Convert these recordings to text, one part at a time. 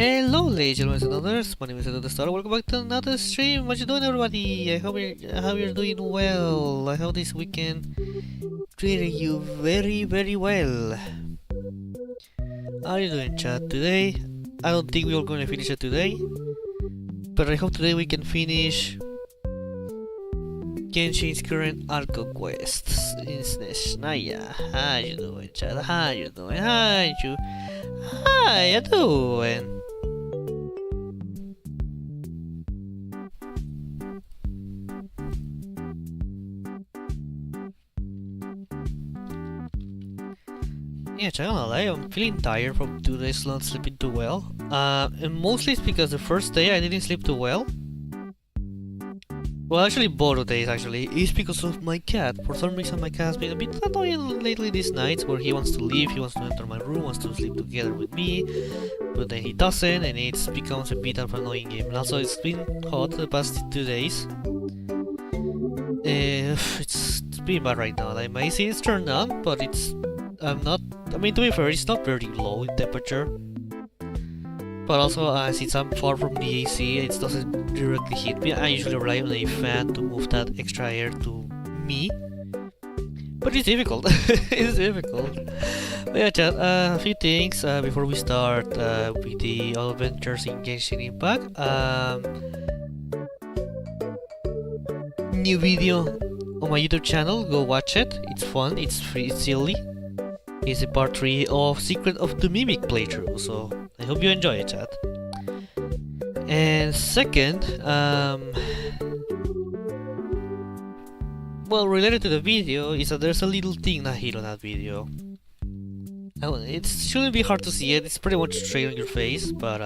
Hello, ladies and gentlemen, others. My name is Odette. Welcome back to another stream. What you doing, everybody? I hope you're doing well. I hope this weekend treated you very well. How are you doing, chat? Today, I don't think we're going to finish it today, but I hope today we can finish Genshin's current Arco quests in Snezhnaya. How you doing, chat? How you doing? How you doing? Yeah, I'm not gonna lie, I'm feeling tired from 2 days not sleeping too well. And mostly it's because the first day I didn't sleep too well. Well, actually both days actually. It's because of my cat. For some reason my cat's been a bit annoying lately these nights, where he wants to leave, he wants to enter my room, wants to sleep together with me, but then he doesn't, and it becomes a bit of an annoying game. And also it's been hot the past 2 days. It's been bad right now. Like my AC is turned on, but I mean, to be fair, it's not very low in temperature. But also, since I'm far from the AC, it doesn't directly hit me. I usually rely on a fan to move that extra air to me. But it's difficult. It's difficult. But yeah, chat, a few things before we start with the adventures in Genshin Impact. New video on my YouTube channel, go watch it. It's fun, it's free, it's silly. It's a part 3 of Secret of the Mimic playthrough, so I hope you enjoy it, chat. And second, well, related to the video, is that there's a little thing I hid on that video. It shouldn't be hard to see it, it's pretty much straight on your face, but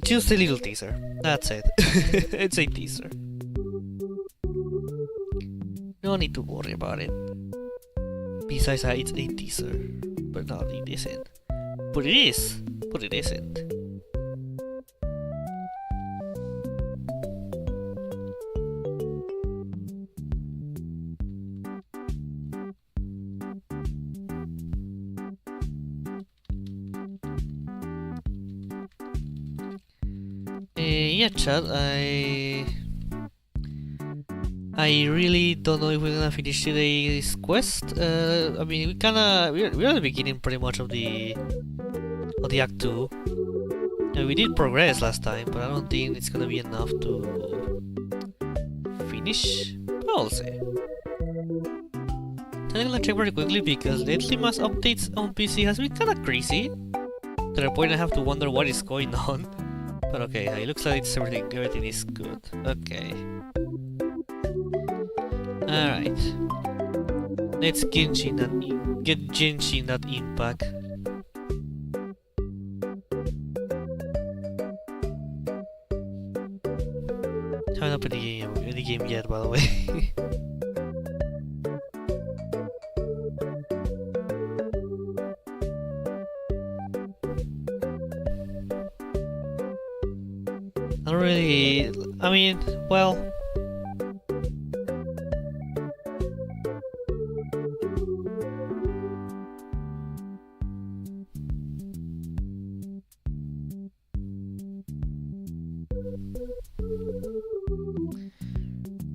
just a little teaser, that's it. It's a teaser. No need to worry about it. Besides that, it's a teaser, but not it isn't. But it is, but it isn't. Yeah, chat, I really don't know if we're gonna finish today's quest. I mean, we're at the beginning pretty much of the Act 2. We did progress last time, but I don't think it's gonna be enough to finish. But I'll see. I'm gonna check very quickly because lately my updates on PC has been kinda crazy. To the point I have to wonder what is going on. But okay, it looks like everything is good. Okay. Alright. Let's get Genshin that Impact. Haven't opened the game yet, by the way. Not really. I mean, well.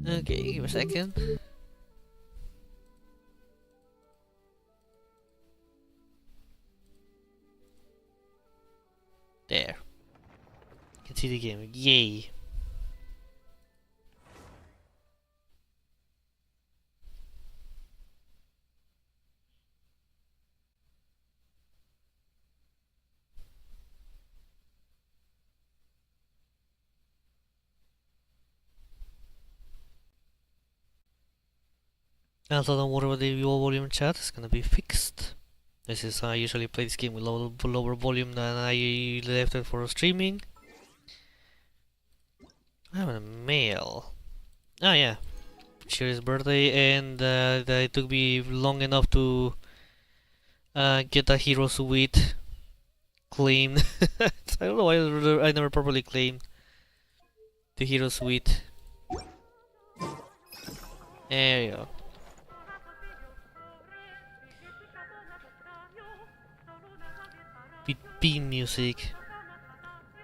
Okay, give a second. There. You can see the game. Yay. Also, don't worry about the low volume, chat, it's gonna be fixed. This is how I usually play this game with lower volume than I left it for streaming. I have a mail. Ah, yeah. Sherry's birthday, and it took me long enough to get a hero suite claimed. I don't know why I never properly claimed the hero suite. There you go. beam music.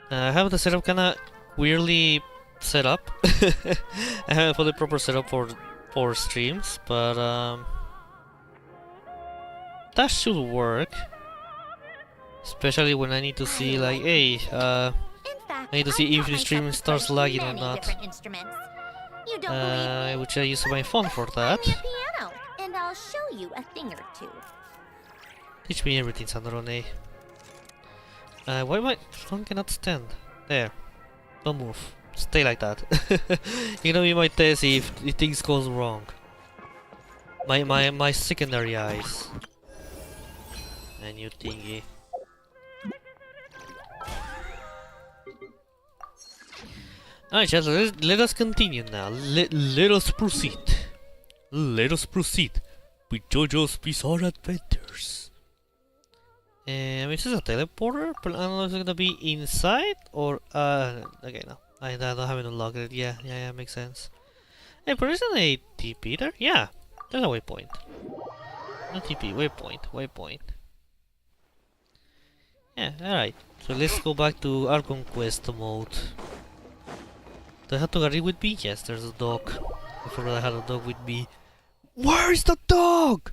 I have the setup kinda weirdly set up. I haven't put the proper setup for streams, but that should work. Especially when I need to see like, hey, I need to see if the stream starts lagging or not. Which I use my phone for that. Piano, and I'll show you a thing or two. Teach me everything, Sandrone. Why my phone cannot stand? There. Don't move. Stay like that. You know, you might test if things goes wrong. My secondary eyes. A new thingy. Alright, chat, let us continue now. Let us proceed. Let us proceed with JoJo's Bizarre Adventures. This is a teleporter, but I don't know if it's gonna be inside or okay, no, I don't have it unlocked. Yeah, makes sense. Hey, but isn't a TP there? Yeah, there's a waypoint. Not TP, waypoint. Yeah, alright. So let's go back to our conquest mode. Do I have to carry with me? Yes, there's a dog. I forgot I had a dog with me. Where is the dog?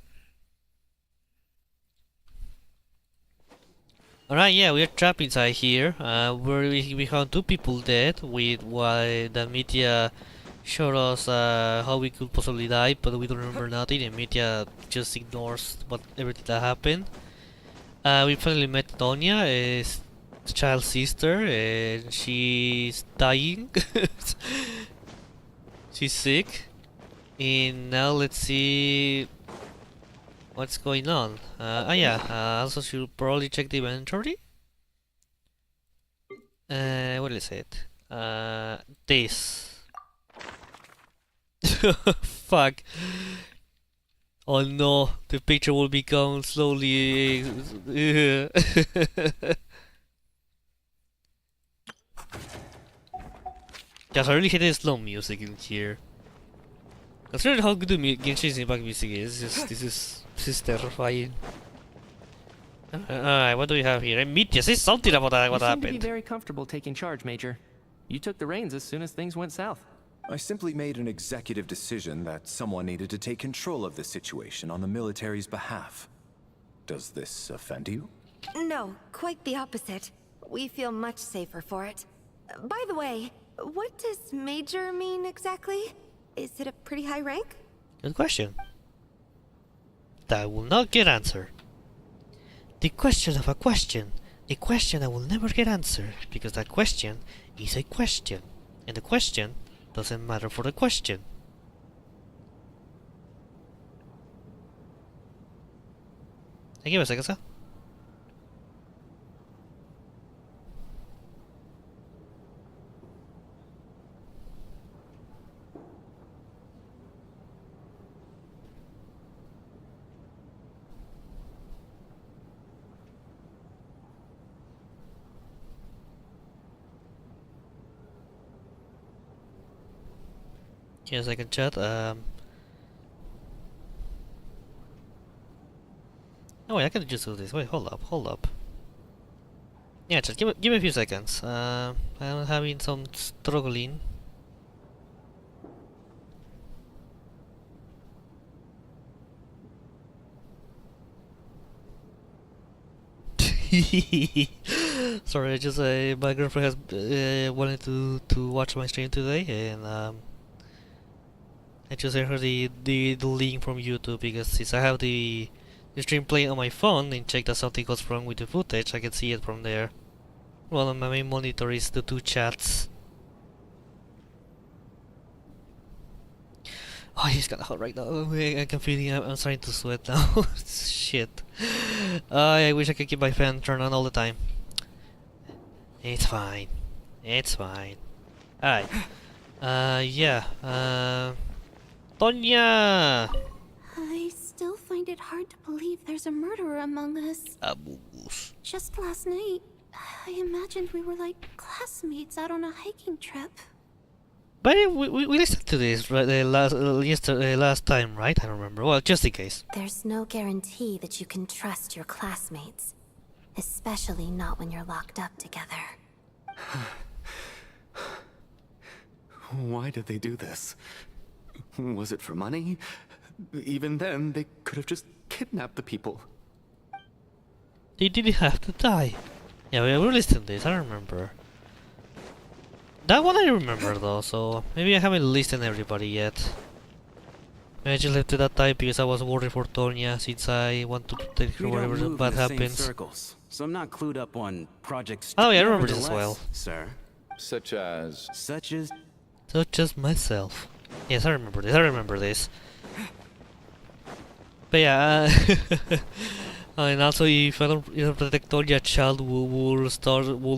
Alright, yeah, we are trapped inside here. Where we found 2 people dead with while the media showed us how we could possibly die, but we don't remember nothing, and media just ignores everything that happened. We finally met Tonya, his child sister, and she's dying. She's sick. And now let's see what's going on. Also should probably check the inventory. What is it? This. Fuck. Oh no, the picture will become slowly. Yes, I really hate the slow music in here. Considering how good the Genshin Impact music is, this is terrifying. Alright, what do we have here? Media, say something about that, what happened. You seem to be very comfortable taking charge, Major. You took the reins as soon as things went south. I simply made an executive decision that someone needed to take control of the situation on the military's behalf. Does this offend you? No, quite the opposite. We feel much safer for it. By the way, what does Major mean exactly? Is it a pretty high rank? Good question. That will not get answered. The question of a question. The question that will never get answered. Because that question is a question. And the question doesn't matter for the question. Hey, give me a second, sir. Yes, I can chat. Oh, wait, I can just do this. Wait, hold up. Yeah, chat, give me a few seconds. I'm having some struggling. Sorry, I just my girlfriend has wanted to watch my stream today, and I just sent her the link from YouTube because since I have the stream playing on my phone and check that something goes wrong with the footage, I can see it from there. Well, on my main monitor is the 2 chats. Oh, he's kinda hot right now. I can feel I'm starting to sweat now. Shit. I wish I could keep my fan turned on all the time. It's fine. Alright. Tonya! I still find it hard to believe there's a murderer among us. Abus. Just last night, I imagined we were like classmates out on a hiking trip. But we listened to this right, last time, right? I remember. Well, just in case. There's no guarantee that you can trust your classmates. Especially not when you're locked up together. Why did they do this? Was it for money? Even then, they could have just kidnapped the people. They didn't have to die. Yeah, we listed this, I remember. That one I remember though, so maybe I haven't listed everybody yet. Maybe I just left it that time because I was worried for Tonya, since I want to take her whatever bad happens. Circles, so I'm not clued up on projects. Oh yeah, I remember this as well. Sir. Such as... Such as... Such as myself. Yes, I remember this, But yeah, and also if I don't protect Tonya, child will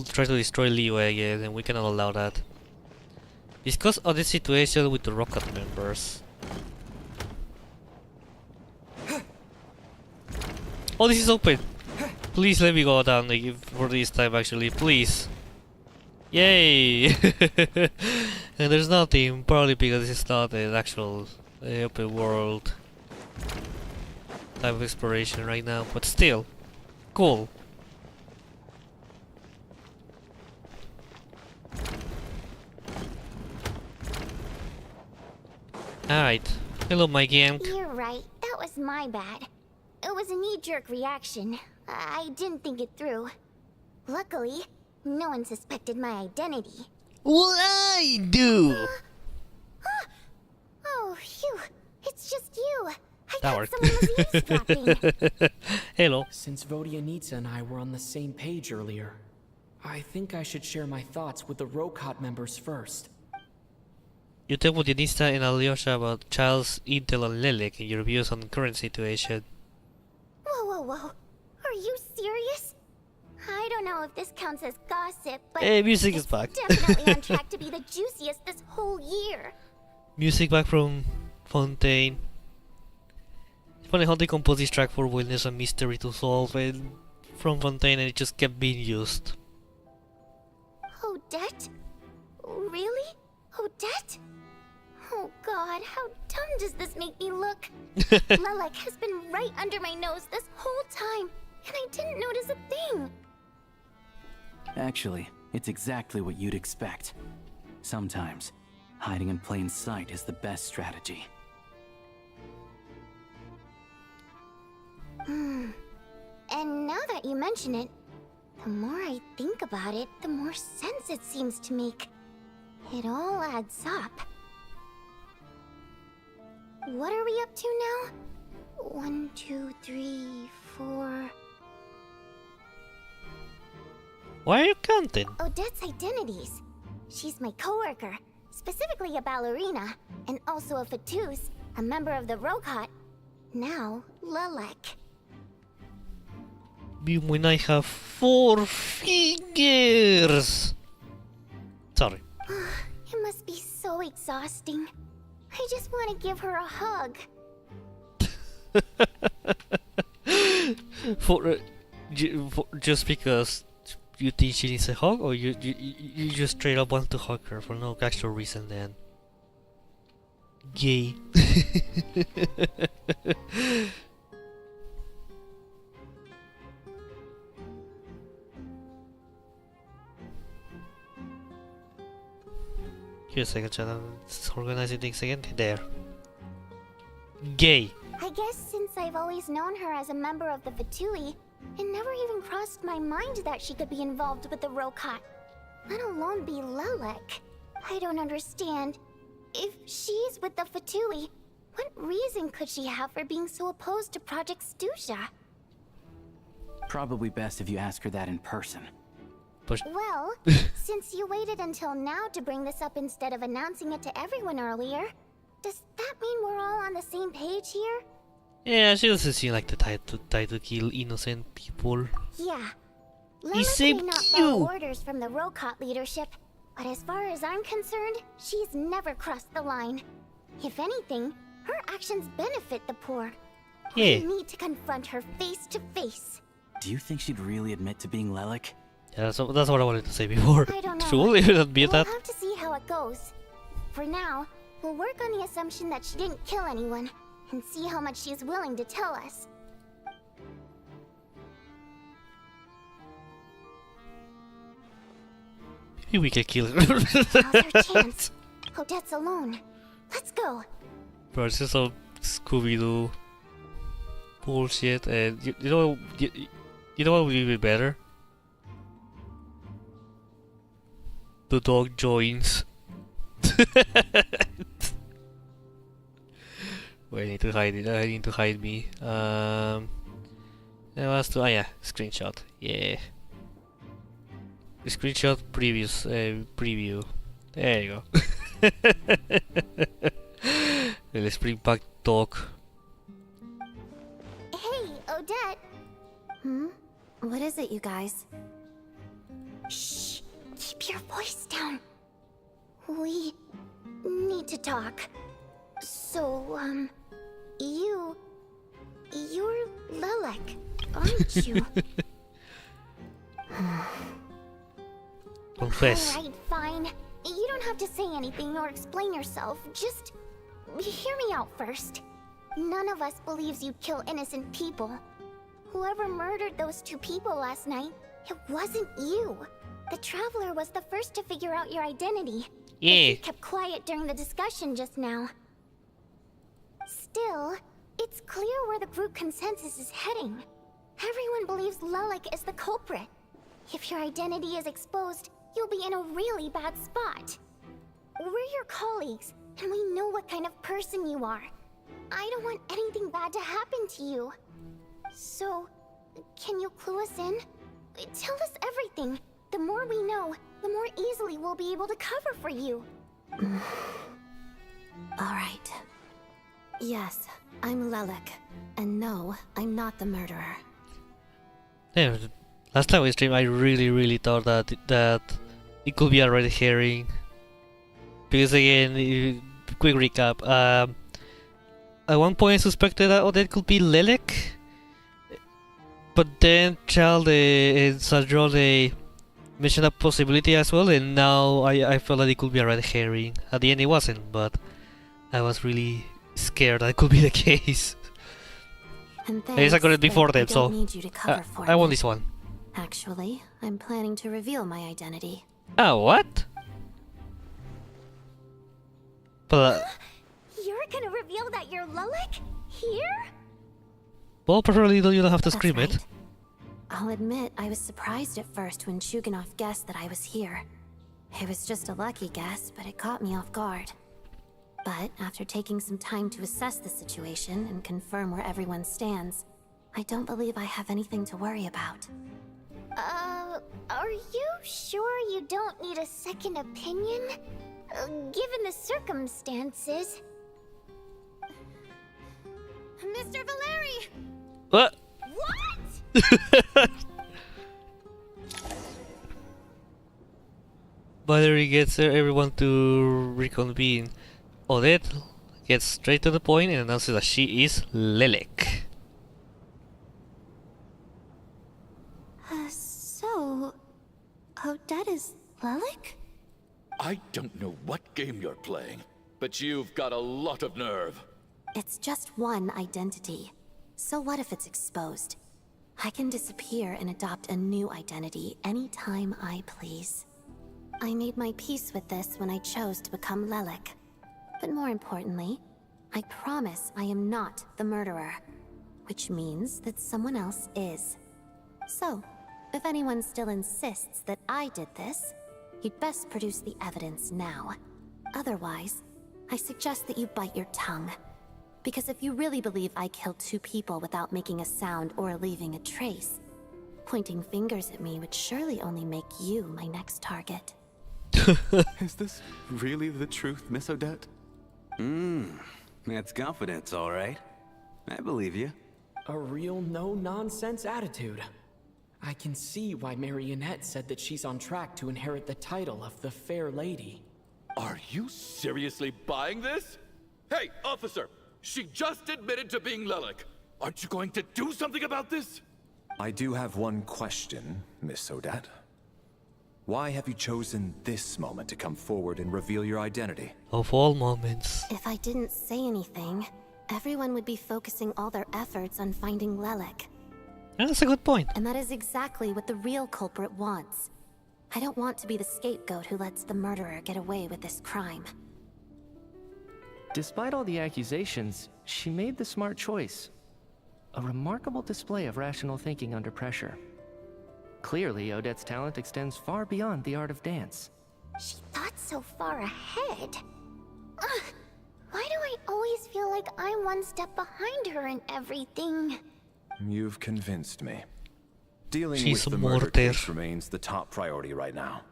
try to destroy Leo again, and we cannot allow that. Discuss other situation with the Rocket members. Oh, this is open. Please let me go down for this time, actually, please. Yay! And there's nothing, probably because it's not an actual open world type of exploration right now, but still, cool. Alright, hello my gang. You're right, that was my bad. It was a knee-jerk reaction. I didn't think it through. Luckily, no one suspected my identity. Well, I do! Oh, phew. It's just you. I That thought worked. someone was eavesdropping. Hello. Since vodyanitsa and I were on the same page earlier, I think I should share my thoughts with the Rokot members first. You tell vodyanitsa and Alyosha about Charles, Intel, and Lelek and your views on the current situation. Whoa. Are you serious? I don't know if this counts as gossip, but Hey, music is it's back. definitely on track to be the juiciest this whole year. Music back from Fontaine. It's funny how they composed this track for Wilderness and Mystery to solve and from Fontaine, and it just kept being used. Odette? Really? Odette? Oh god, how dumb does this make me look? Lelek has been right under my nose this whole time, and I didn't notice a thing. Actually, it's exactly what you'd expect. Sometimes, hiding in plain sight is the best strategy. And now that you mention it, the more I think about it, the more sense it seems to make. It all adds up. What are we up to now? 1, 2, 3, 4... Why are you counting? Odette's identities. She's my coworker, specifically a ballerina, and also a Fatous, a member of the Rokot. Now, Lelek. When I have 4 fingers! Sorry. It must be so exhausting. I just want to give her a hug. Just because you think she needs a hug, or you just straight up want to hug her for no actual reason then? Gay. Here a second, chat. I'm organizing things again. There. Gay. I guess since I've always known her as a member of the Fatui, it never even crossed my mind that she could be involved with the Rokot, let alone be Lelek. I don't understand. If she's with the Fatui, what reason could she have for being so opposed to Project Stusha? Probably best if you ask her that in person. But Well, since you waited until now to bring this up instead of announcing it to everyone earlier, does that mean we're all on the same page here? yeah, she doesn't seem like the type to kill innocent people. Yeah. He Lelek may saved not follow you. orders from the Rokot leadership, but as far as I'm concerned, she's never crossed the line. If anything, her actions benefit the poor. Yeah. We need to confront her face to face. Do you think she'd really admit to being Lelek? Yeah, that's what I wanted to say before. I don't know. She will even admit We'll that. have to see how it goes. For now, we'll work on the assumption that she didn't kill anyone, and see how much she's willing to tell us. Maybe we can kill her. Now's our chance. Odette's alone. Let's go. Bro, it's just some Scooby-Doo bullshit, and you know you know what would be better? The dog joins. Wait, I need to hide it. I need to hide me. That was to screenshot. Yeah. Screenshot previous preview. There you go. Let's bring back dog. Hey, Odette. What is it, you guys? Shh. Keep your voice down. We need to talk. So, you're Lelek, aren't you? Confess. Alright, fine. You don't have to say anything or explain yourself. Just hear me out first. None of us believes you'd kill innocent people. Whoever murdered those 2 people last night, it wasn't you. The Traveler was the first to figure out your identity. Yeah. He kept quiet during the discussion just now. Still, it's clear where the group consensus is heading. Everyone believes Lelek is the culprit. If your identity is exposed, you'll be in a really bad spot. We're your colleagues, and we know what kind of person you are. I don't want anything bad to happen to you. So, can you clue us in? Tell us everything. The more we know, the more easily we'll be able to cover for you. Alright. Yes, I'm Lelek. And no, I'm not the murderer. Yeah, last time we streamed, I really thought that it could be a red herring. Because again, quick recap. At one point, I suspected that Odette could be Lelek, but then Child and Sandrone mentioned a possibility as well, and now I felt that it could be a red herring. At the end, it wasn't, but I was really scared that it could be the case. And At least I got it before then, them, so need you to cover for I me. won this one. Actually, I'm planning to reveal my identity. Oh, what? But You're gonna reveal that you're Lelek? Here? well, preferably you don't have to That's scream right. it. I'll admit I was surprised at first when Chuganov guessed that I was here. It was just a lucky guess, but it caught me off guard. But after taking some time to assess the situation and confirm where everyone stands, I don't believe I have anything to worry about. Are you sure you don't need a second opinion? Given the circumstances. Mr. Valeri! What? What? Valerie gets everyone to reconvene. Odette gets straight to the point and announces that she is Lelek. So... Odette is Lelek? I don't know what game you're playing, but you've got a lot of nerve. It's just one identity. So what if it's exposed? I can disappear and adopt a new identity anytime I please. I made my peace with this when I chose to become Lelek. But more importantly, I promise I am not the murderer, which means that someone else is. So, if anyone still insists that I did this, you'd best produce the evidence now. Otherwise, I suggest that you bite your tongue. Because if you really believe I killed 2 people without making a sound or leaving a trace, pointing fingers at me would surely only make you my next target. Is this really the truth, Miss Odette? That's confidence, all right. I believe you. A real no-nonsense attitude. I can see why Marionette said that she's on track to inherit the title of the Fair Lady. Are you seriously buying this? Hey, officer! She just admitted to being Lelek. Aren't you going to do something about this? I do have one question, Miss Odette. Why have you chosen this moment to come forward and reveal your identity? Of all moments. If I didn't say anything, everyone would be focusing all their efforts on finding Lelek. That's a good point. And that is exactly what the real culprit wants. I don't want to be the scapegoat who lets the murderer get away with this crime. Despite all the accusations, she made the smart choice. A remarkable display of rational thinking under pressure. Clearly, Odette's talent extends far beyond the art of dance. She thought so far ahead. Ugh, why do I always feel like I'm one step behind her in everything? You've convinced me. Dealing She's with a the murder mortar. case remains the top priority right now.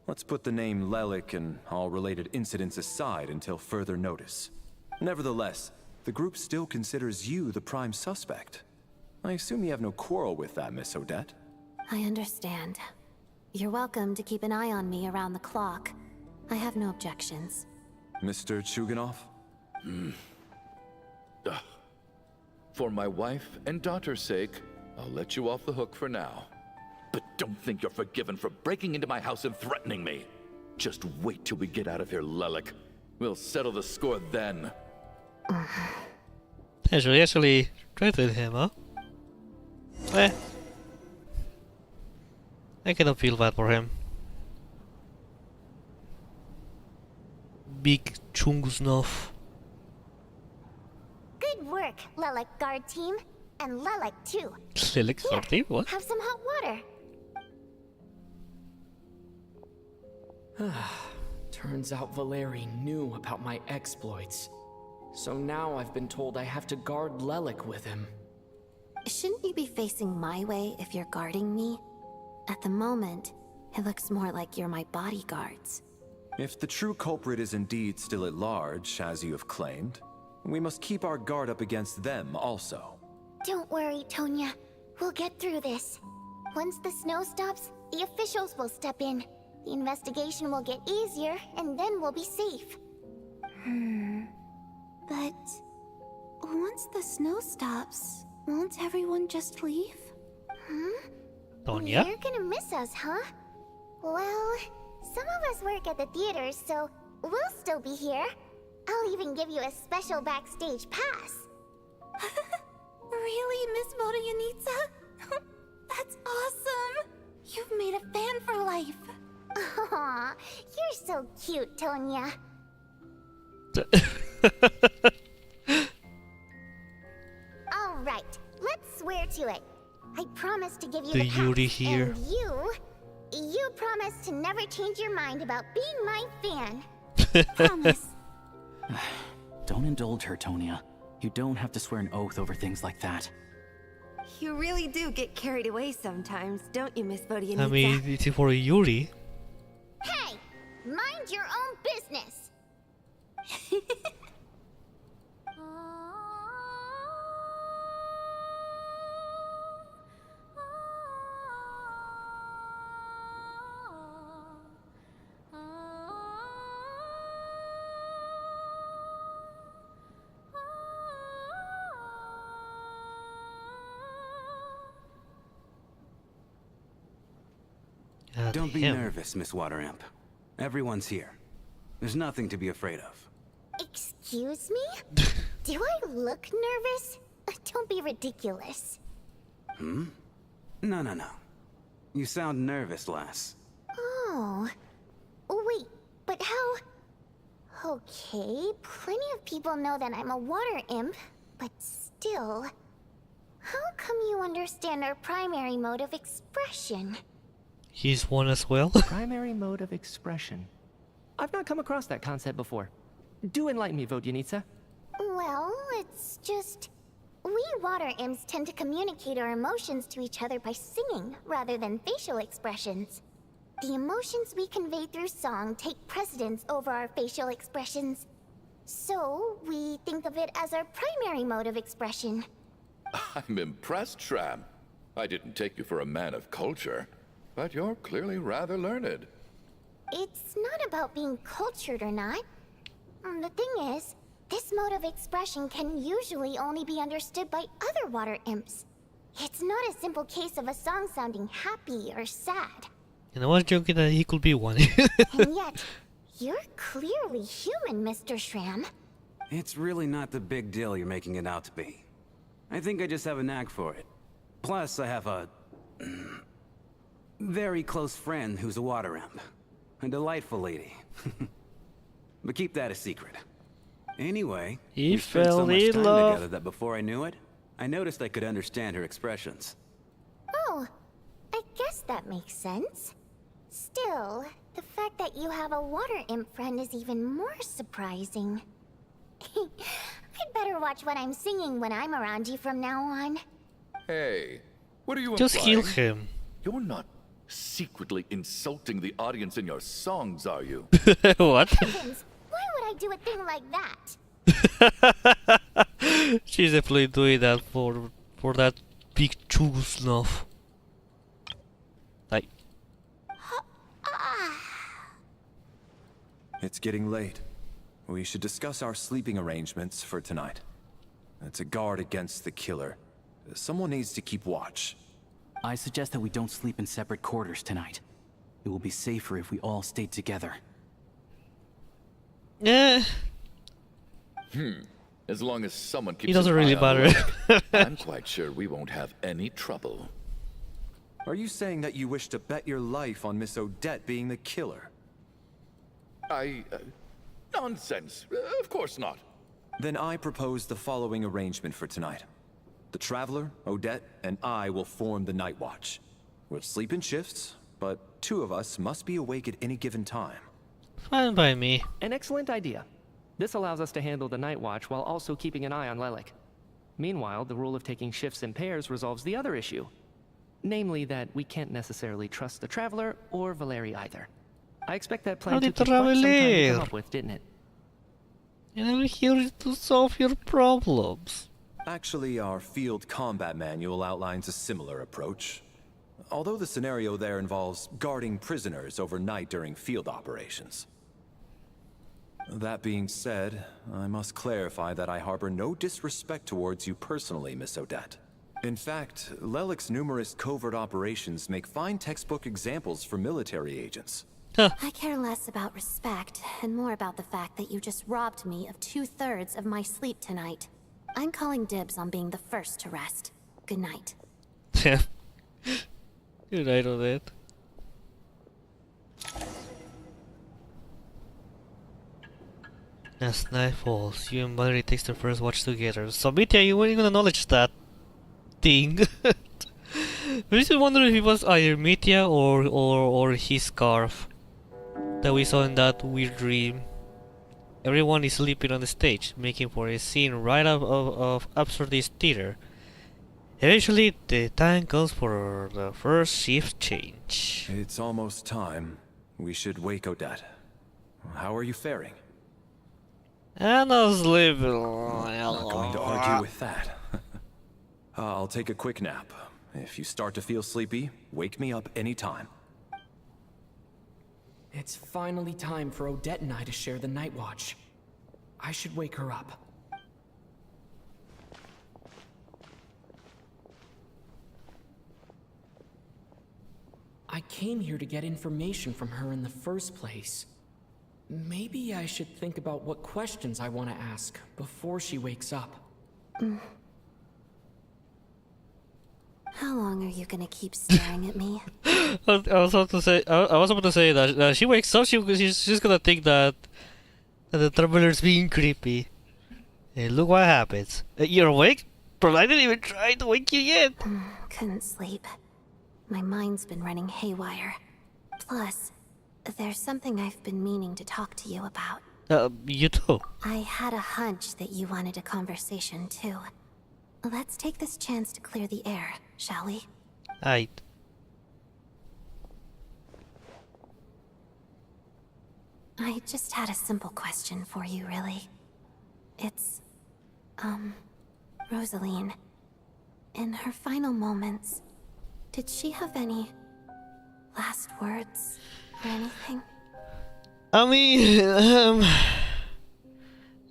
Let's put the name Lelik and all related incidents aside until further notice. Nevertheless, the group still considers you the prime suspect. I assume you have no quarrel with that, Miss Odette? I understand. You're welcome to keep an eye on me around the clock. I have no objections. Mr. Chuganov? For my wife and daughter's sake, I'll let you off the hook for now. But don't think you're forgiven for breaking into my house and threatening me. Just wait till we get out of here, Lelik. We'll settle the score then. Actually threatened him, huh? Eh. I cannot feel bad for him. Big Chungusnov. Good work, Lelik guard team. And Lelik too. Lilik Here, Sorty? What? have some hot water. Turns out Valeri knew about my exploits. So now I've been told I have to guard Lelik with him. Shouldn't you be facing my way if you're guarding me? At the moment, it looks more like you're my bodyguards. If the true culprit is indeed still at large, as you have claimed, we must keep our guard up against them also. Don't worry, Tonya. We'll get through this. Once the snow stops, the officials will step in. The investigation will get easier, and then we'll be safe. But once the snow stops, won't everyone just leave? Tonya? You're gonna miss us, huh? Well, some of us work at the theaters, so we'll still be here. I'll even give you a special backstage pass. Really, Miss vodyanitsa? That's awesome! You've made a fan for life. Aw, you're so cute, Tonya. All right, let's swear to it. I promise to give you The the pass, Yuri here. and you promise to never change your mind about being my fan. Promise. Don't indulge her, Tonya. You don't have to swear an oath over things like that. You really do get carried away sometimes, don't you, Miss Vodyanitsa? I mean, it's for Yuri. Hey, mind your own business. Don't be Damn. nervous, Miss Wateramp. Everyone's here. There's nothing to be afraid of. Excuse me? Do I look nervous? Don't be ridiculous. No, no, no. You sound nervous, lass. Oh. Wait, but how... Okay, plenty of people know that I'm a water imp, but still... How come you understand our primary mode of expression? He's one as well. Primary mode of expression. I've not come across that concept before. Do enlighten me, Vodyanitsa. Well, it's just... We water imps tend to communicate our emotions to each other by singing, rather than facial expressions. The emotions we convey through song take precedence over our facial expressions. So, we think of it as our primary mode of expression. I'm impressed, Shram. I didn't take you for a man of culture, but you're clearly rather learned. It's not about being cultured or not. The thing is, this mode of expression can usually only be understood by other water imps. It's not a simple case of a song sounding happy or sad. And I was joking that he could be one. And yet, you're clearly human, Mr. Shram. It's really not the big deal you're making it out to be. I think I just have a knack for it. Plus, I have a... very close friend who's a water imp. A delightful lady. But keep that a secret. Anyway, He we spent so fell much in time love. together that before I knew it, I noticed I could understand her expressions. Oh, I guess that makes sense. Still, the fact that you have a water imp friend is even more surprising. I'd better watch what I'm singing when I'm around you from now on. Hey, what are you Just heal implying? him. You're not secretly insulting the audience in your songs, are you? What? Heavens, why would I do a thing like that? She's definitely doing that for that big chew snuff. Like, It's getting late. We should discuss our sleeping arrangements for tonight. To guard against the killer, someone needs to keep watch. I suggest that we don't sleep in separate quarters tonight. It will be safer if we all stay together. yeah, As long as someone keeps it doesn't an really eye on matter. Locke, I'm quite sure we won't have any trouble. Are you saying that you wish to bet your life on Miss Odette being the killer? Nonsense. Of course not. Then I propose the following arrangement for tonight. The Traveler, Odette, and I will form the Night Watch. We'll sleep in shifts, but two of us must be awake at any given time. Fine by me. An excellent idea. This allows us to handle the night watch while also keeping an eye on Lelik. Meanwhile, the rule of taking shifts in pairs resolves the other issue. Namely that we can't necessarily trust the Traveler or Valeri either. I expect that plan How took did you quite some time to Traveler? come up with, didn't it? And I'm here to solve your problems. Actually, our field combat manual outlines a similar approach. Although the scenario there involves guarding prisoners overnight during field operations. That being said, I must clarify that I harbor no disrespect towards you personally, Miss Odette. In fact, Lelik's numerous covert operations make fine textbook examples for military agents. I care less about respect and more about the fact that you just robbed me of 2/3 of my sleep tonight. I'm calling dibs on being the first to rest. Good night. Good night, Odette. As night falls, you and Valerie takes the first watch together. So, Mitya, you weren't gonna acknowledge that thing. I just wonder if it was either Mitya or his scarf that we saw in that weird dream. Everyone is sleeping on the stage, making for a scene right out of absurdist theater. Eventually, the time comes for the first shift change. It's almost time. We should wake Odette. How are you faring? And I was sleeping. Not going to argue with that. I'll take a quick nap. If you start to feel sleepy, wake me up anytime. It's finally time for Odette and I to share the night watch. I should wake her up. I came here to get information from her in the first place. Maybe I should think about what questions I want to ask before she wakes up. How long are you gonna keep staring at me? I was about to say. I was about to say that she wakes up. She's gonna think that the traveler's being creepy. And look what happens. You're awake? But I didn't even try to wake you yet. Couldn't sleep. My mind's been running haywire. Plus, there's something I've been meaning to talk to you about. You too. I had a hunch that you wanted a conversation too. Let's take this chance to clear the air, shall we? Aight. I just had a simple question for you, really. It's, Rosaline. In her final moments, did she have any last words or anything? I mean,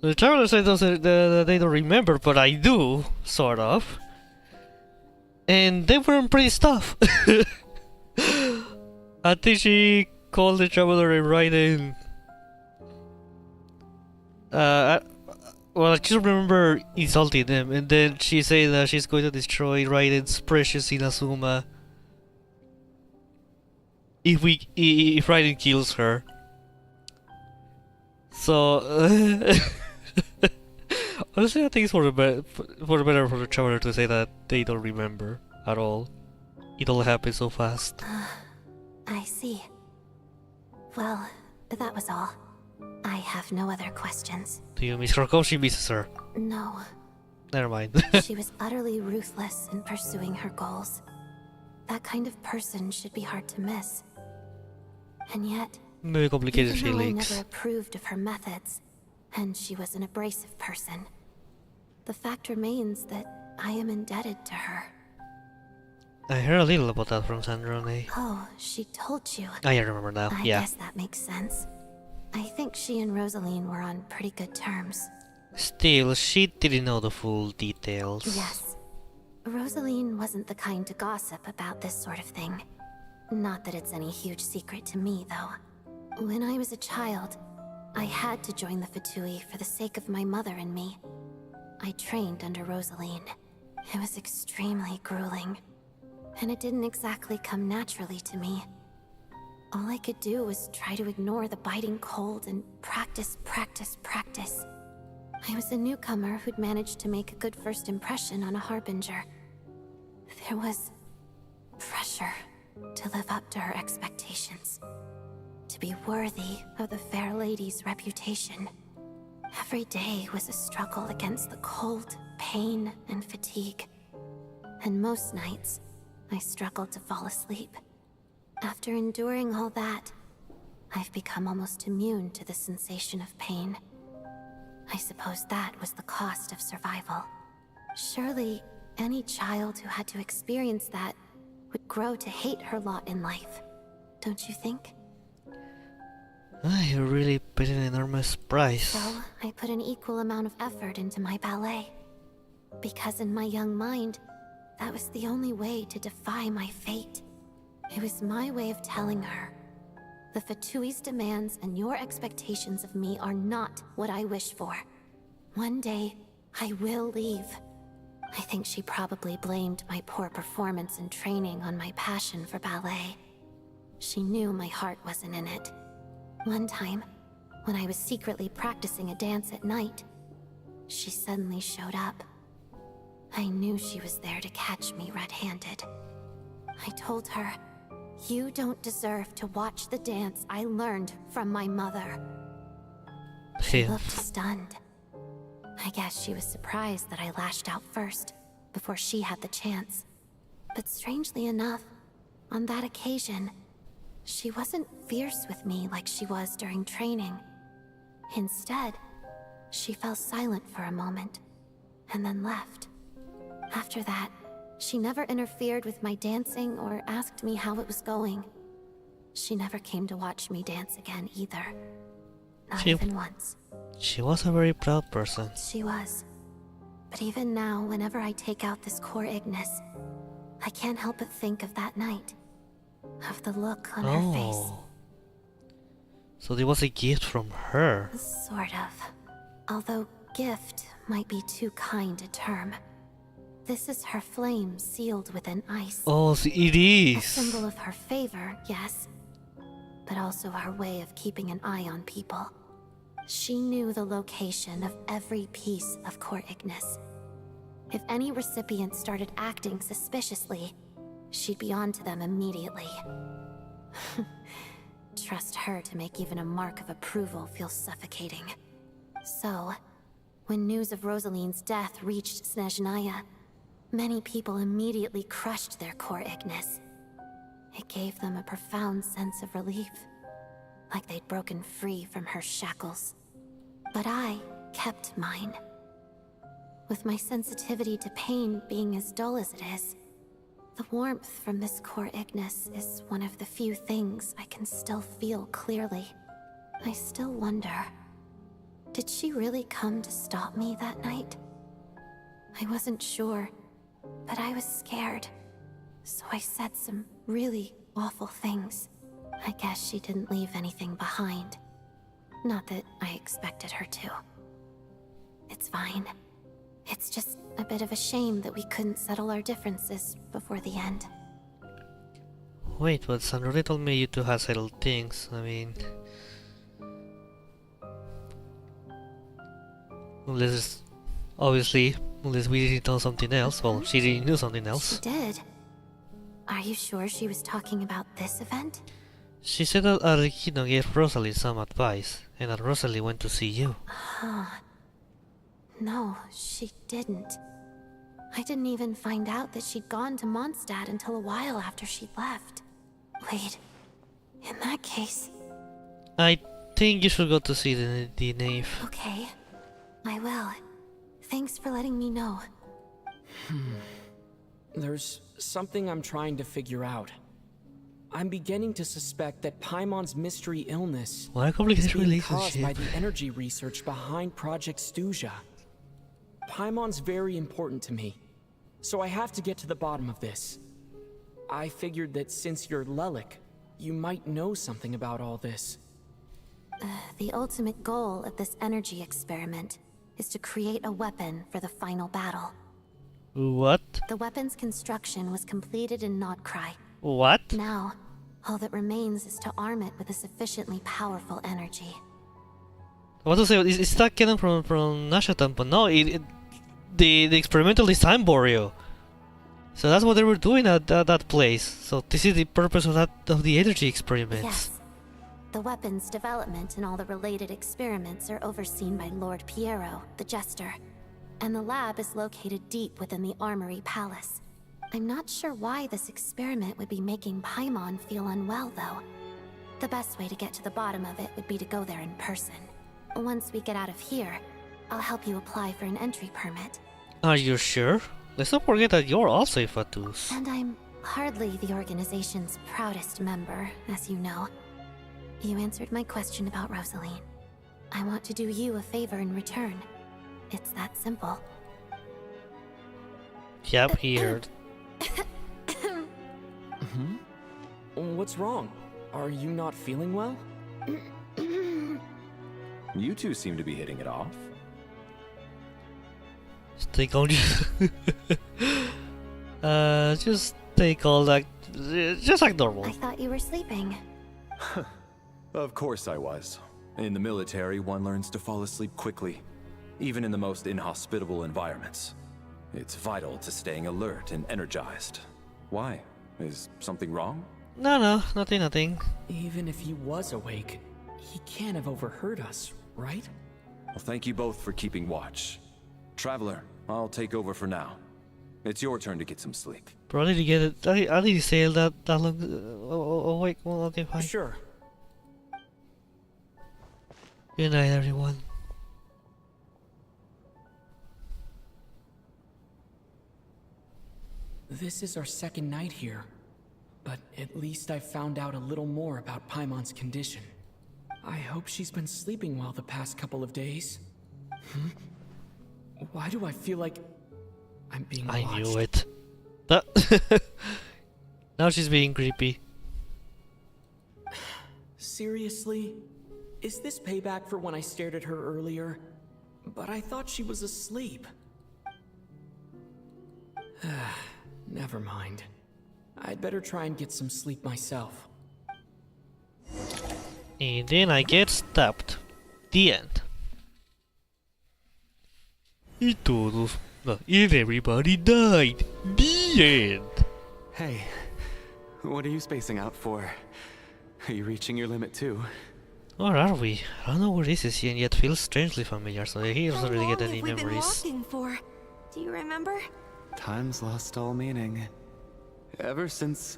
the traveler said they don't remember, but I do, sort of. And they weren't pretty stuff. I think she called the traveler and Raiden. Well, I just remember insulting them, and then she said that she's going to destroy Raiden's precious Inazuma. if Raiden kills her. So honestly, I think it's for the better for the traveler to say that they don't remember at all. It all happened so fast. I see. Well, that was all. I have no other questions. Do you miss her? She misses her. No. Never mind. She was utterly ruthless in pursuing her goals. That kind of person should be hard to miss. And yet, Very complicated even though I feelings. never approved of her methods, and she was an abrasive person, the fact remains that I am indebted to her. I heard a little about that from Sandrone. Oh, she told you. I remember now. I Yeah. guess that makes sense. I think she and Rosaline were on pretty good terms. Still, she didn't know the full details. Yes. Rosaline wasn't the kind to gossip about this sort of thing. Not that it's any huge secret to me, though. When I was a child, I had to join the Fatui for the sake of my mother and me. I trained under Rosaline. It was extremely grueling, and it didn't exactly come naturally to me. All I could do was try to ignore the biting cold and practice, practice, practice. I was a newcomer who'd managed to make a good first impression on a harbinger. There was pressure to live up to her expectations, to be worthy of the fair lady's reputation. Every day was a struggle against the cold, pain, and fatigue. And most nights, I struggled to fall asleep. After enduring all that, I've become almost immune to the sensation of pain. I suppose that was the cost of survival. Surely, any child who had to experience that would grow to hate her lot in life, don't you think? You really paid an enormous price. So, I put an equal amount of effort into my ballet. Because in my young mind, that was the only way to defy my fate. It was my way of telling her, the Fatui's demands and your expectations of me are not what I wish for. One day, I will leave. I think she probably blamed my poor performance in training on my passion for ballet. She knew my heart wasn't in it. One time, when I was secretly practicing a dance at night, she suddenly showed up. I knew she was there to catch me red-handed. I told her, "You don't deserve to watch the dance I learned from my mother." She looked stunned. I guess she was surprised that I lashed out first, before she had the chance. But strangely enough, on that occasion, she wasn't fierce with me like she was during training. Instead, she fell silent for a moment, and then left. After that, she never interfered with my dancing or asked me how it was going. She never came to watch me dance again either. Not even once. She was a very proud person. She was. But even now, whenever I take out this core Ignis, I can't help but think of that night. Of the look on her face. So there was a gift from her. Sort of. Although gift might be too kind a term. This is her flame sealed within ice. Oh, so it is. A symbol of her favor, yes. But also her way of keeping an eye on people. She knew the location of every piece of core Ignis. If any recipient started acting suspiciously, she'd be on to them immediately. Trust her to make even a mark of approval feel suffocating. So, when news of Rosaline's death reached Snezhnaya, many people immediately crushed their core Ignis. It gave them a profound sense of relief, like they'd broken free from her shackles. But I kept mine. With my sensitivity to pain being as dull as it is, the warmth from this core Ignis is one of the few things I can still feel clearly. I still wonder, did she really come to stop me that night? I wasn't sure, but I was scared. So I said some really awful things. I guess she didn't leave anything behind. Not that I expected her to. It's fine. It's just a bit of a shame that we couldn't settle our differences before the end. Wait, but Sandrone told me you two had settled things. I mean... Unless... Obviously, unless we didn't know something else. Well, she didn't know something else. She did. Are you sure she was talking about this event? She said that Arikino gave Rosalie some advice, and that Rosalie went to see you. Huh. No, she didn't. I didn't even find out that she'd gone to Mondstadt until a while after she'd left. Wait, in that case... I think you should go to see the knave. Okay, I will. Thanks for letting me know. There's something I'm trying to figure out. I'm beginning to suspect that Paimon's mystery illness What a is complicated being caused by relationship. the energy research behind Project Stuja. Paimon's very important to me, so I have to get to the bottom of this. I figured that since you're Lelik, you might know something about all this. The ultimate goal of this energy experiment is to create a weapon for the final battle. What? The weapon's construction was completed in Nodcry. What? Now, all that remains is to arm it with a sufficiently powerful energy. I want to say, it's that canon from Nashatan, but no, the experimental design Boreal. So that's what they were doing at that place. So this is the purpose of the energy experiments. Yes. The weapon's development and all the related experiments are overseen by Lord Piero, the Jester. And the lab is located deep within the Armory Palace. I'm not sure why this experiment would be making Paimon feel unwell, though. The best way to get to the bottom of it would be to go there in person. Once we get out of here, I'll help you apply for an entry permit. Are you sure? Let's not forget that you're also a Fatus. And I'm hardly the organization's proudest member, as you know. You answered my question about Rosaline. I want to do you a favor in return. It's that simple. Yep, he heard. What's wrong? Are you not feeling well? You two seem to be hitting it off. Just take all just take all that, just like normal. I thought you were sleeping. Of course I was. In the military, one learns to fall asleep quickly, even in the most inhospitable environments. It's vital to staying alert and energized. Why? Is something wrong? No, nothing. Even if he was awake, he can't have overheard us, right? Well, thank you both for keeping watch. Traveler, I'll take over for now. It's your turn to get some sleep. Bro, did you get it? I did say that long. Oh, wait, well, okay, fine. Sure. Good night, everyone. This is our second night here, but at least I found out a little more about Paimon's condition. I hope she's been sleeping well the past couple of days. Why do I feel like I'm being watched? I knew it. Now she's being creepy. Seriously? Is this payback for when I stared at her earlier? But I thought she was asleep. Never mind. I'd better try and get some sleep myself. And then I get stabbed. The end. And everybody died. The end. Hey, what are you spacing out for? Are you reaching your limit too? Or are we? I don't know where this is and yet feels strangely familiar, so he doesn't really get any How long have we been memories. walking for? Do you remember? Time's lost all meaning. Ever since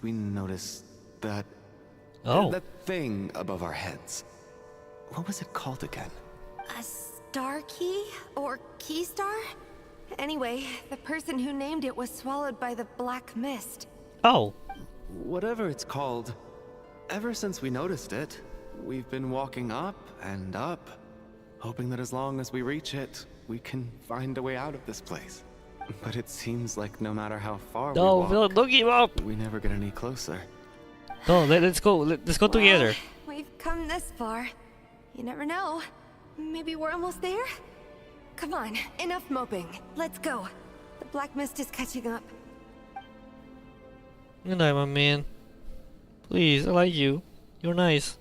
we noticed that... Oh. That thing above our heads. What was it called again? A star key? Or key star? Anyway, the person who named it was swallowed by the black mist. Oh. Whatever it's called, ever since we noticed it, we've been walking up and up, hoping that as long as we reach it, we can find a way out of this place. But it seems like no matter how far we walk, Don't give up! we never get any closer. No, let's go. Let's go together. We've come this far. You never know. Maybe we're almost there? Come on, enough moping. Let's go. The black mist is catching up. Good night, my man. Please, I like you. You're nice.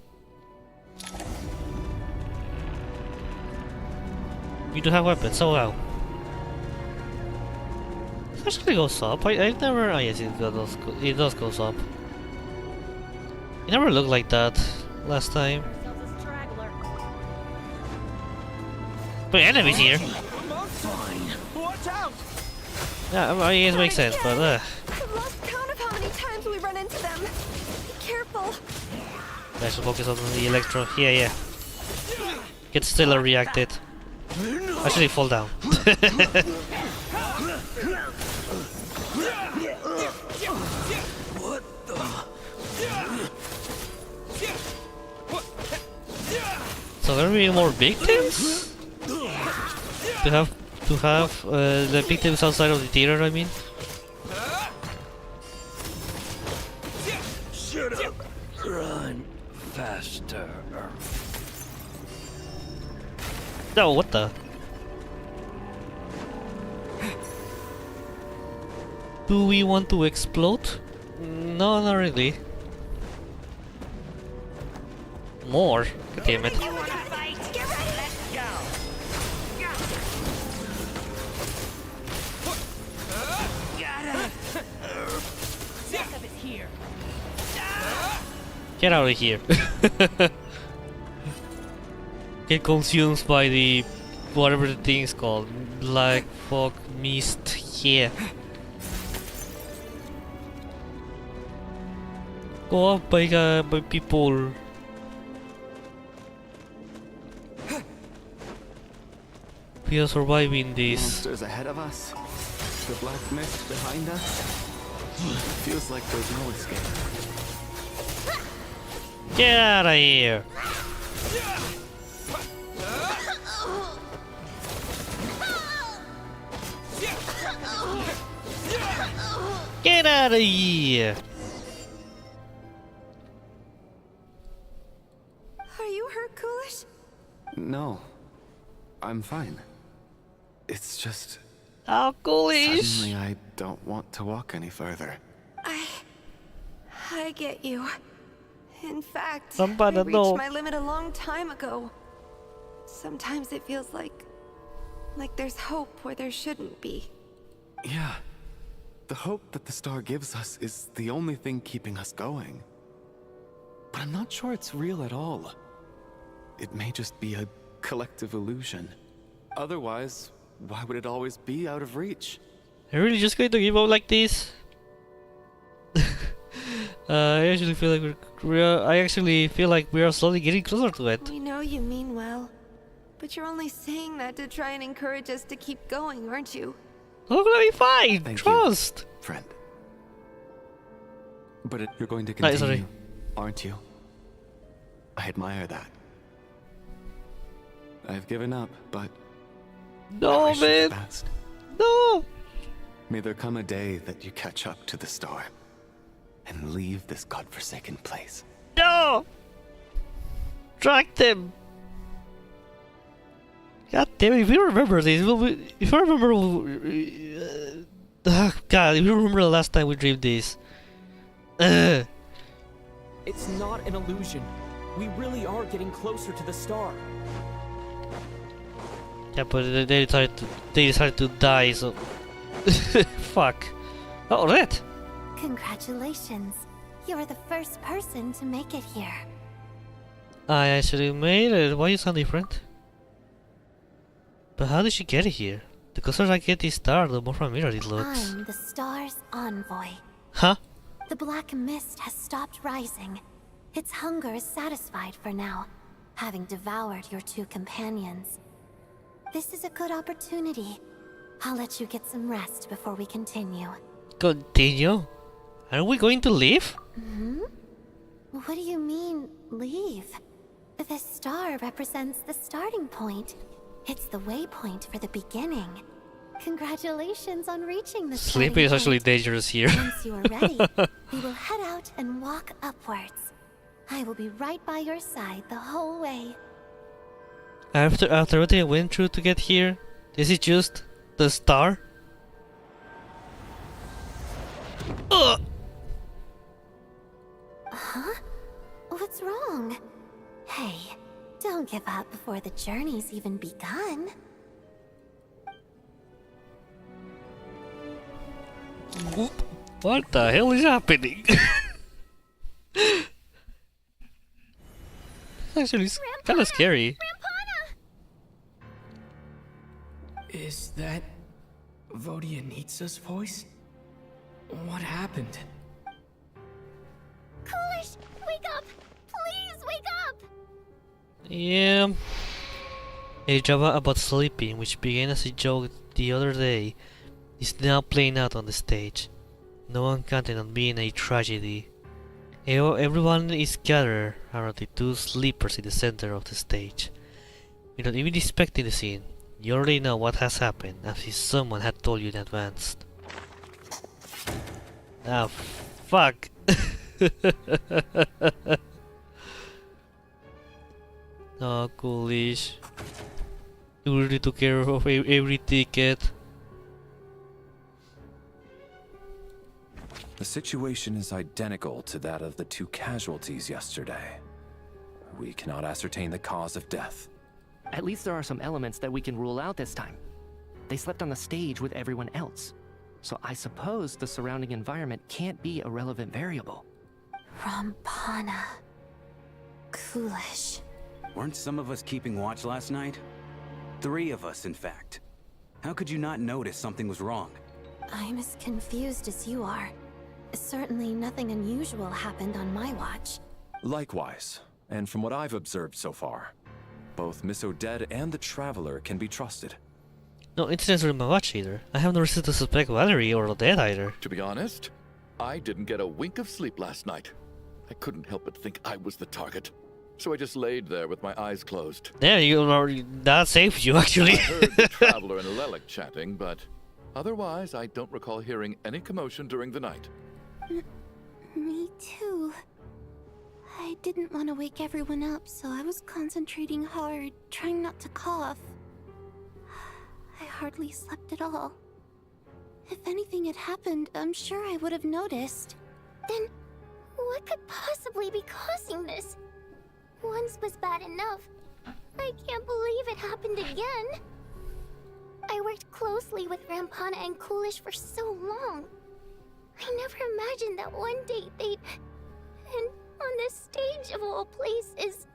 You do have weapons, so wow. It actually goes up. I never. Oh yes, it does goes up. It never looked like that last time. But enemies here. Yeah, I guess it makes sense, but I've lost count of how many times we run into them. Be careful. I should focus on the electro. Yeah. Get Stella reacted. Actually, fall down. What the? So there will be more victims? To have the victims outside of the theater, I mean? Shut up. Run faster. No, what the? Do we want to explode? No, not really. More? God damn it. Get out of here. Get consumed by the whatever the thing is called. Black fog mist. Yeah. Go up by people. We are surviving this. Monsters ahead of us. The black mist behind us. Feels like there's no escape. Get out of here! Get out of here! Are you hurt, Coolish? No. I'm fine. It's just... Oh, Coolish! Suddenly I don't want to walk any further. I get you. In fact, Somebody I reached know. my limit a long time ago. Sometimes it feels like there's hope where there shouldn't be. Yeah. The hope that the star gives us is the only thing keeping us going. But I'm not sure it's real at all. It may just be a collective illusion. Otherwise, why would it always be out of reach? Are you really just going to give up like this? I actually feel like we are slowly getting closer to it. We know you mean well, but you're only saying that to try and encourage us to keep going, aren't you? We're gonna be fine. Thank Trust. you, friend. But you're going to Sorry. continue, aren't you? I admire that. I've given up, but No, I wish you the man. best. No. May there come a day that you catch up to the star and leave this godforsaken place. No. Track them. God damn it! If you remember this, if I remember, God, if you remember the last time we dreamed this. It's not an illusion. We really are getting closer to the star. Yeah, but they decided to die, so fuck. Oh, Odette! Congratulations. You're the first person to make it here. I actually made it. Why you sound different? But how did she get here? The closer I get this star, the more familiar it looks. I'm the star's envoy. Huh? The black mist has stopped rising. Its hunger is satisfied for now, having devoured your two companions. This is a good opportunity. I'll let you get some rest before we continue. Continue? Are we going to leave? What do you mean, leave? The star represents the starting point. It's the waypoint for the beginning. Congratulations on reaching the Sleeping is starting actually point. dangerous here. Once you are ready, we will head out and walk upwards. I will be right by your side the whole way. After what I went through to get here, this is just the star? Ugh! Huh? What's wrong? Hey, don't give up before the journey's even begun. What the hell is happening? Actually, it's kind of scary. Is that vodyanitsa's voice? What happened? Coolish, wake up! Please wake up! Yeah. A drama about sleeping, which began as a joke the other day, is now playing out on the stage. No one counted on being a tragedy. Everyone is gathered around the two sleepers in the center of the stage. Without even expecting the scene, you already know what has happened, as if someone had told you in advance. Ah, fuck! Oh, coolish. You really took care of every ticket. The situation is identical to that of the two casualties yesterday. We cannot ascertain the cause of death. At least there are some elements that we can rule out this time. They slept on the stage with everyone else. So I suppose the surrounding environment can't be a relevant variable. Rampana. Coolish. Weren't some of us keeping watch last night? 3 of us, in fact. How could you not notice something was wrong? I'm as confused as you are. Certainly nothing unusual happened on my watch. Likewise, and from what I've observed so far, both Miss Odette and the Traveler can be trusted. No incidents during my watch either. I have no reason to suspect Valerie or Odette either. To be honest, I didn't get a wink of sleep last night. I couldn't help but think I was the target. So I just laid there with my eyes closed. Yeah, that saves you actually. I heard the Traveler and Lelic chatting, but otherwise I don't recall hearing any commotion during the night. Me too. I didn't want to wake everyone up, so I was concentrating hard, trying not to cough. I hardly slept at all. If anything had happened, I'm sure I would have noticed. Then, what could possibly be causing this? Once was bad enough. I can't believe it happened again. I worked closely with Rampana and Coolish for so long. I never imagined that one day they'd... And on the stage of all places...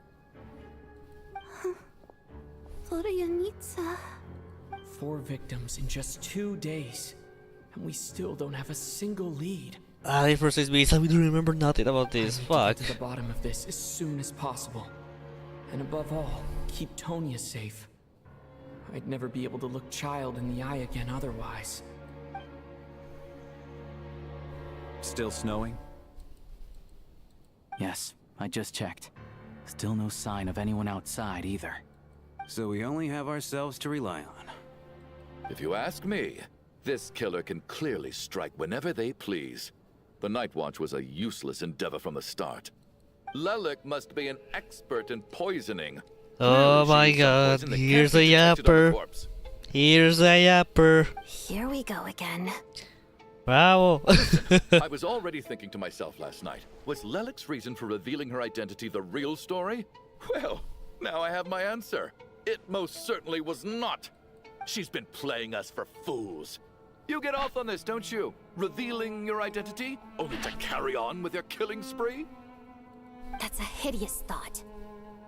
Vodyanitsa. 4 victims in just 2 days. And we still don't have a single lead. It frustrates me, so we don't remember nothing about this. I need Fuck. to get to the bottom of this as soon as possible. And above all, keep Tonya safe. I'd never be able to look Child in the eye again otherwise. Still snowing? Yes, I just checked. Still no sign of anyone outside either. So we only have ourselves to rely on. If you ask me, this killer can clearly strike whenever they please. The Night Watch was a useless endeavor from the start. Lelic must be an expert in poisoning. Oh my god, here's a yapper. Here's a yapper. Here we go again. Bravo. I was already thinking to myself last night, was Lelic's reason for revealing her identity the real story? Well, now I have my answer. It most certainly was not. She's been playing us for fools. You get off on this, don't you? Revealing your identity, only to carry on with your killing spree? That's a hideous thought.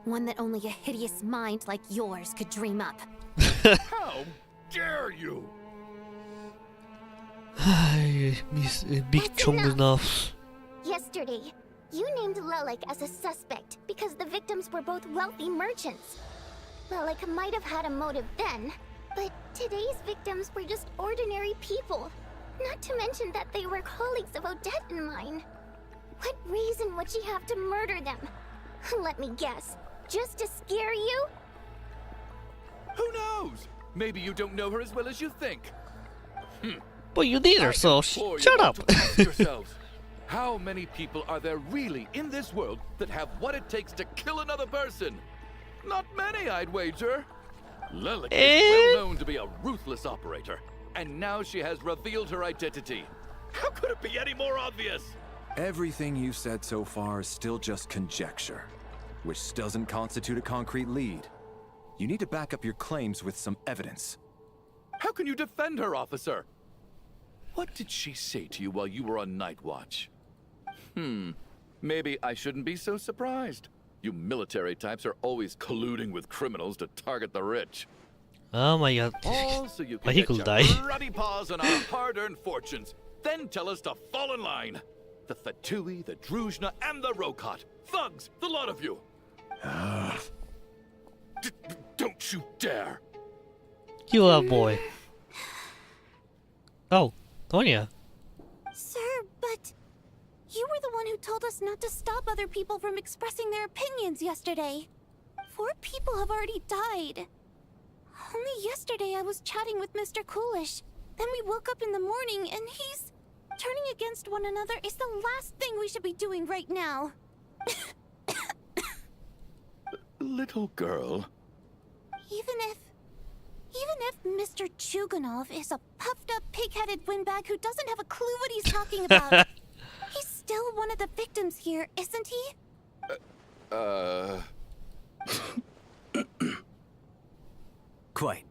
One that only a hideous mind like yours could dream up. How dare you? Miss Big Chong enough. Yesterday, you named Lelic as a suspect because the victims were both wealthy merchants. Lelic might have had a motive then, but today's victims were just ordinary people. Not to mention that they were colleagues of Odette and mine. What reason would she have to murder them? Let me guess. Just to scare you? Who knows? Maybe you don't know her as well as you think. But you did her, so shut up. To ask yourselves, how many people are there really in this world that have what it takes to kill another person? Not many, I'd wager. Lelic is well known to be a ruthless operator, and now she has revealed her identity. How could it be any more obvious? Everything you've said so far is still just conjecture, which doesn't constitute a concrete lead. You need to back up your claims with some evidence. How can you defend her, officer? What did she say to you while you were on night watch? Maybe I shouldn't be so surprised. You military types are always colluding with criminals to target the rich. Oh my god. All so you But can he get could your die. ruddy paws on our hard-earned fortunes, then tell us to fall in line. The Fatui, the Druzhna, and the Rokot. Thugs, the lot of you. Don't you dare. You little boy. Oh, Tonya. Sir, but you were the one who told us not to stop other people from expressing their opinions yesterday. 4 people have already died. Only yesterday I was chatting with Mr. Coolish. Then we woke up in the morning and he's... Turning against one another is the last thing we should be doing right now. Little girl. Even if Mr. Chuganov is a puffed-up, pig-headed windbag who doesn't have a clue what he's talking about, he's still one of the victims here, isn't he? Quite.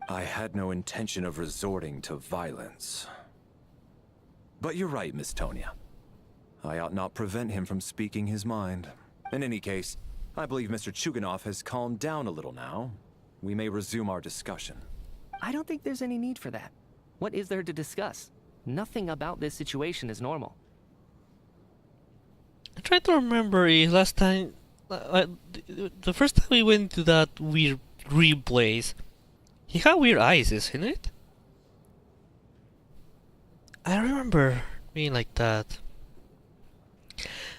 I had no intention of resorting to violence. But you're right, Miss Tonya. I ought not prevent him from speaking his mind. In any case, I believe Mr. Chuganov has calmed down a little now. We may resume our discussion. I don't think there's any need for that. What is there to discuss? Nothing about this situation is normal. I try to remember if last time... the first time we went to that weird green place, he had weird eyes, isn't it? I remember being like that.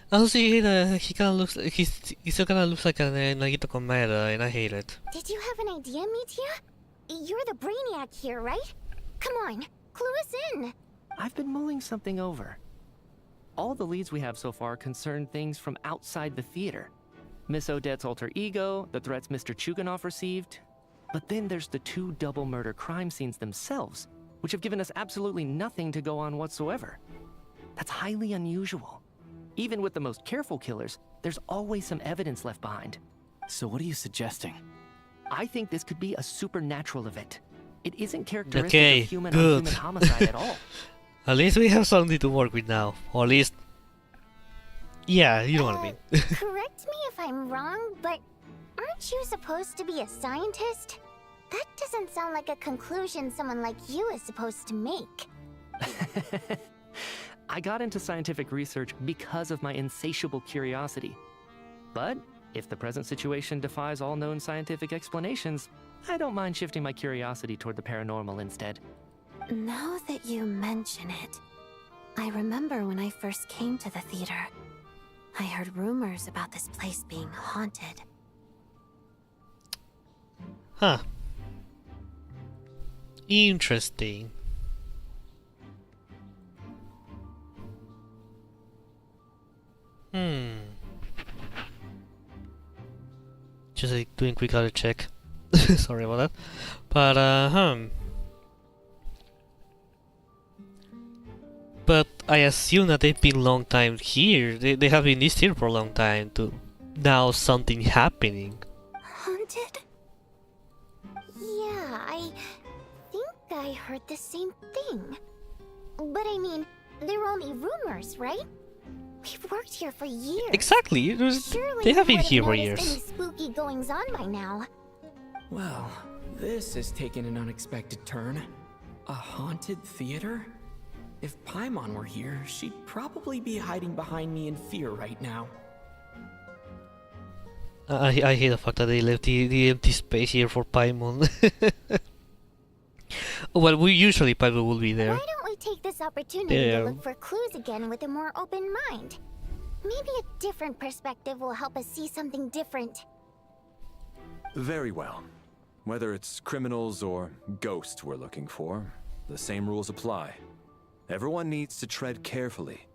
Also, he kind of looks like he still kind of looks like an Nagito Komeda, and I hate it. Did you have an idea, Mitya? You're the brainiac here, right? Come on, clue us in. I've been mulling something over. All the leads we have so far concern things from outside the theater. Miss Odette's alter ego, the threats Mr. Chuganov received. But then there's the 2 double murder crime scenes themselves, which have given us absolutely nothing to go on whatsoever. That's highly unusual. Even with the most careful killers, there's always some evidence left behind. So what are you suggesting? I think this could be a supernatural event. It isn't characteristic Okay, of human good. on human homicide at all. At least we have something to work with now. Or at least... Yeah, you know what I mean. Correct me if I'm wrong, but aren't you supposed to be a scientist? That doesn't sound like a conclusion someone like you is supposed to make. I got into scientific research because of my insatiable curiosity. But if the present situation defies all known scientific explanations, I don't mind shifting my curiosity toward the paranormal instead. Now that you mention it, I remember when I first came to the theater. I heard rumors about this place being haunted. Huh. Interesting. Just like doing quick auto check. Sorry about that. But But I assume that they've been a long time here. They have been in this here for a long time to now something happening. Haunted? Yeah, I think I heard the same thing. But I mean, they're only rumors, right? We've worked here for years. Exactly. Surely They have been you here for would have years. noticed any spooky goings on by now. Well, this has taken an unexpected turn. A haunted theater? If Paimon were here, she'd probably be hiding behind me in fear right now. I hate the fact that they left the empty space here for Paimon. Well, usually Paimon will be there. Why don't we take this opportunity to look for clues again with a more open mind? Maybe a different perspective will help us see something different. Very well. Whether it's criminals or ghosts we're looking for, the same rules apply. Everyone needs to tread carefully.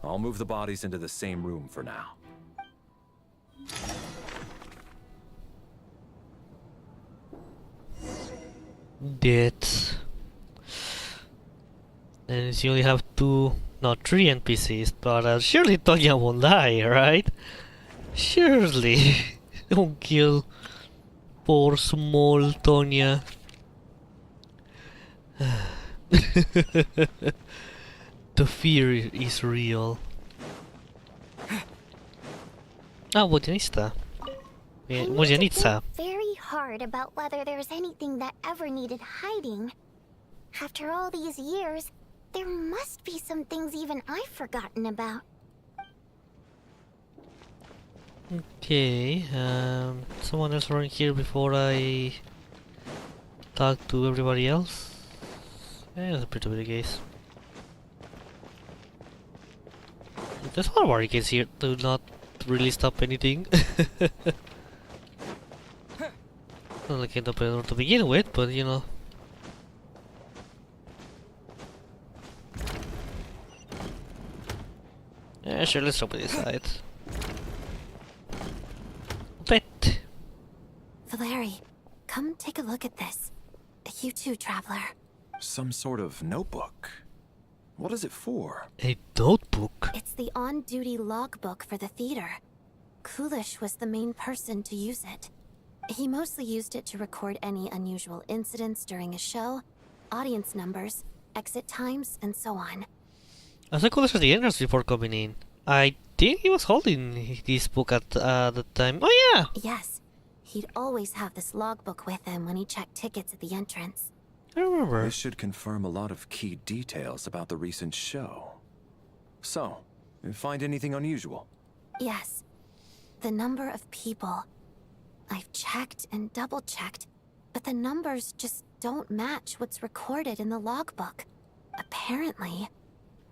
I'll move the bodies into the same room for now. That. And you only have 2 not 3 NPCs, but surely Tonya won't die, right? Surely. Don't kill poor small Tonya. The fear is real. Ah, vodyanitsa. Vodyanitsa. Very hard about whether there's anything that ever needed hiding. After all these years, there must be some things even I've forgotten about. Okay, someone else around here before I talk to everybody else? Yeah, that's a pretty big case. There's a lot of barricades here to not really stop anything. Not like I can't open a door to begin with, but you know. Yeah, sure, let's open this side. Bet. Valeri, come take a look at this. You too, traveler. Some sort of notebook. What is it for? A notebook? It's the on-duty logbook for the theater. Coolish was the main person to use it. He mostly used it to record any unusual incidents during a show, audience numbers, exit times, and so on. I saw Coolish at the entrance before coming in. I think he was holding this book at the time. Oh yeah! Yes. He'd always have this logbook with him when he checked tickets at the entrance. I remember. This should confirm a lot of key details about the recent show. So, you find anything unusual? Yes. The number of people. I've checked and double-checked, but the numbers just don't match what's recorded in the logbook. Apparently,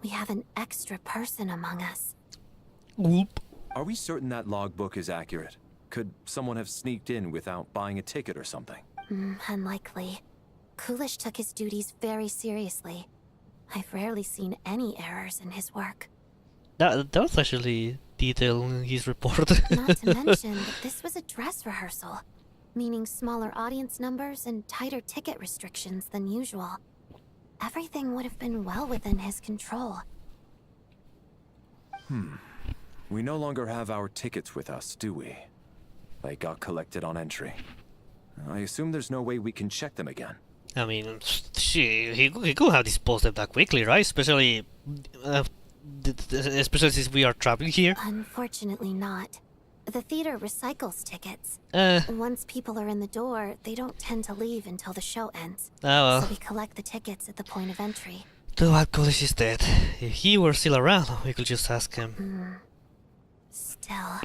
we have an extra person among us. Oop. Are we certain that logbook is accurate? Could someone have sneaked in without buying a ticket or something? Unlikely. Coolish took his duties very seriously. I've rarely seen any errors in his work. That was actually detailed in his report. Not to mention that this was a dress rehearsal, meaning smaller audience numbers and tighter ticket restrictions than usual. Everything would have been well within his control. We no longer have our tickets with us, do we? They got collected on entry. I assume there's no way we can check them again. I mean, he could have disposed of that quickly, right? Especially since we are traveling here. Unfortunately not. The theater recycles tickets. Once people are in the door, they don't tend to leave until the show ends. Oh well. So we collect the tickets at the point of entry. Too bad Coolish is dead. If he were still around, we could just ask him. Still,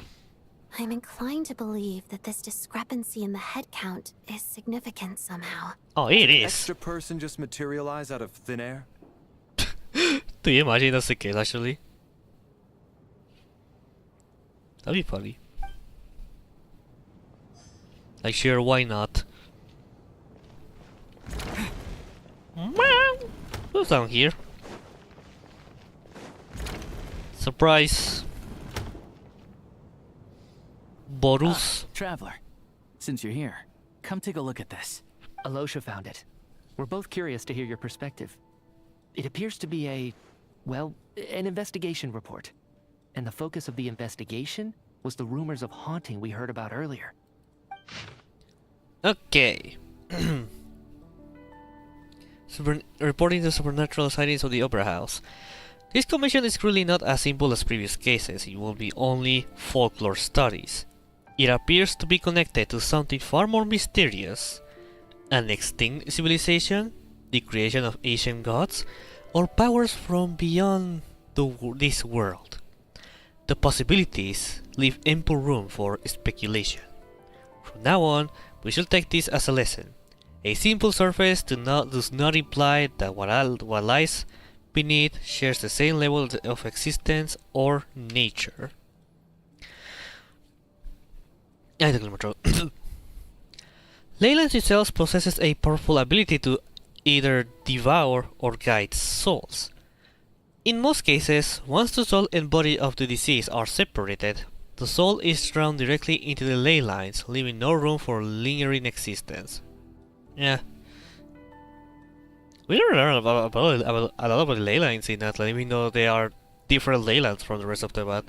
I'm inclined to believe that this discrepancy in the head count is significant somehow. Oh, it is. Extra person just materialize out of thin air? Do you imagine that's the case, actually? That'd be funny. Like, sure, why not? Who's down here? Surprise! Bottles. Traveler, since you're here, come take a look at this. Alosha found it. We're both curious to hear your perspective. It appears to be an investigation report. And the focus of the investigation was the rumors of haunting we heard about earlier. Okay. Reporting the supernatural sightings of the Opera House. This commission is really not as simple as previous cases. It will be only folklore studies. It appears to be connected to something far more mysterious. An extinct civilization, the creation of ancient gods, or powers from beyond this world. The possibilities leave ample room for speculation. From now on, we shall take this as a lesson. A simple surface does not imply that what lies beneath shares the same level of existence or nature. Leyland itself possesses a powerful ability to either devour or guide souls. In most cases, once the soul and body of the deceased are separated, the soul is drawn directly into the ley lines, leaving no room for lingering existence. Yeah. We don't learn about a lot about the ley lines in Atlan, even though they are different ley lines from the rest of the map.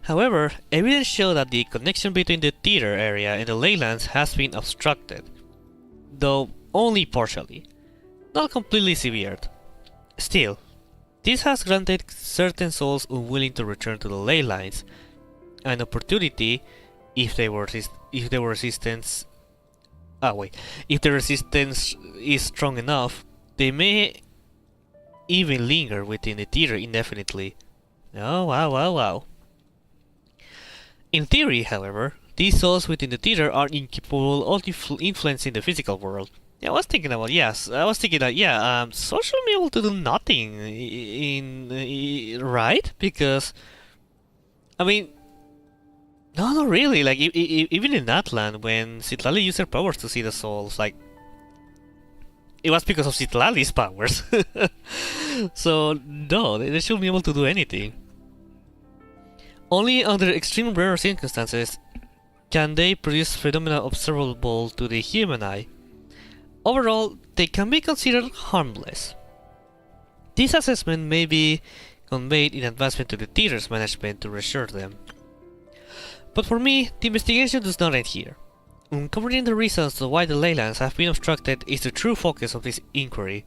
However, evidence shows that the connection between the theater area and the ley lines has been obstructed, though only partially, not completely severed. Still, this has granted certain souls unwilling to return to the ley lines an opportunity if the resistance is strong enough. They may even linger within the theater indefinitely. Oh wow. In theory, however, these souls within the theater are incapable of influencing the physical world. I was thinking that souls should be able to do nothing right? Because, I mean, no, not really. Like, even in Atlan, when Citlali used her powers to see the souls, like, it was because of Citlali's powers. So, no, they shouldn't be able to do anything. Only under extreme rare circumstances can they produce phenomena observable to the human eye. Overall, they can be considered harmless. This assessment may be conveyed in advancement to the theater's management to reassure them. But for me, the investigation does not end here. Uncovering the reasons why the ley lines have been obstructed is the true focus of this inquiry.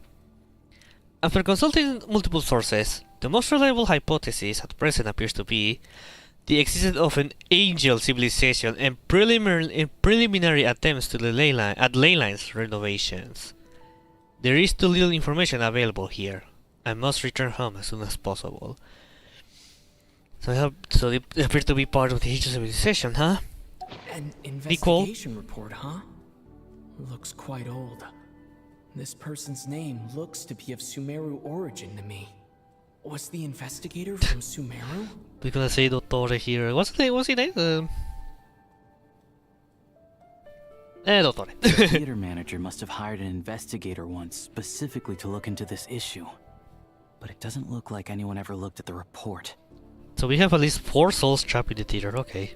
After consulting multiple sources, the most reliable hypothesis at present appears to be the existence of an angel civilization and preliminary attempts to the ley lines renovations. There is too little information available here. I must return home as soon as possible. So they appear to be part of the angel civilization, huh? An investigation report, huh? Looks quite old. This person's name looks to be of Sumeru origin to me. Was the investigator from Sumeru? We're gonna say Dottore here. What's his name? Dottore. The theater manager must have hired an investigator once specifically to look into this issue. But it doesn't look like anyone ever looked at the report. So we have at least 4 souls trapped in the theater, okay.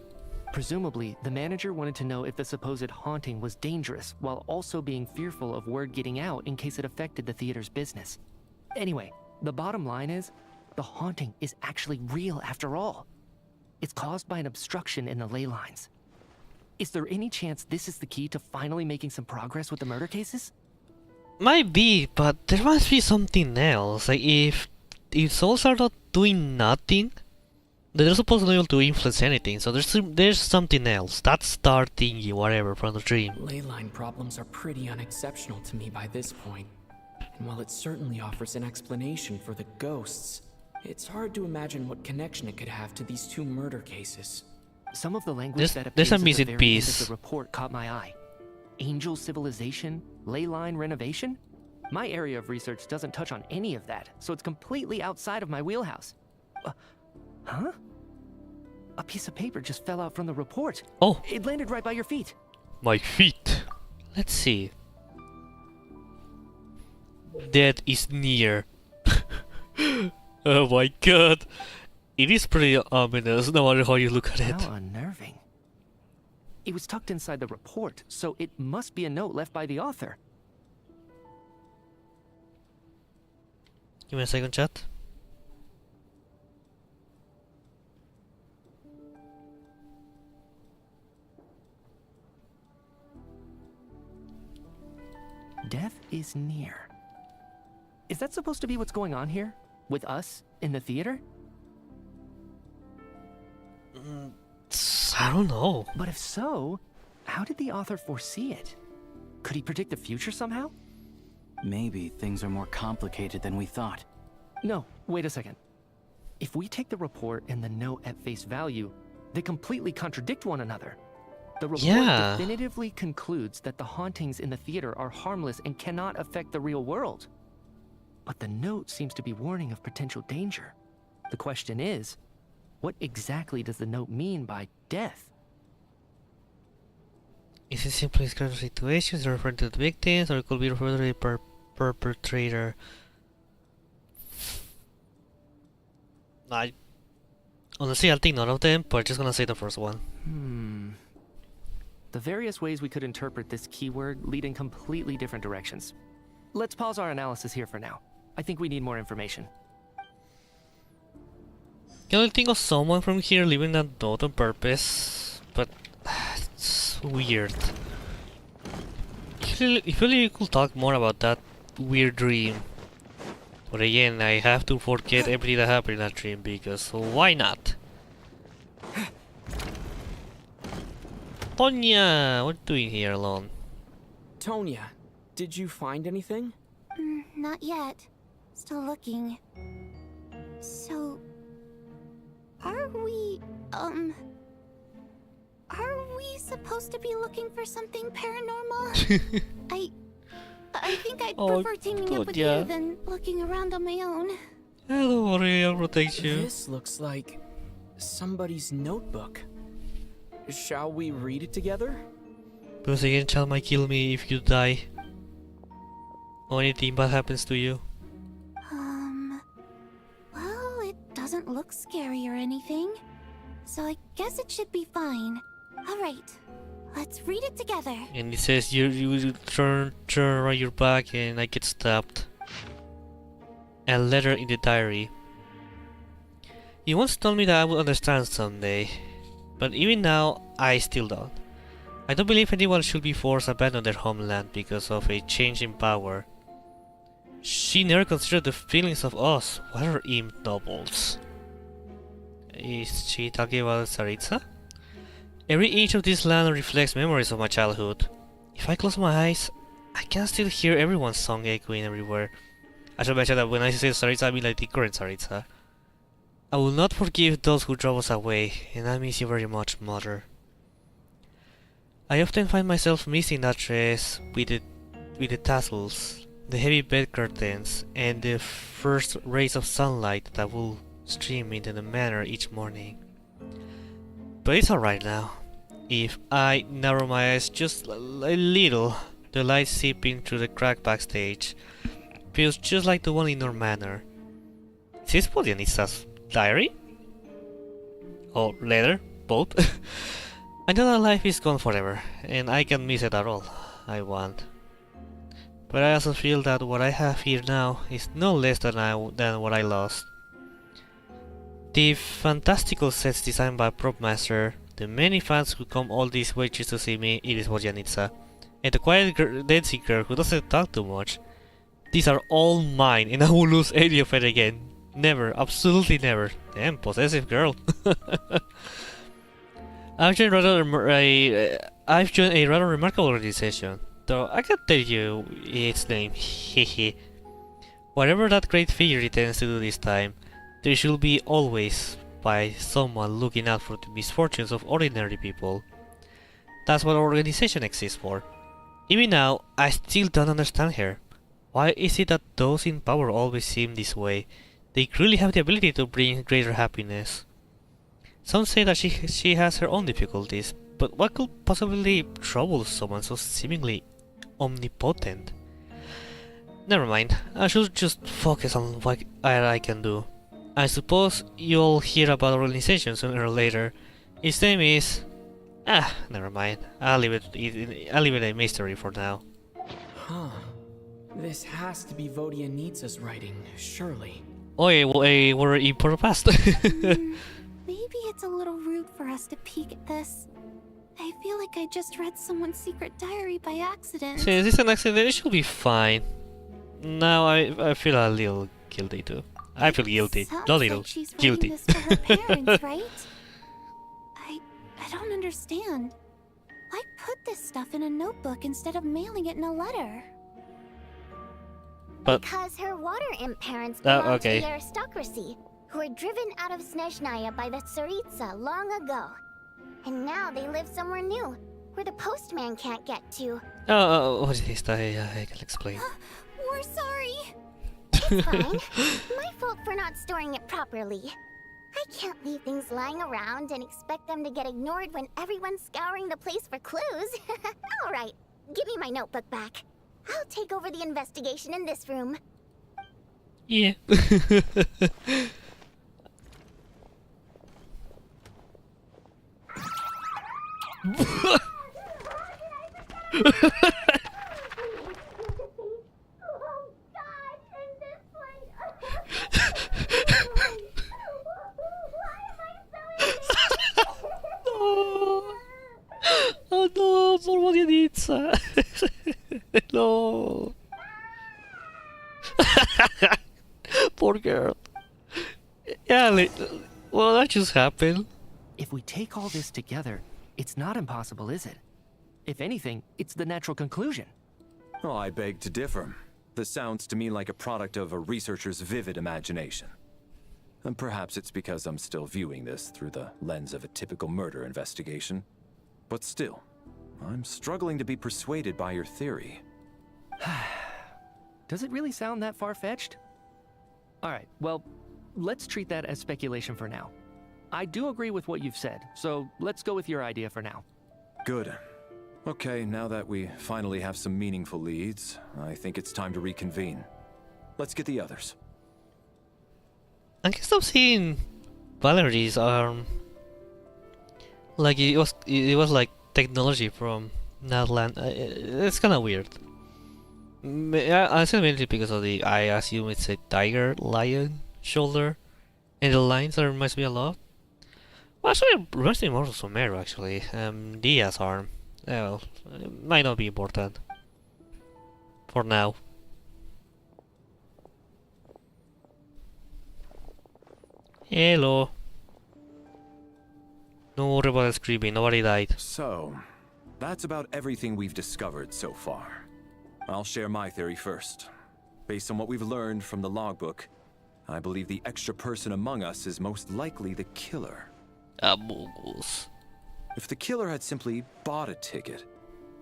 Presumably, the manager wanted to know if the supposed haunting was dangerous, while also being fearful of word getting out in case it affected the theater's business. Anyway, the bottom line is, the haunting is actually real after all. It's caused by an obstruction in the ley lines. Is there any chance this is the key to finally making some progress with the murder cases? Might be, but there must be something else. Like, if souls are not doing nothing, they're supposed to be able to influence anything, so there's something else. That star thingy, whatever, from the dream. Leyline problems are pretty unexceptional to me by this point. And while it certainly offers an explanation for the ghosts, it's hard to imagine what connection it could have to these 2 murder cases. Some of the language that there's appears a at the missing very end piece. of the report caught my eye. Angel civilization, ley line renovation? My area of research doesn't touch on any of that, so it's completely outside of my wheelhouse. Huh? A piece of paper just fell out from the report. Oh. It landed right by your feet. My feet. Let's see. Death is near. Oh my god. It is pretty ominous, no matter how you look at it. How unnerving. It was tucked inside the report, so it must be a note left by the author. Give me a second, chat. Death is near. Is that supposed to be what's going on here? With us in the theater? I don't know. But if so, how did the author foresee it? Could he predict the future somehow? Maybe things are more complicated than we thought. No, wait a second. If we take the report and the note at face value, they completely contradict one another. The report definitively concludes that the hauntings in the theater are harmless and cannot affect the real world. But the note seems to be warning of potential danger. The question is, what exactly does the note mean by death? Is it simply describing situations referring to the victims, or it could be referring to the perpetrator? Honestly, I'll take none of them, but just gonna say the first one. The various ways we could interpret this keyword lead in completely different directions. Let's pause our analysis here for now. I think we need more information. Can I think of someone from here leaving that note on purpose? But it's weird. If only you could talk more about that weird dream. But again, I have to forget everything that happened in that dream because why not? Tonya, what are you doing here alone? Tonya, did you find anything? Not yet. Still looking. So... Are we supposed to be looking for something paranormal? I think I'd prefer teaming up with you than looking around on my own. Don't worry, I'll protect you. This looks like somebody's notebook. Shall we read it together? Because again, child might kill me if you die. Or anything bad happens to you. Well, it doesn't look scary or anything. So I guess it should be fine. Alright, let's read it together. And it says you turn around your back and I get stabbed. A letter in the diary. You once told me that I would understand someday. But even now, I still don't. I don't believe anyone should be forced to abandon their homeland because of a change in power. She never considered the feelings of us. What are imp nobles? Is she talking about Tsaritsa? Every inch of this land reflects memories of my childhood. If I close my eyes, I can still hear everyone's song echoing everywhere. I should mention that when I say Tsaritsa, I mean like the current Tsaritsa. I will not forgive those who drove us away, and I miss you very much, Mother. I often find myself missing that dress with the tassels, the heavy bed curtains, and the first rays of sunlight that will stream into the manor each morning. But it's alright now. If I narrow my eyes just a little, the light seeping through the crack backstage feels just like the one in our manor. Is this Vodyanitsa's diary? Or letter? Both? I know that life is gone forever, and I can't miss it at all. I want. But I also feel that what I have here now is no less than what I lost. The fantastical sets designed by Prop Master, the many fans who come all this way just to see me, it is Vodyanitsa, and the quiet dancing girl who doesn't talk too much. These are all mine, and I won't lose any of it again. Never, absolutely never. Damn, possessive girl. I've joined a rather remarkable organization, though I can't tell you its name. Hehe. Whatever that great figure intends to do this time, there should be always by someone looking out for the misfortunes of ordinary people. That's what our organization exists for. Even now, I still don't understand her. Why is it that those in power always seem this way? They clearly have the ability to bring greater happiness. Some say that she has her own difficulties, but what could possibly trouble someone so seemingly omnipotent? Never mind, I should just focus on what I can do. I suppose you'll hear about our organization sooner or later. Its name is... never mind. I'll leave it a mystery for now. Huh. This has to be Vodyanitsa's writing, surely. Oh, we're in the past. Maybe it's a little rude for us to peek at this. I feel like I just read someone's secret diary by accident. Since it's an accident, it should be fine. Now I feel a little guilty too. I feel guilty. Not little. Like she's guilty. This for her parents, right? I don't understand. Why put this stuff in a notebook instead of mailing it in a letter? But because her water imp parents belonged to okay. the aristocracy, who were driven out of Snezhnaya by the Tsaritsa long ago. And now they live somewhere new, where the postman can't get to. What is this? I can explain. We're sorry. It's fine. My fault for not storing it properly. I can't leave things lying around and expect them to get ignored when everyone's scouring the place for clues. Alright, give me my notebook back. I'll take over the investigation in this room. Yeah. Oh no, por vodyanitsa. No. Poor girl. Yeah, well, that just happened. If we take all this together, it's not impossible, is it? If anything, it's the natural conclusion. Oh, I beg to differ. This sounds to me like a product of a researcher's vivid imagination. And perhaps it's because I'm still viewing this through the lens of a typical murder investigation. But still, I'm struggling to be persuaded by your theory. Does it really sound that far-fetched? Alright, well, let's treat that as speculation for now. I do agree with what you've said, so let's go with your idea for now. Good. Okay, now that we finally have some meaningful leads, I think it's time to reconvene. Let's get the others. I can stop seeing Valerie's arm. Like it was like technology from Natlan. It's kind of weird. I say mainly because of the, I assume it's a tiger lion shoulder, and the lines that reminds me a lot. Well, actually, it reminds me more of Somero actually. Dia's arm. Well, it might not be important for now. Hello. No worry about the screaming, nobody died. So, that's about everything we've discovered so far. I'll share my theory first. Based on what we've learned from the logbook, I believe the extra person among us is most likely the killer. Amogus. If the killer had simply bought a ticket,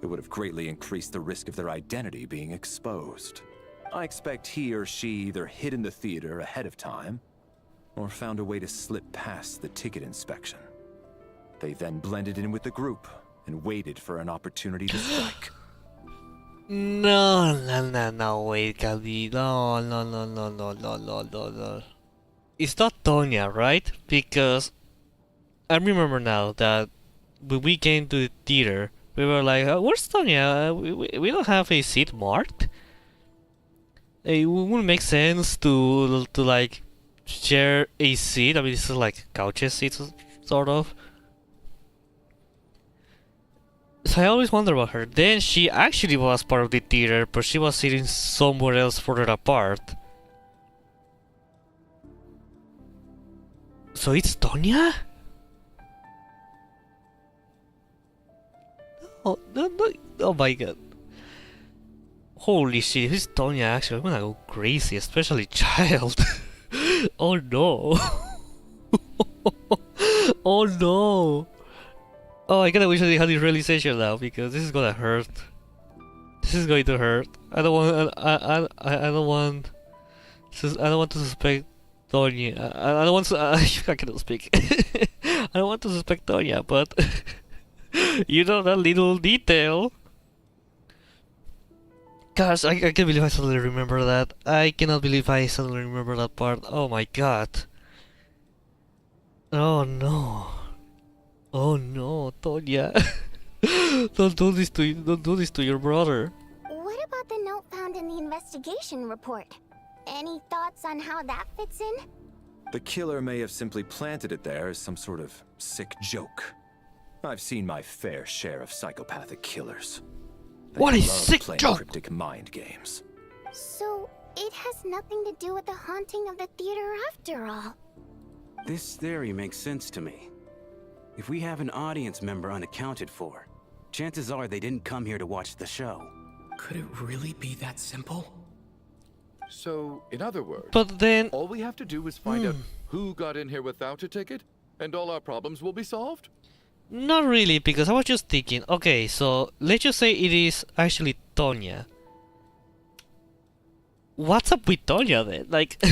it would have greatly increased the risk of their identity being exposed. I expect he or she either hid in the theater ahead of time, or found a way to slip past the ticket inspection. They then blended in with the group and waited for an opportunity to strike. No, wait, Calvi. No. It's not Tonya, right? Because I remember now that when we came to the theater, we were like, where's Tonya? We don't have a seat marked. It wouldn't make sense to like share a seat. I mean, this is like couches seats, sort of. So I always wonder about her. Then she actually was part of the theater, but she was sitting somewhere else further apart. So it's Tonya? Oh, no, oh my god. Holy shit, if it's Tonya actually, I'm gonna go crazy, especially child. Oh no. Oh no. Oh, I gotta wish I had this realization now, because this is gonna hurt. This is going to hurt. I don't want. I don't want. I don't want to suspect Tonya. I don't want to. I cannot speak. I don't want to suspect Tonya, but you know that little detail. Gosh, I can't believe I suddenly remember that. I cannot believe I suddenly remember that part. Oh my god. Oh no. Oh no, Tonya. Don't do this to your brother. What about the note found in the investigation report? Any thoughts on how that fits in? The killer may have simply planted it there as some sort of sick joke. I've seen my fair share of psychopathic killers. What a love sick playing joke! Cryptic mind games. So, it has nothing to do with the haunting of the theater after all. This theory makes sense to me. If we have an audience member unaccounted for, chances are they didn't come here to watch the show. Could it really be that simple? So, in other words, But then, all we have to do is find out who got in here without a ticket, and all our problems will be solved? not really, because I was just thinking, okay, so let's just say it is actually Tonya. What's up with Tonya then? Like,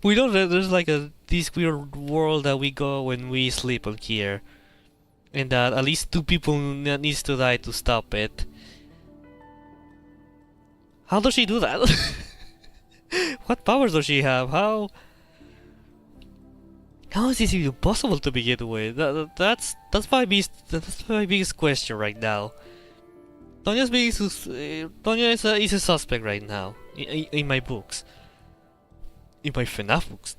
we know that there's like this weird world that we go when we sleep on here. And that at least 2 people needs to die to stop it. How does she do that? What powers does she have? How is this even possible to begin with? That's my biggest question right now. Tonya is a suspect right now in my books, in my FNAF books.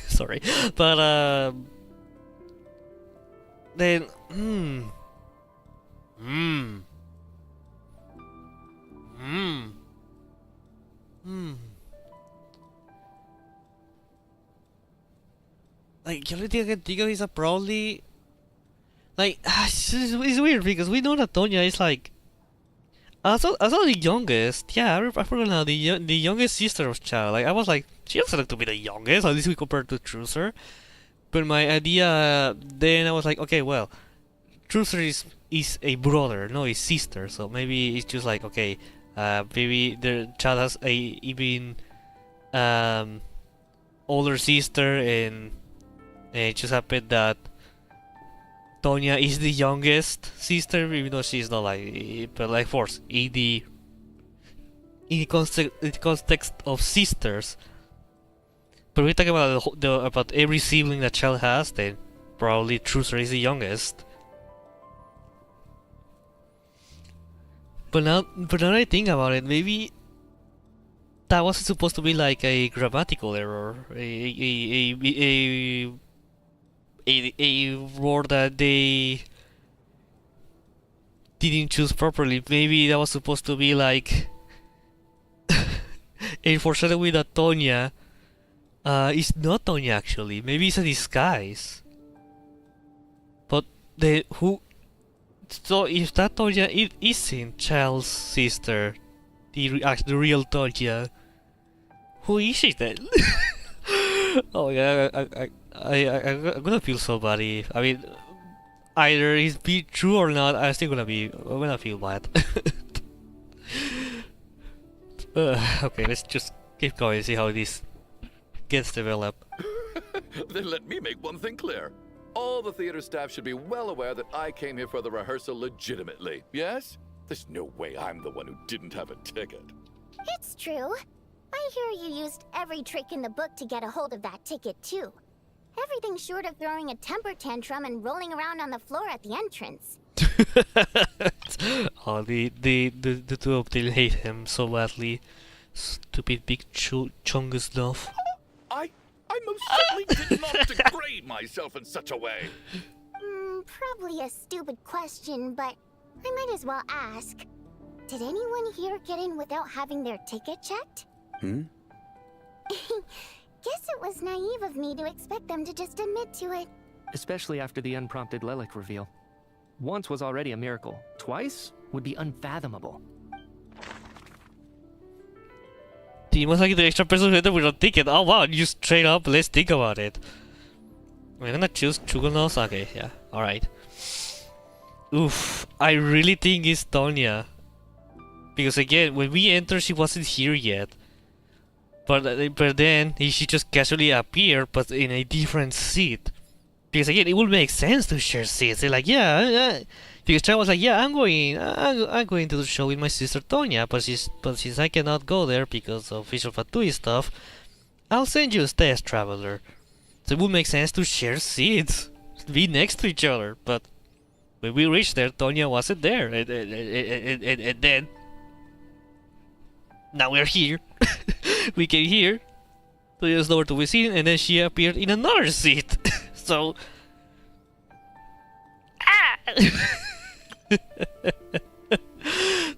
Sorry, but then the only thing I can think of is that probably like it's weird because we know that Tonya is like as the youngest. Yeah, I forgot now the youngest sister of Child. Like I was like she doesn't look to be the youngest. At least we compared to Trucer. But my idea then I was like, okay, well, Trucer is a brother, no a sister. So maybe it's just like okay, maybe the Child has a even older sister, and it just happened that Tonya is the youngest sister, even though she's not like, but like, of course, in the context of sisters. But we're talking about about every sibling that Child has, then probably Trucer is the youngest. But now that I think about it, maybe that wasn't supposed to be like a grammatical error, a word that they didn't choose properly. Maybe that was supposed to be like a foreshadowing that Tonya is not Tonya actually. Maybe it's a disguise. But who? So if that Tonya isn't Child's sister, the real Tonya, who is she then? Oh yeah, I'm gonna feel so bad. I mean, either it's be true or not, I'm gonna feel bad. Okay, let's just keep going and see how this gets developed. Then let me make one thing clear. All the theater staff should be well aware that I came here for the rehearsal legitimately, yes? There's no way I'm the one who didn't have a ticket. It's true. I hear you used every trick in the book to get a hold of that ticket, too. Everything short of throwing a temper tantrum and rolling around on the floor at the entrance. Oh, the two of them hate him so badly. Stupid big chungus love. I most certainly did not degrade myself in such a way. Probably a stupid question, but I might as well ask. Did anyone here get in without having their ticket checked? Guess it was naive of me to expect them to just admit to it. Especially after the unprompted Lelic reveal. Once was already a miracle. Twice would be unfathomable. Dimos aquí the extra person with a ticket. Oh wow, you straight up, let's think about it. We're gonna choose Chugonos. Okay, yeah, alright. Oof, I really think it's Tonya. Because again, when we entered, she wasn't here yet. But then she just casually appeared, but in a different seat. Because again, it would make sense to share seats. They're like, yeah, because Child was like, yeah, I'm going to the show with my sister Tonya, but since I cannot go there because of official Fatui stuff, I'll send you a test traveler. So it would make sense to share seats, be next to each other. But when we reached there, Tonya wasn't there, and then now we're here. We came here, Tonya's nowhere to be seen, and then she appeared in another seat. So, the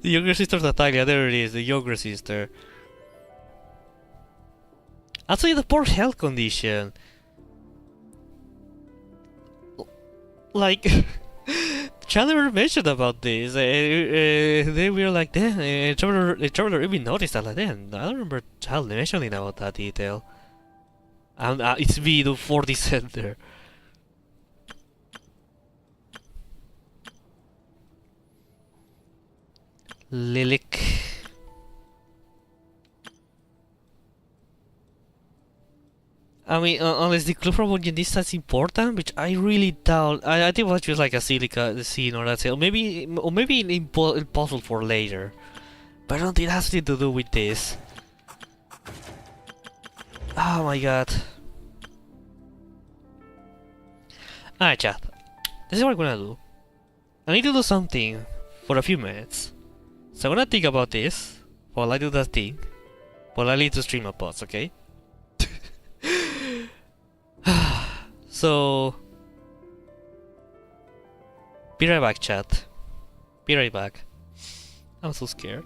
younger sister of Natalia, there it is, the younger sister. Actually, the poor health condition. Like, Chandler mentioned about this. They were like, damn, Traveler even noticed that. Like, damn, I don't remember Child mentioning about that detail. And it's me, the 40 center. Lilik. I mean, unless the clue from vodyanitsa is important, which I really doubt. I think it was just like a silica scene or that's it. Or maybe impossible for later. But I don't think it has anything to do with this. Oh my god. Alright, chat. This is what I'm gonna do. I need to do something for a few minutes. So I'm gonna think about this while I do that thing. While I leave to stream a pods, okay? So be right back, chat. Be right back. I'm so scared.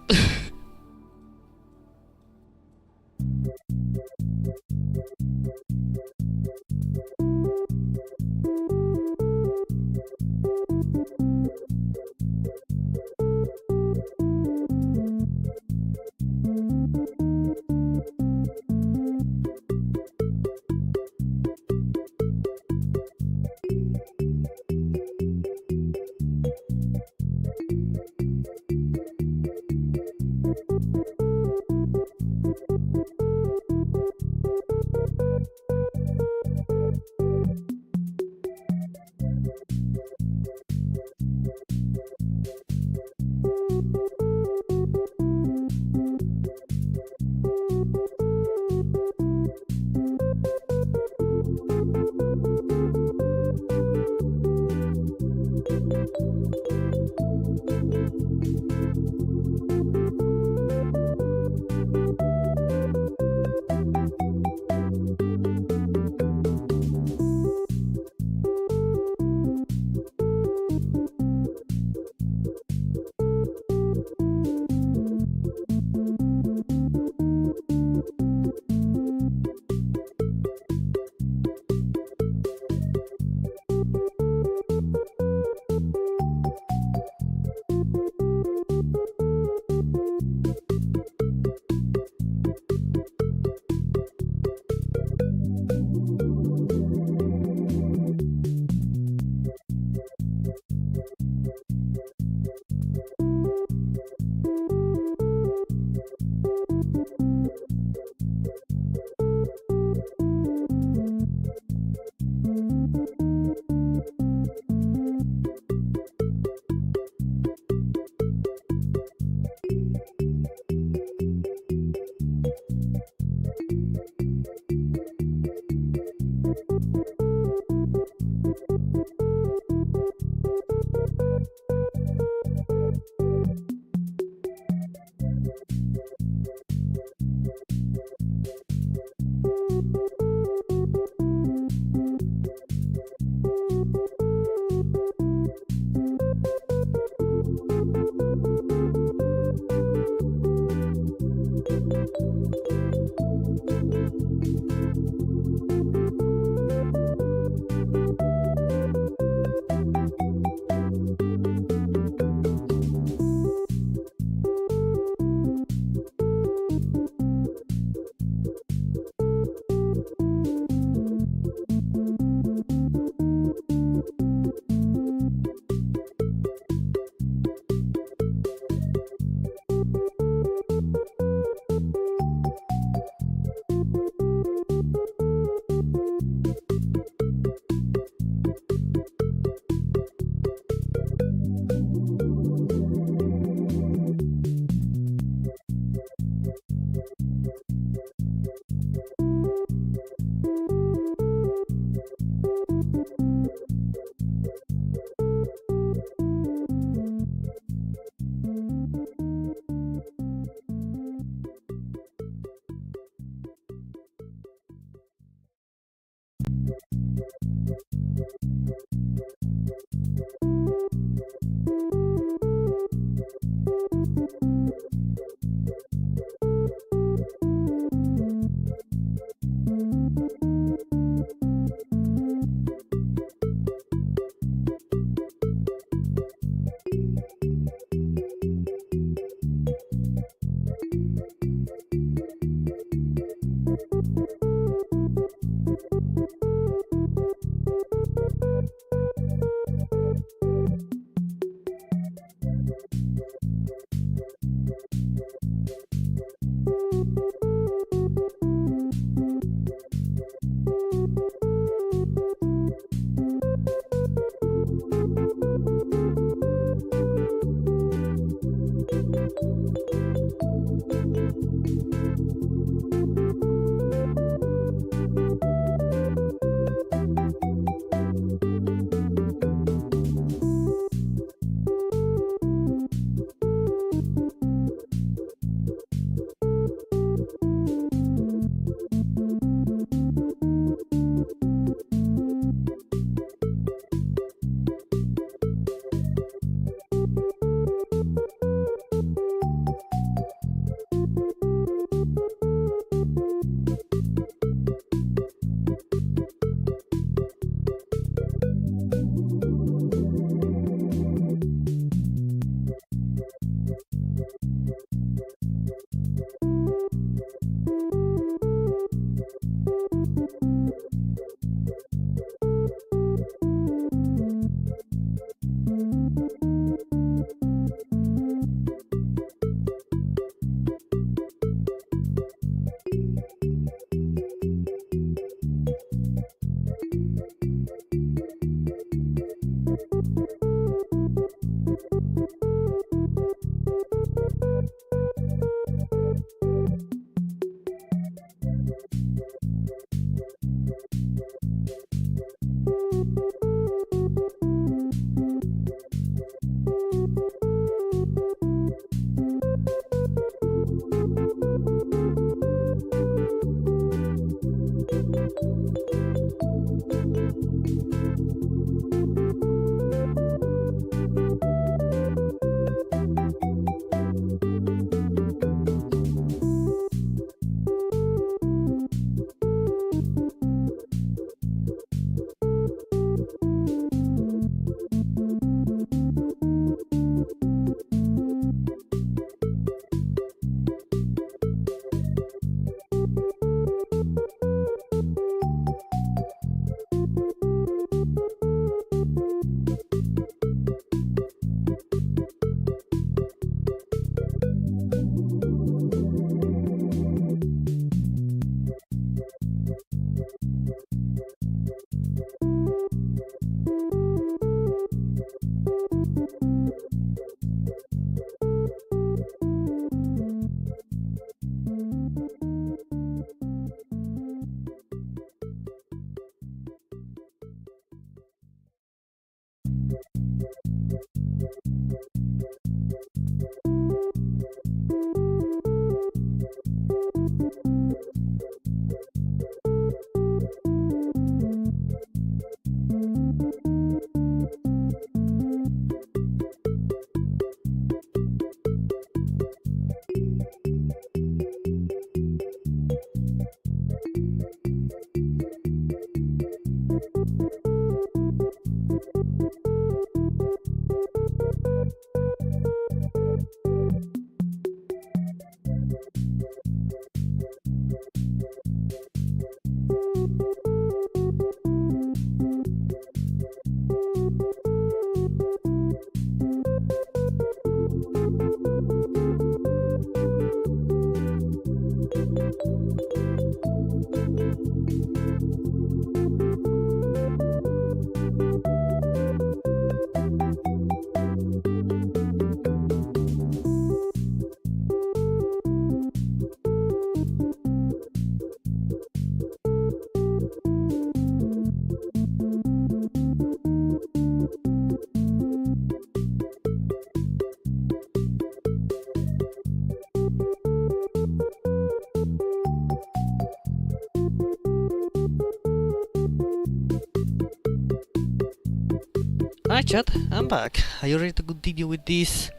Hi chat, I'm back. Are you ready to continue with this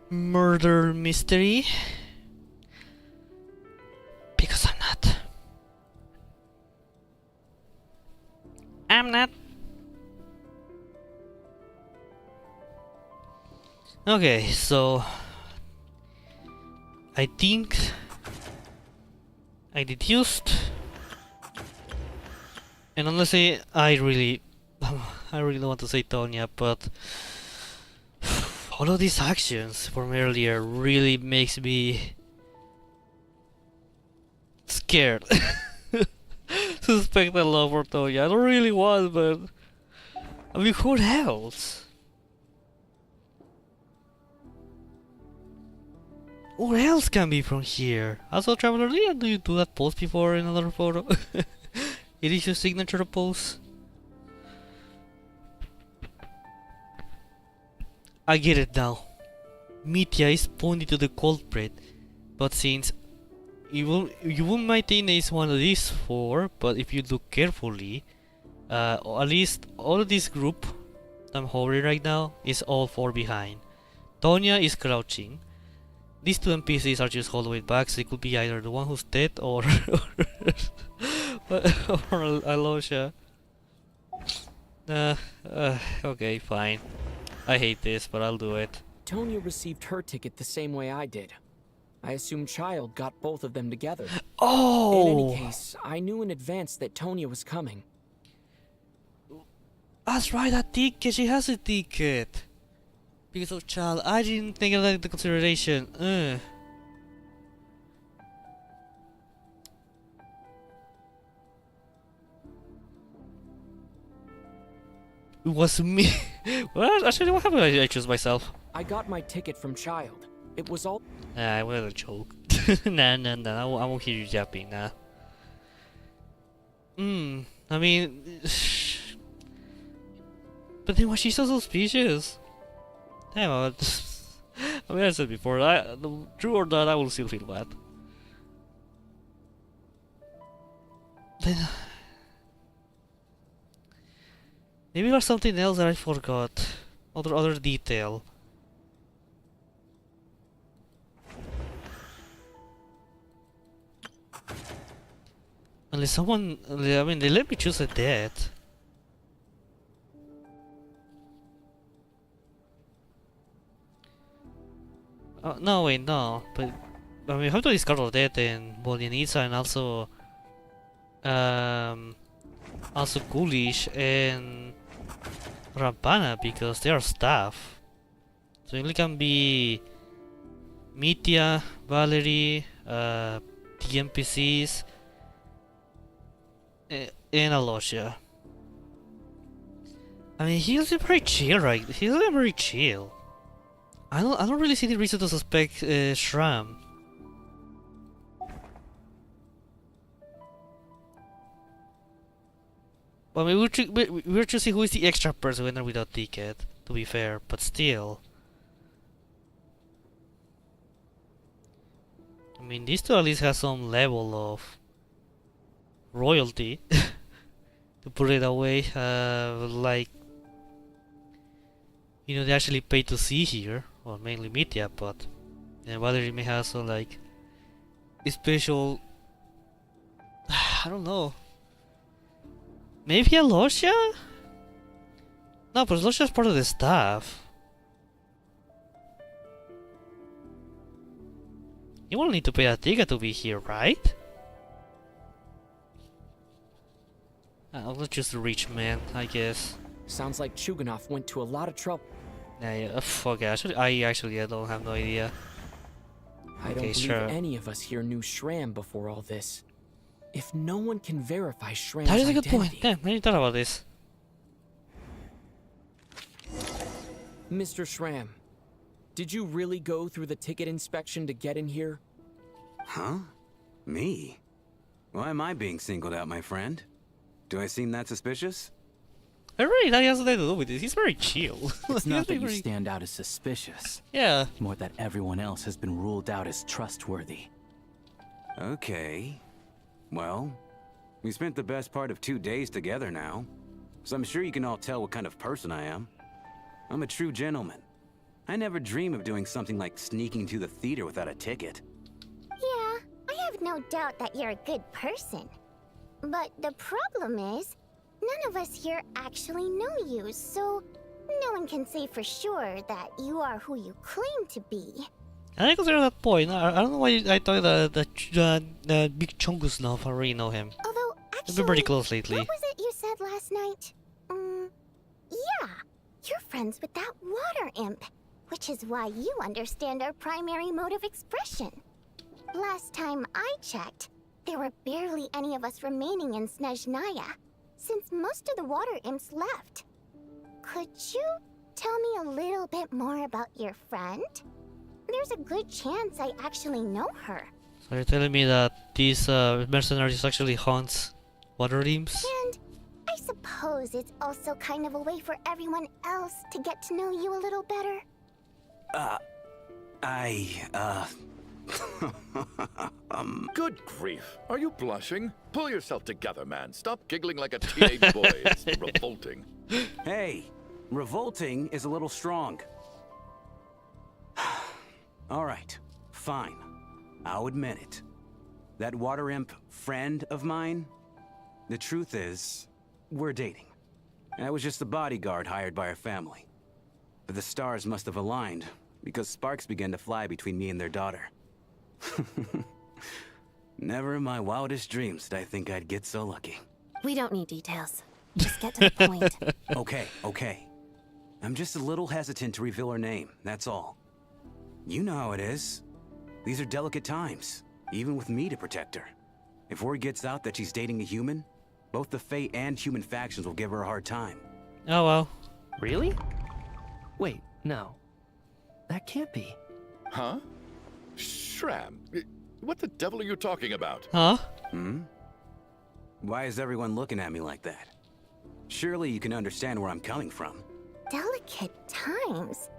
murder mystery? Because I'm not. I'm not. Okay, so I think I deduced, and honestly, I really don't want to say Tonya, but all of these actions from earlier really makes me scared. Suspect a lot for Tonya. I don't really want, but I mean, who else? Who else can be from here? Also, Traveler, do you do that pose before in another photo? It is your signature pose. I get it now. Mitya is pointing to the culprit, but since you won't maintain it's one of these four, but if you look carefully, at least all of this group I'm hovering right now is all four behind. Tonya is crouching. These two NPCs are just holding back, so it could be either the one who's dead or or Alosha. Okay, fine. I hate this, but I'll do it. Tonya received her ticket the same way I did. I assume Child got both of them together. Oh! In any case, I knew in advance that Tonya was coming. That's right, that ticket. She has a ticket. Because of Child, I didn't take that into consideration. It was me. Well, actually, what happened? I chose myself. I got my ticket from Child. It was all. Nah, what a joke. Nah. I won't hear you yapping. Nah. I mean, but then why she's so suspicious? Damn. I mean, I said before. True or not, I will still feel bad. Then maybe there's something else that I forgot. Other detail. Unless someone, I mean, they let me choose a death. No, wait, no. But I mean, I have to discard Odette and vodyanitsa and also Ghoulish and Rampana because they are staff. So it only can be Mitya, Valerie, the NPCs, and Alosha. I mean, he's very chill, right? He's very chill. I don't really see the reason to suspect Shram. I mean, we're choosing who is the extra person with or without ticket. to be fair, but still. I mean, these two at least have some level of royalty, to put it away. Like, you know, they actually pay to see here, or mainly media, but Valerie may have some like special. I don't know. Maybe Alosia? No, but Alosia's part of the staff. You won't need to pay a ticket to be here, right? I'll let just the rich man, I guess. Sounds like Chuganov went to a lot of trouble. Yeah, fuck it. I don't have no idea. I don't Okay, believe sure. any of us here knew Shram before all this. If no one can verify Shram's That is a good point. identity... Damn, I didn't thought about this. Mr. Shram, did you really go through the ticket inspection to get in here? Huh? Me? Why am I being singled out, my friend? Do I seem that suspicious? I really that has nothing to do with this. He's very chill. It's not that you very... stand out as suspicious. Yeah. More that everyone else has been ruled out as trustworthy. Okay. Well, we spent the best part of 2 days together now, so I'm sure you can all tell what kind of person I am. I'm a true gentleman. I never dream of doing something like sneaking to the theater without a ticket. Yeah, I have no doubt that you're a good person. But the problem is, none of us here actually know you, so no one can say for sure that you are who you claim to be. I consider that point. I don't know why I thought that Big Chungus now. I already know him. Although, We've actually, been pretty close lately. what was it you said last night? Yeah, you're friends with that water imp, which is why you understand our primary mode of expression. Last time I checked, there were barely any of us remaining in Snezhnaya, since most of the water imps left. Could you tell me a little bit more about your friend? There's a good chance I actually know her. So you're telling me that these mercenaries actually haunts water imps? And I suppose it's also kind of a way for everyone else to get to know you a little better. Good grief. Are you blushing? Pull yourself together, man. Stop giggling like a teenage boy. It's revolting. Hey, revolting is a little strong. All right, fine. I'll admit it. That water imp friend of mine, the truth is, we're dating. I was just the bodyguard hired by our family. But the stars must have aligned, because sparks began to fly between me and their daughter. Never in my wildest dreams did I think I'd get so lucky. We don't need details. Just get to the point. Okay. I'm just a little hesitant to reveal her name, that's all. You know how it is. These are delicate times, even with me to protect her. If word gets out that she's dating a human, both the Fae and human factions will give her a hard time. Oh well. Really? Wait, no. That can't be. Huh? Shram, what the devil are you talking about? Huh? Why is everyone looking at me like that? Surely you can understand where I'm coming from. Delicate times?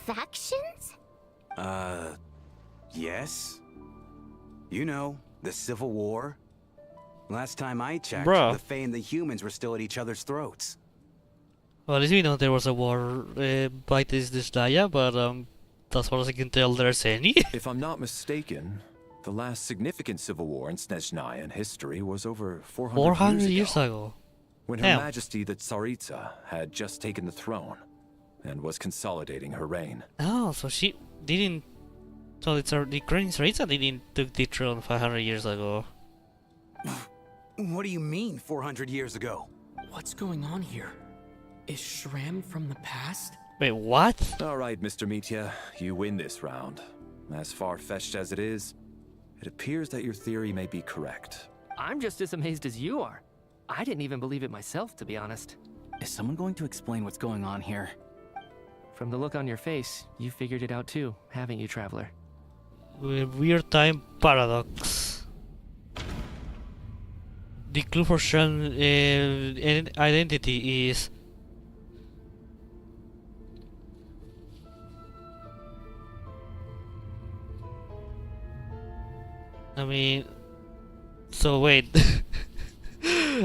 Factions? Yes. You know, the Civil War. Last time I checked, Bro. the Fae and the humans were still at each other's throats. Well, at least we know there was a war by this Daya, but as far as I can tell, there's any. If I'm not mistaken, the last significant civil war in Snezhnaya history was over 400, 400 years ago. years ago. When Damn. Her Majesty the Tsaritsa had just taken the throne and was consolidating her reign. Oh, so she didn't. So it's the Queen Tsaritsa didn't took the throne 500 years ago. What do you mean, 400 years ago? What's going on here? Is Shram from the past? Wait, what? All right, Mr. Mitya, you win this round. As far-fetched as it is, it appears that your theory may be correct. I'm just as amazed as you are. I didn't even believe it myself, to be honest. Is someone going to explain what's going on here? From the look on your face, you figured it out too, haven't you, Traveler? Weird time paradox. The clue for Shen's identity is I mean, so wait.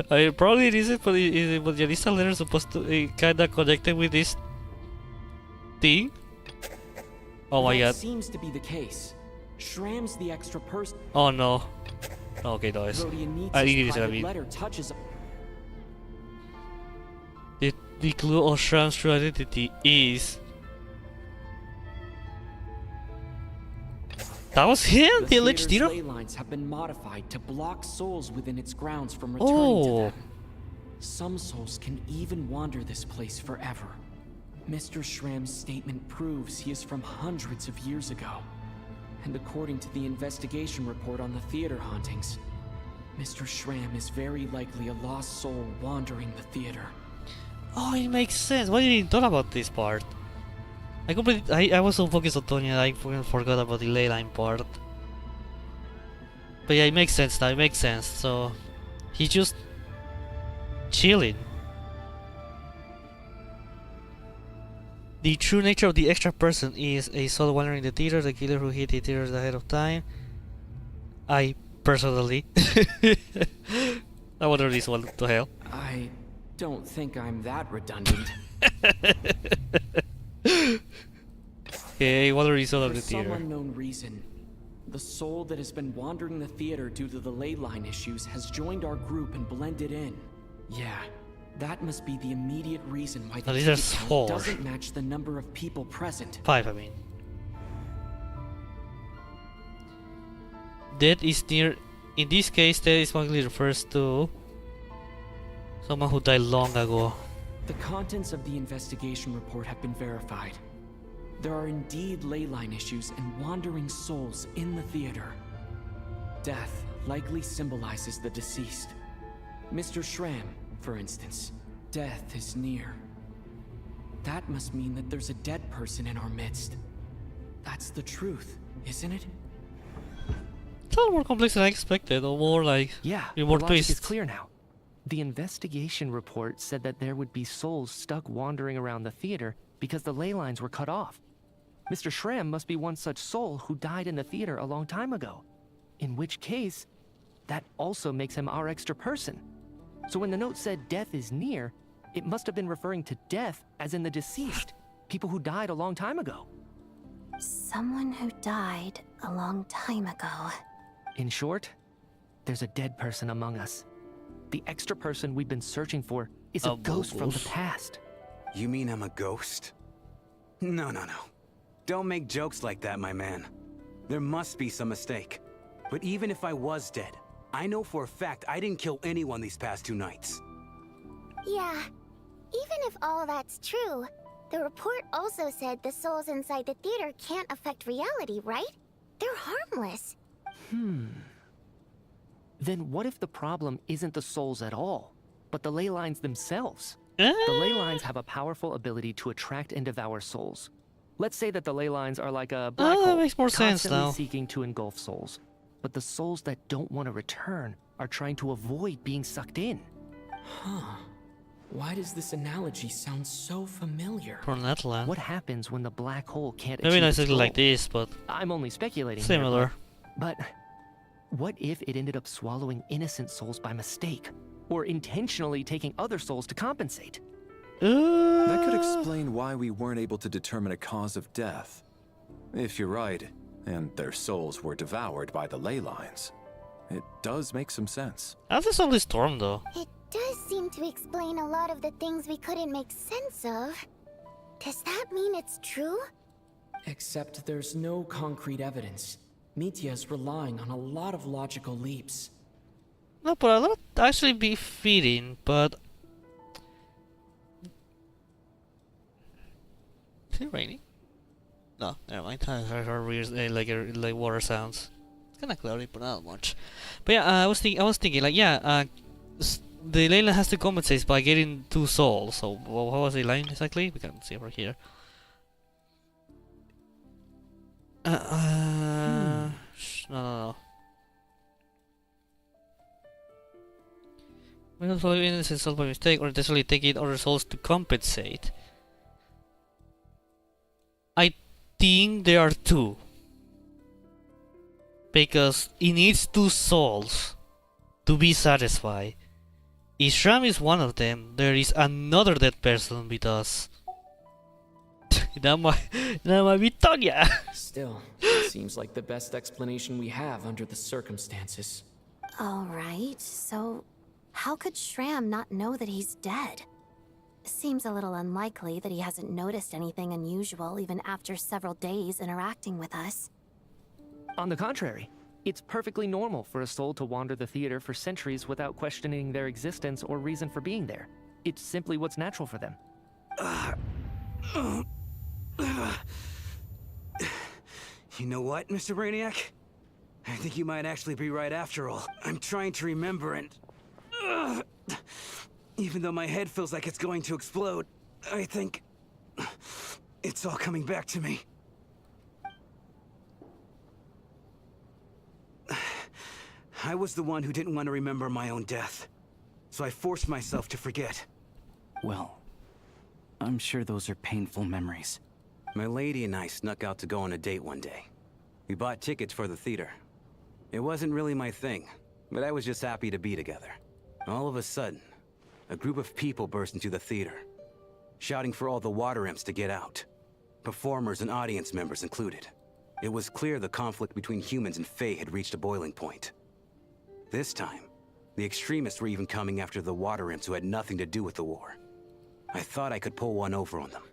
I mean, probably it isn't, but is the vodyanitsa letter supposed to be kinda connected with this thing? Oh my That god. seems to be the case. Shram's the extra person. Oh no. Okay, guys. I need this, I private mean. letter touches. The clue of Shram's true identity is... That was him, the alleged theater's leader? ley lines have been modified to block souls within its grounds from returning to them. Some souls can even wander this place forever. Mr. Shram's statement proves he is from hundreds of years ago. And according to the investigation report on the theater hauntings, Mr. Shram is very likely a lost soul wandering the theater. Oh, it makes sense. Why didn't I thought about this part? I was so focused on Tonya, I forgot about the ley line part. But yeah, it makes sense now, it makes sense. So, he's just chilling. The true nature of the extra person is a soul wandering the theater, the killer who hit the theater ahead of time. I personally. I wonder this one to hell. I don't think I'm that redundant. Okay, what are the soul of For the some theater? unknown reason, the soul that has been wandering the theater due to the ley line issues has joined our group and blended in. Yeah, that must be the immediate reason why the Now these are ticket count four. doesn't match the number of people present. 5, I mean. Death is near. In this case, death is mostly refers to someone who died long ago. The contents of the investigation report have been verified. There are indeed ley line issues and wandering souls in the theater. Death likely symbolizes the deceased. Mr. Shram, for instance, death is near. That must mean that there's a dead person in our midst. That's the truth, isn't it? It's a lot more complex than I expected, or more like Yeah, more the logic is twists. clear now. The investigation report said that there would be souls stuck wandering around the theater because the ley lines were cut off. Mr. Shram must be one such soul who died in the theater a long time ago. In which case, that also makes him our extra person. So when the note said death is near, it must have been referring to death as in the deceased, people who died a long time ago. Someone who died a long time ago. In short, there's a dead person among us. The extra person we've been searching for is a ghost from the past. You mean I'm a ghost? No. Don't make jokes like that, my man. There must be some mistake. But even if I was dead, I know for a fact I didn't kill anyone these past 2 nights. Yeah, even if all that's true, the report also said the souls inside the theater can't affect reality, right? They're harmless. Then what if the problem isn't the souls at all, but the ley lines themselves? Eh? The ley lines have a powerful ability to attract and devour souls. Let's say that the ley lines are like a black hole, That makes more sense constantly now. seeking to engulf souls. But the souls that don't want to return are trying to avoid being sucked in. Huh. Why does this analogy sound so familiar? From that land. What happes when the black hole can't Maybe achieve not its exactly like goal? this, but I'm only speculating here, similar. but what if it ended up swallowing innocent souls by mistake? Or intentionally taking other souls to compensate? That could explain why we weren't able to determine a cause of death. If you're right, and their souls were devoured by the ley lines, it does make some sense. How's this only storm though? It does seem to explain a lot of the things we couldn't make sense of. Does that mean it's true? Except there's no concrete evidence. Mitya's relying on a lot of logical leaps. No, but I'll not actually be feeding, but... Is it raining? No, never mind. I heard weird, like water sounds. It's kinda cloudy, but not much. But yeah, I was thinking, like, yeah, the ley line has to compensate by getting 2 souls. So, what was the line exactly? We can see over here. No. We don't follow innocent soul by mistake or intentionally taking other souls to compensate. I think there are 2. Because it needs two souls to be satisfied. If Shram is one of them, there is another dead person with us. that might be Tonya. Still, it seems like the best explanation we have under the circumstances. Alright, so how could Shram not know that he's dead? Seems a little unlikely that he hasn't noticed anything unusual even after several days interacting with us. On the contrary, it's perfectly normal for a soul to wander the theater for centuries without questioning their existence or reason for being there. It's simply what's natural for them. You know what, Mr. Brainiac? I think you might actually be right after all. I'm trying to remember and... even though my head feels like it's going to explode, I think... it's all coming back to me. I was the one who didn't want to remember my own death, so I forced myself to forget. Well, I'm sure those are painful memories. My lady and I snuck out to go on a date one day. We bought tickets for the theater. It wasn't really my thing, but I was just happy to be together. All of a sudden, a group of people burst into the theater, shouting for all the water imps to get out. Performers and audience members included. It was clear the conflict between humans and Fae had reached a boiling point. This time, the extremists were even coming after the water imps who had nothing to do with the war. I thought I could pull one over on them.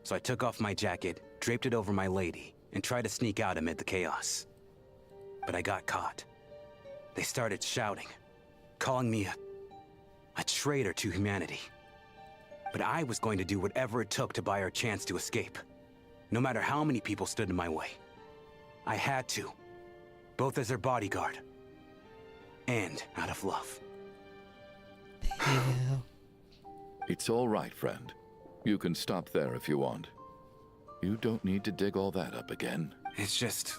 So I took off my jacket, draped it over my lady, and tried to sneak out amid the chaos. But I got caught. They started shouting, calling me a traitor to humanity. But I was going to do whatever it took to buy our chance to escape, no matter how many people stood in my way. I had to, both as their bodyguard and out of love. Yeah. It's all right, friend. You can stop there if you want. You don't need to dig all that up again. It's just...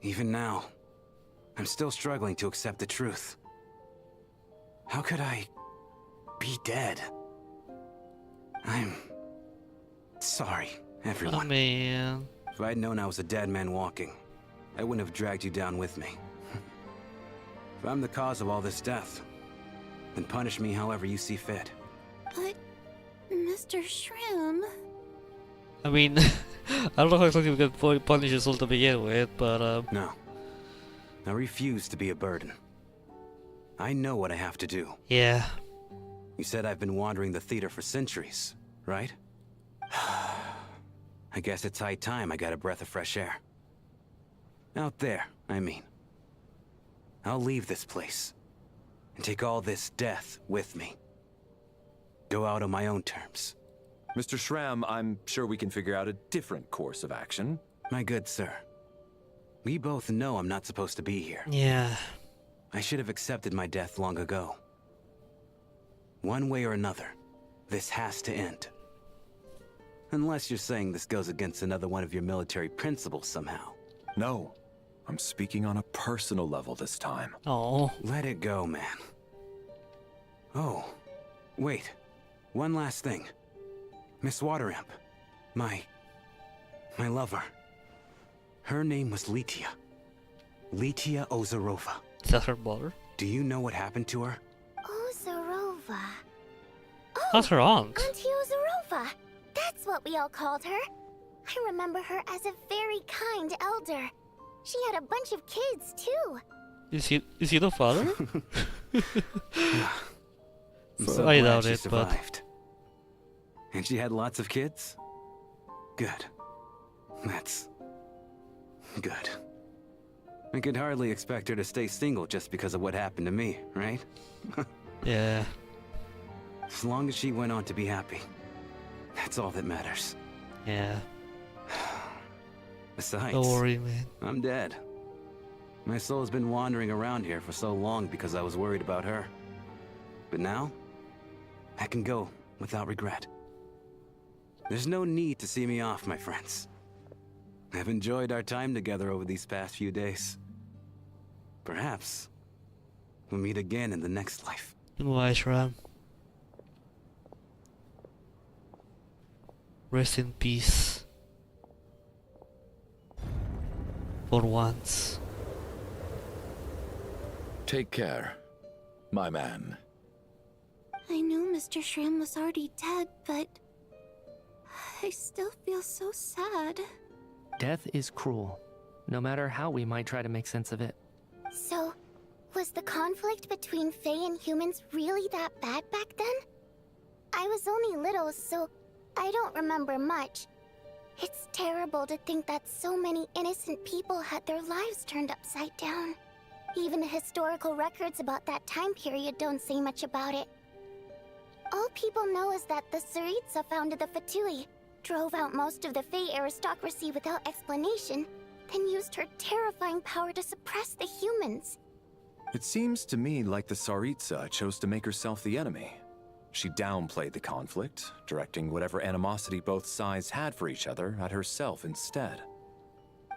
even now, I'm still struggling to accept the truth. How could I be dead? I'm sorry, everyone. Oh man. If I'd known I was a dead man walking, I wouldn't have dragged you down with me. If I'm the cause of all this death, then punish me however you see fit. But, Mr. Shrim... I mean, I don't know how exactly we can punish us all to begin with, but No. I refuse to be a burden. I know what I have to do. yeah. You said I've been wandering the theater for centuries, right? I guess it's high time I got a breath of fresh air. Out there, I mean. I'll leave this place, and take all this death with me. Go out on my own terms. Mr. Shram, I'm sure we can figure out a different course of action. My good sir, we both know I'm not supposed to be here. Yeah. I should have accepted my death long ago. One way or another, this has to end. Unless you're saying this goes against another one of your military principles somehow. No, I'm speaking on a personal level this time. Oh. Let it go, man. Oh, wait. One last thing. Miss Water Imp. My lover. Her name was Litia. Litia Ozarova. Is that her mother? Do you know what happened to her? Ozarova. That's her aunt. Auntie Ozarova. That's what we all called her. I remember her as a very kind elder. She had a bunch of kids, too. Is he the father? I'm so I glad doubt she it, but survived. And she had lots of kids? Good. That's... good. I could hardly expect her to stay single just because of what happened to me, right? yeah. As long as she went on to be happy. That's all that matters. Yeah. Besides, Don't worry, man. I'm dead. My soul's been wandering around here for so long because I was worried about her. But now, I can go without regret. There's no need to see me off, my friends. I've enjoyed our time together over these past few days. Perhaps we'll meet again in the next life. Goodbye, Shram. Rest in peace. For once. Take care, my man. I knew Mr. Shram was already dead, but I still feel so sad. Death is cruel, no matter how we might try to make sense of it. So, was the conflict between Fae and humans really that bad back then? I was only little, so I don't remember much. It's terrible to think that so many innocent people had their lives turned upside down. Even the historical records about that time period don't say much about it. All people know is that the Tsaritsa founded the Fatui, drove out most of the Fae aristocracy without explanation, then used her terrifying power to suppress the humans. It seems to me like the Tsaritsa chose to make herself the enemy. She downplayed the conflict, directing whatever animosity both sides had for each other at herself instead.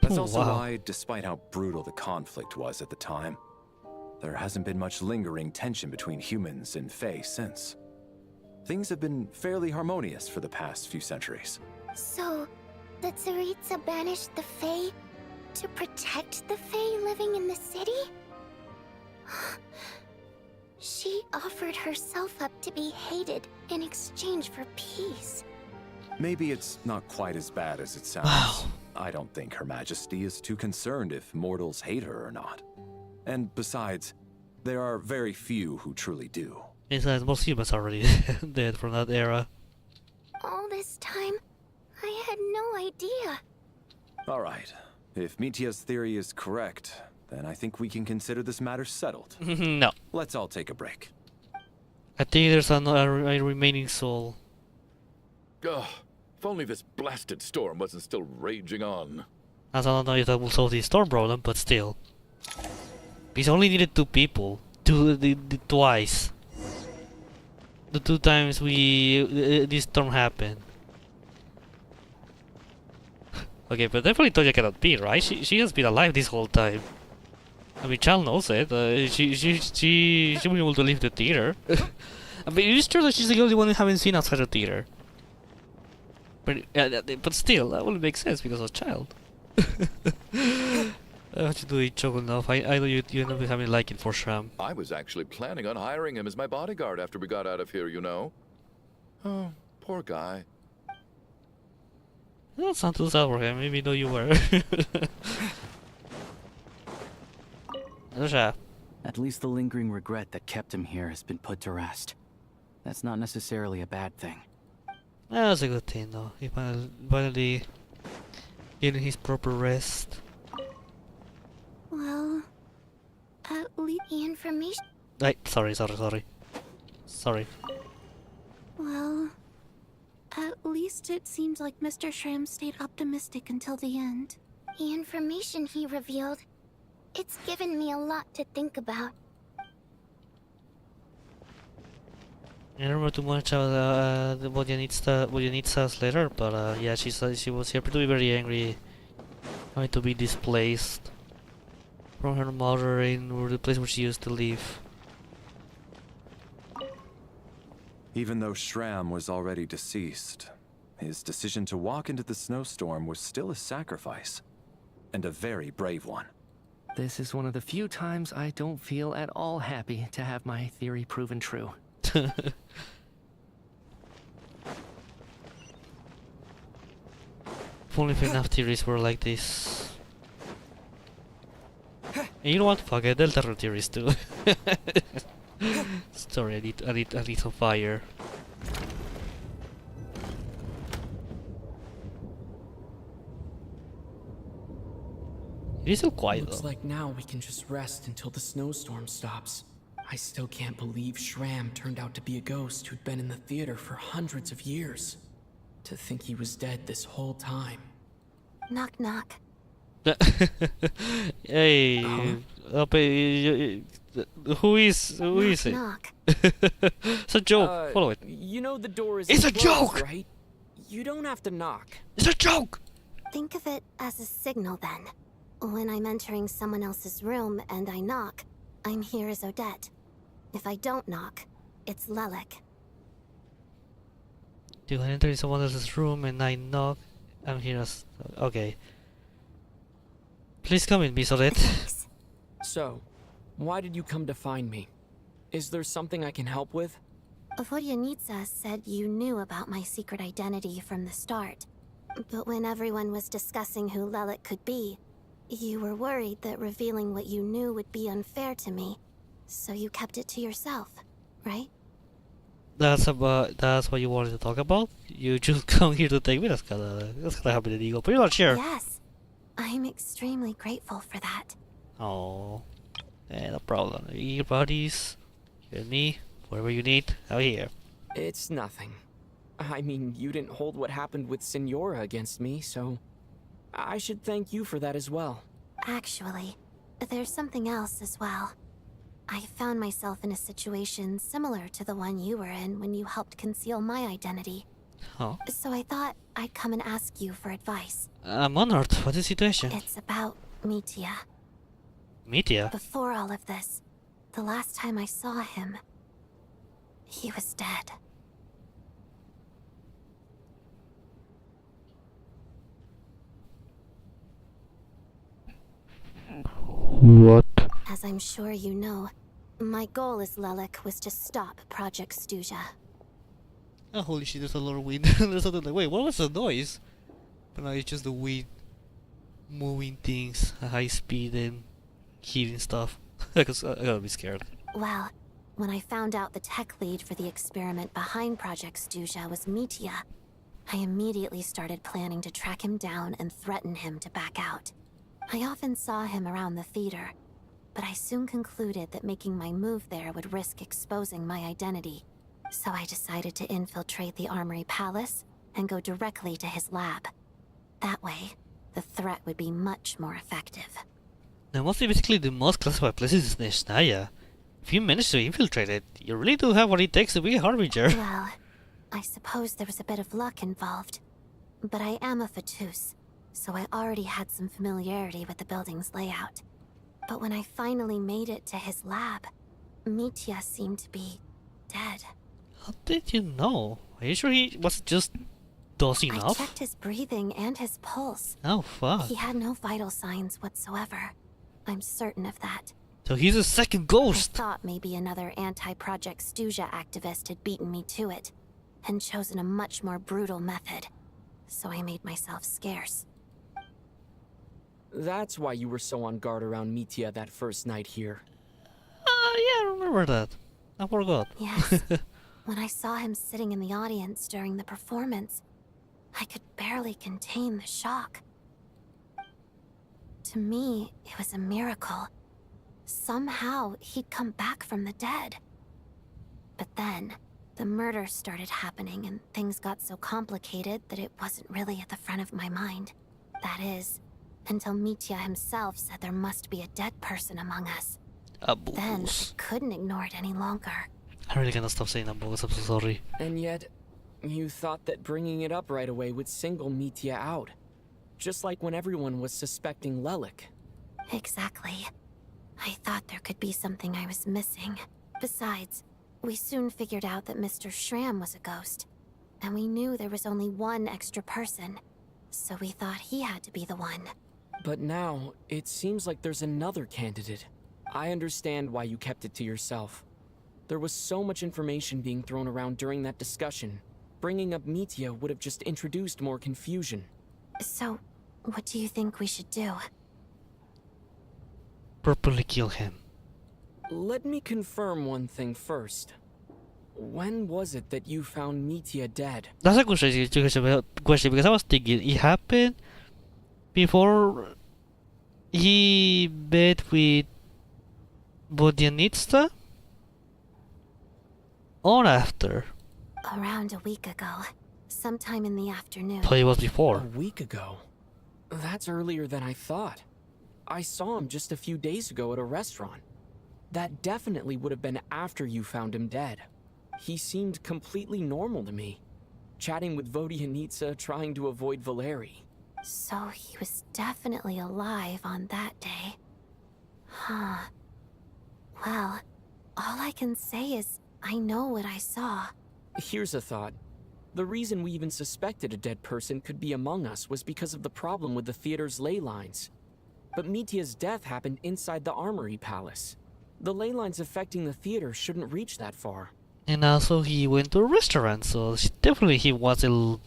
That's also why, despite how brutal the conflict was at the time, there hasn't been much lingering tension between humans and Fae since. Things have been fairly harmonious for the past few centuries. So, the Tsaritsa banished the Fae to protect the Fae living in the city? She offered herself up to be hated in exchange for peace. Maybe it's not quite as bad as it sounds. Wow. I don't think Her Majesty is too concerned if mortals hate her or not. And besides, there are very few who truly do. Besides, most humans are already dead from that era. All this time, I had no idea. Alright, if Mitya's theory is correct, then I think we can consider this matter settled. No. Let's all take a break. I think there's a remaining soul. Ugh, if only this blasted storm wasn't still raging on. As I don't know if that will solve the storm problem, but still. He's only needed 2 people. Twice. The 2 times this storm happened. Okay, but definitely Toya cannot be, right? She has been alive this whole time. I mean, Chal knows it. She will be able to leave the theater. I mean, it is true that she's the only one we haven't seen outside the theater. But still, that would make sense because of Child. What you doing, Chogunov? I know you end up having a liking for Shram. I was actually planning on hiring him as my bodyguard after we got out of here, you know. Oh, poor guy. That sounds too sad for him, even though you were. At least the lingering regret that kept him here has been put to rest. That's not necessarily a bad thing. That's a good thing, though. He finally getting his proper rest. Well, at least The information. Sorry. Well, at least it seems like Mr. Shram stayed optimistic until the end. The information he revealed. It's given me a lot to think about. I don't remember too much about the vodyanitsas later, but yeah, she was here to be very angry, having to be displaced from her mother in the place where she used to live. Even though Shram was already deceased, his decision to walk into the snowstorm was still a sacrifice, and a very brave one. This is one of the few times I don't feel at all happy to have my theory proven true. If only enough theories were like this. And you know what? Fuck it, Delta Rune theories too. Sorry, I need some fire. It is so quiet Looks though. like now we can just rest until the snowstorm stops. I still can't believe Shram turned out to be a ghost who'd been in the theater for hundreds of years. To think he was dead this whole time. Knock knock. Hey, who is it? Knock. It's a joke. Follow it. You know the door is It's a closed, joke! right? You don't have to knock. It's a joke. Think of it as a signal then. When I'm entering someone else's room and I knock, I'm here as Odette. If I don't knock, it's Lelik. Do I enter someone else's room and I knock? I'm here as... Okay. Please come with me, Odette. Thanks. So, why did you come to find me? Is there something I can help with? Vodyanitsa said you knew about my secret identity from the start. But when everyone was discussing who Lelik could be, you were worried that revealing what you knew would be unfair to me. So you kept it to yourself, right? That's what you wanted to talk about? You just come here to take me? That's kinda happy ego, but you're not sure. Yes. I'm extremely grateful for that. Oh, no problem. Your buddies, you and me, whatever you need, out here. It's nothing. I mean, you didn't hold what happened with Signora against me, so I should thank you for that as well. Actually, there's something else as well. I found myself in a situation similar to the one you were in when you helped conceal my identity. Oh. So I thought I'd come and ask you for advice. I'm honored. What is the situation? It's about Mitya. Mitya? Before all of this, the last time I saw him, he was dead. What? As I'm sure you know, my goal as Lelik was to stop Project Stuja. Oh, holy shit, there's a lot of wind. There's something like, wait, what was the noise? But now it's just the wind moving things at high speed and hitting stuff. I gotta be scared. Well, when I found out the tech lead for the experiment behind Project Stuja was Mitya, I immediately started planning to track him down and threaten him to back out. I often saw him around the theater, but I soon concluded that making my move there would risk exposing my identity. So I decided to infiltrate the Armory Palace and go directly to his lab. That way, the threat would be much more effective. Now, must be basically the most classified places in Snaya. If you manage to infiltrate it, you really do have what it takes to be a Harbinger. Well, I suppose there was a bit of luck involved. But I am a Fatus, so I already had some familiarity with the building's layout. But when I finally made it to his lab, Mitya seemed to be dead. How did you know? Are you sure he was just dozing I off? checked his breathing and his pulse. Oh, fuck. He had no vital signs whatsoever. I'm certain of that. So he's a second I ghost. thought maybe another anti-Project Stuja activist had beaten me to it, and chosen a much more brutal method. So I made myself scarce. That's why you were so on guard around Mitya that first night here. Yeah, I remember that. I forgot. Yes. When I saw him sitting in the audience during the performance, I could barely contain the shock. To me, it was a miracle. Somehow, he'd come back from the dead. But then, the murder started happening and things got so complicated that it wasn't really at the front of my mind. That is, until Mitya himself said there must be a dead person among us. Then, I couldn't ignore it any longer. I really cannot stop saying Abus, I'm so sorry. And yet, you thought that bringing it up right away would single Mitya out. Just like when everyone was suspecting Lelik. Exactly. I thought there could be something I was missing. Besides, we soon figured out that Mr. Schramm was a ghost. And we knew there was only one extra person. So we thought he had to be the one. But now, it seems like there's another candidate. I understand why you kept it to yourself. There was so much information being thrown around during that discussion. Bringing up Mitya would have just introduced more confusion. So, what do you think we should do? Properly kill him. Let me confirm one thing first. When was it that you found Mitya dead? That's a question because I was thinking it happened before he met with Vodyanitsa or after? Around a week ago. Sometime in the afternoon. So it was before. A week ago? That's earlier than I thought. I saw him just a few days ago at a restaurant. That definitely would have been after you found him dead. He seemed completely normal to me. Chatting with Vodyanitsa, trying to avoid Valeri. So he was definitely alive on that day. Huh. Well, all I can say is I know what I saw. Here's a thought. The reason we even suspected a dead person could be among us was because of the problem with the theater's ley lines. but Mitia's death happened inside the Armory Palace. The ley lines affecting the theater shouldn't reach that far. And also he went to a restaurant, so definitely he wasn't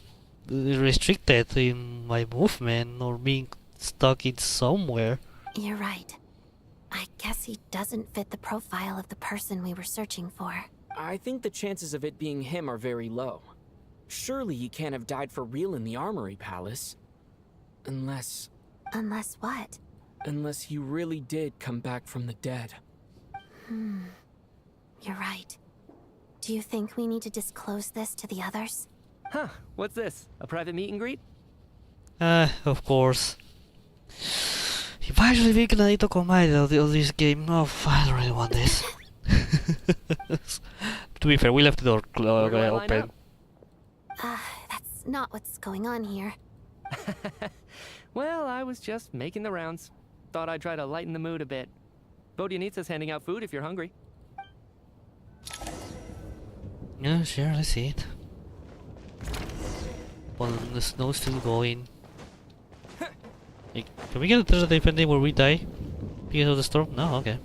restricted in my movement or being stuck in somewhere. You're right. I guess he doesn't fit the profile of the person we were searching for. I think the chances of it being him are very low. Surely he can't have died for real in the Armory Palace. Unless... Unless what? Unless he really did come back from the dead. You're right. Do you think we need to disclose this to the others? Huh, what's this? A private meet and greet? Of course. If I actually think I need to combine of this game, no, I don't really want this. To be fair, we left the door open. That's not what's going on here. Well, I was just making the rounds. Thought I'd try to lighten the mood a bit. Vodyanitsa's handing out food if you're hungry. Yeah, sure, let's see it. Well, the snow's still going. Hey, can we get a third ending where we die because of the storm? No, okay.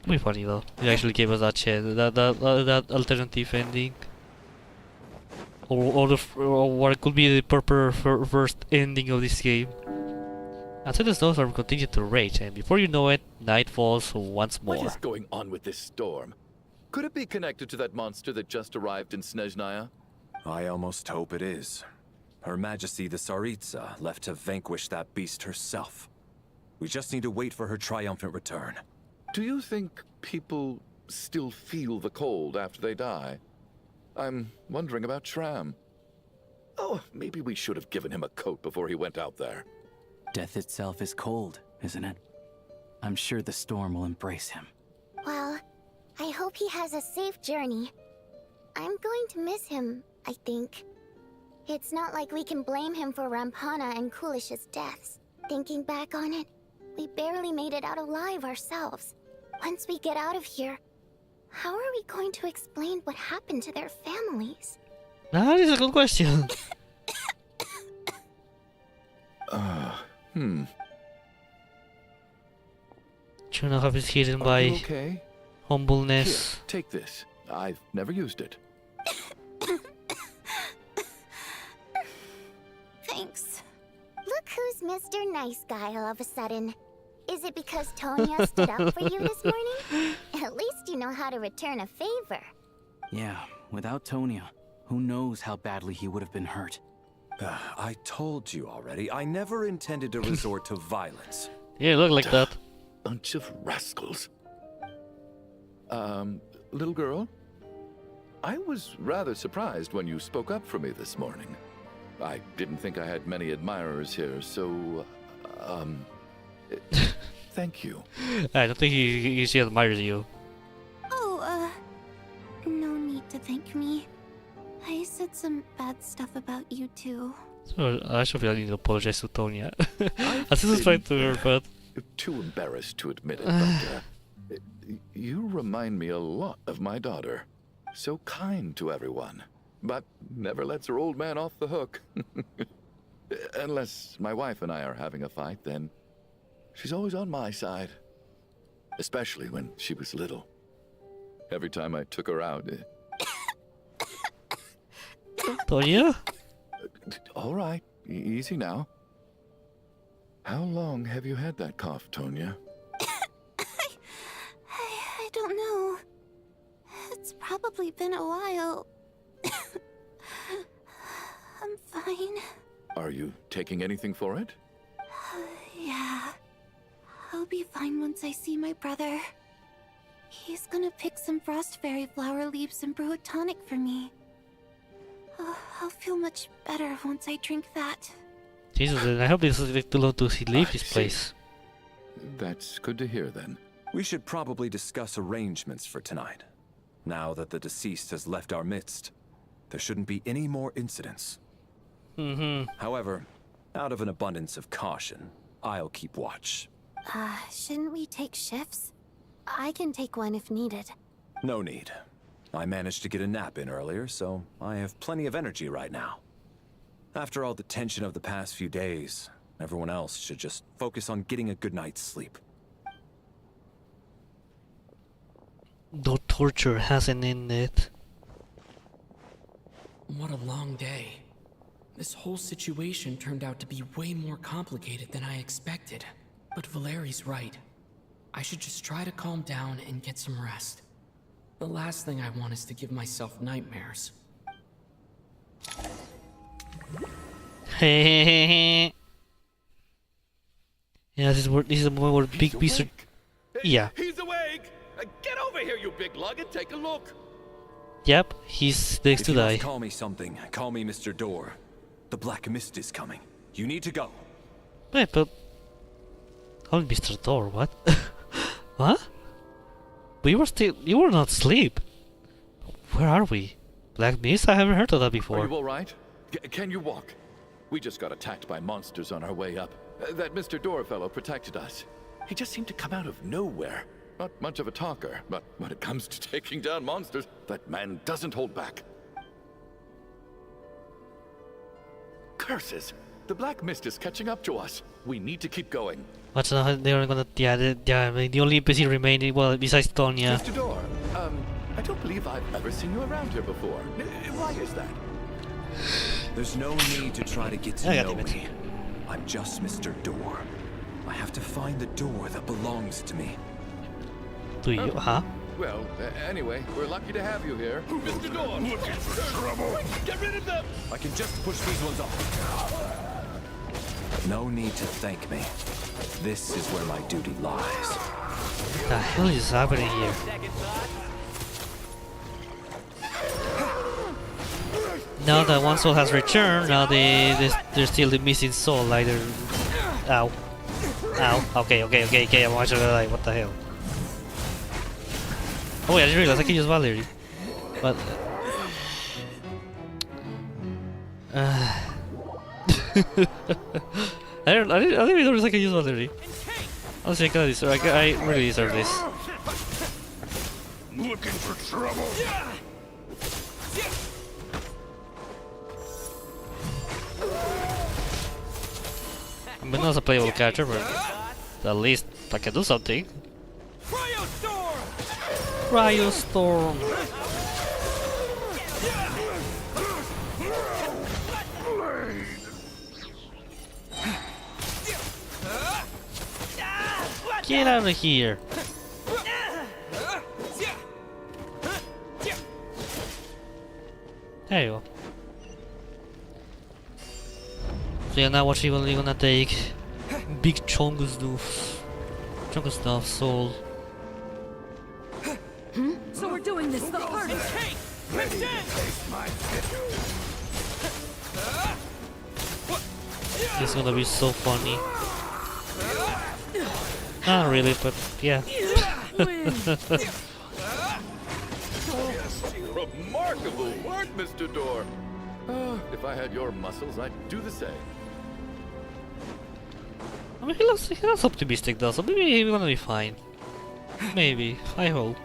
It'd be funny though. It actually gave us that chance, that alternative ending, or what could be the proper first ending of this game. And so the snowstorm continued to rage, and before you know it, night falls once more. What is going on with this storm? Could it be connected to that monster that just arrived in Snezhnaya? I almost hope it is. Her Majesty the Tsaritsa left to vanquish that beast herself. We just need to wait for her triumphant return. Do you think people still feel the cold after they die? I'm wondering about Shram. Oh, maybe we should have given him a coat before he went out there. Death itself is cold, isn't it? I'm sure the storm will embrace him. Well, I hope he has a safe journey. I'm going to miss him, I think. It's not like we can blame him for Rampana and Kulish's deaths. Thinking back on it, we barely made it out alive ourselves. Once we get out of here, how are we going to explain what happened to their families? That is a good question. Tuna have is hidden by okay? humbleness. Here, take this. I've never used it. Thanks. Look who's Mr. Nice Guy all of a sudden. Is it because Tonya stood up for you this morning? At least you know how to return a favor. Yeah, without Tonya, who knows how badly he would have been hurt. I told you already, I never intended to resort to violence. Yeah, look like that. Bunch of rascals. Little girl? I was rather surprised when you spoke up for me this morning. I didn't think I had many admirers here, so, thank you. I don't think she admires you. Oh, no need to thank me. I said some bad stuff about you too. So I should feel I need to apologize to Tonya. As this is trying to her, but too embarrassed to admit it, but you remind me a lot of my daughter. So kind to everyone, but never lets her old man off the hook. Unless my wife and I are having a fight, then she's always on my side. Especially when she was little. Every time I took her out... Tonya? All right, easy now. How long have you had that cough, Tonya? I don't know. It's probably been a while. I'm fine. Are you taking anything for it? Yeah. I'll be fine once I see my brother. He's gonna pick some frost fairy flower leaves and brew a tonic for me. I'll feel much better once I drink that. Jesus, I hope this is too long to leave this place. That's good to hear then. We should probably discuss arrangements for tonight. Now that the deceased has left our midst, there shouldn't be any more incidents. However, out of an abundance of caution, I'll keep watch. Shouldn't we take shifts? I can take one if needed. No need. I managed to get a nap in earlier, so I have plenty of energy right now. After all the tension of the past few days, Everyone else should just focus on getting a good night's sleep. No torture hasn't in it. What a long day. This whole situation turned out to be way more complicated than I expected. But Valeri's right. I should just try to calm down and get some rest. The last thing I want is to give myself nightmares. Yeah, this is the moment where Big Beast. Yeah. He's awake! Get over here, you big lug, and take a look! Yep, he's next to If you must die. call me something, call me Mr. Door. The Black Mist is coming. You need to go. Wait, but... Oh, Mr. Door, what? What? We were still... You were not asleep. Where are we? Black Mist? I haven't heard of that before. Are you alright? Can you walk? We just got attacked by monsters on our way up. That Mr. Door fellow protected us. He just seemed to come out of nowhere. Not much of a talker, but when it comes to taking down monsters, that man doesn't hold back. Curses! The Black Mist is catching up to us. We need to keep going. What's they're gonna... Yeah, I mean, the only NPC remaining, well, besides Tonya. Mr. Door, I don't believe I've ever seen you around here before. Why is that? There's no need to try to get to know me. I'm just Mr. Door. I have to find the door that belongs to me. Do you, huh? Well, anyway, we're lucky to have you here. Mr. Door! Looking for trouble! Get rid of them! I can just push these ones off. No need to thank me. This is where my duty lies. What the hell is happening here? Now that one soul has returned, now they're still the missing soul, like they're... Ow. Ow. Okay, I'm watching it, like, what the hell? Oh yeah, I didn't realize I can use Valerie. But... I didn't even notice I can use Valerie. Honestly, I really deserve this. Looking for trouble! I mean, not as a playable character, but at least I can do something. Cryostorm! Get out of here! There you go. So yeah, now what you're gonna take? Big chunk of stuff, soul. So we're doing this the hard way. This is gonna be so funny. Not really, but yeah. Remarkable work, Mr. Door. If I had your muscles, I'd do the same. I mean, he looks optimistic though, so maybe he's gonna be fine. Maybe, I hope.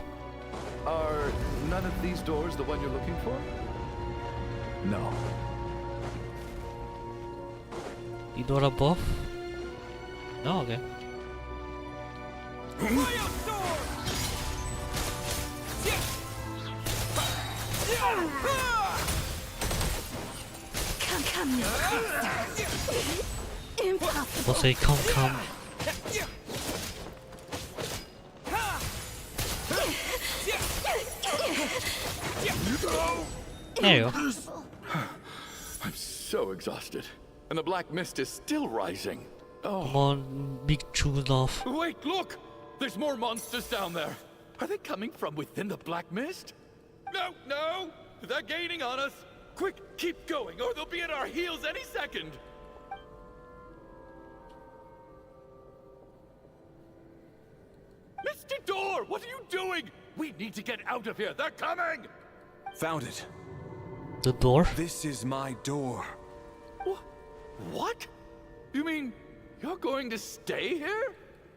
Are none of these doors the one you're looking for? No. The door above? No, okay. Come, impossible. We'll say come. There you go. I'm so exhausted. And the Black Mist is still rising. Oh. Come on, big chunk off. Wait, look! There's more monsters down there. Are they coming from within the Black Mist? No! They're gaining on us. Quick, keep going, or they'll be at our heels any second. Mr. Door, what are you doing? We need to get out of here. They're coming! Found it. The door? This is my door. What? You mean you're going to stay here?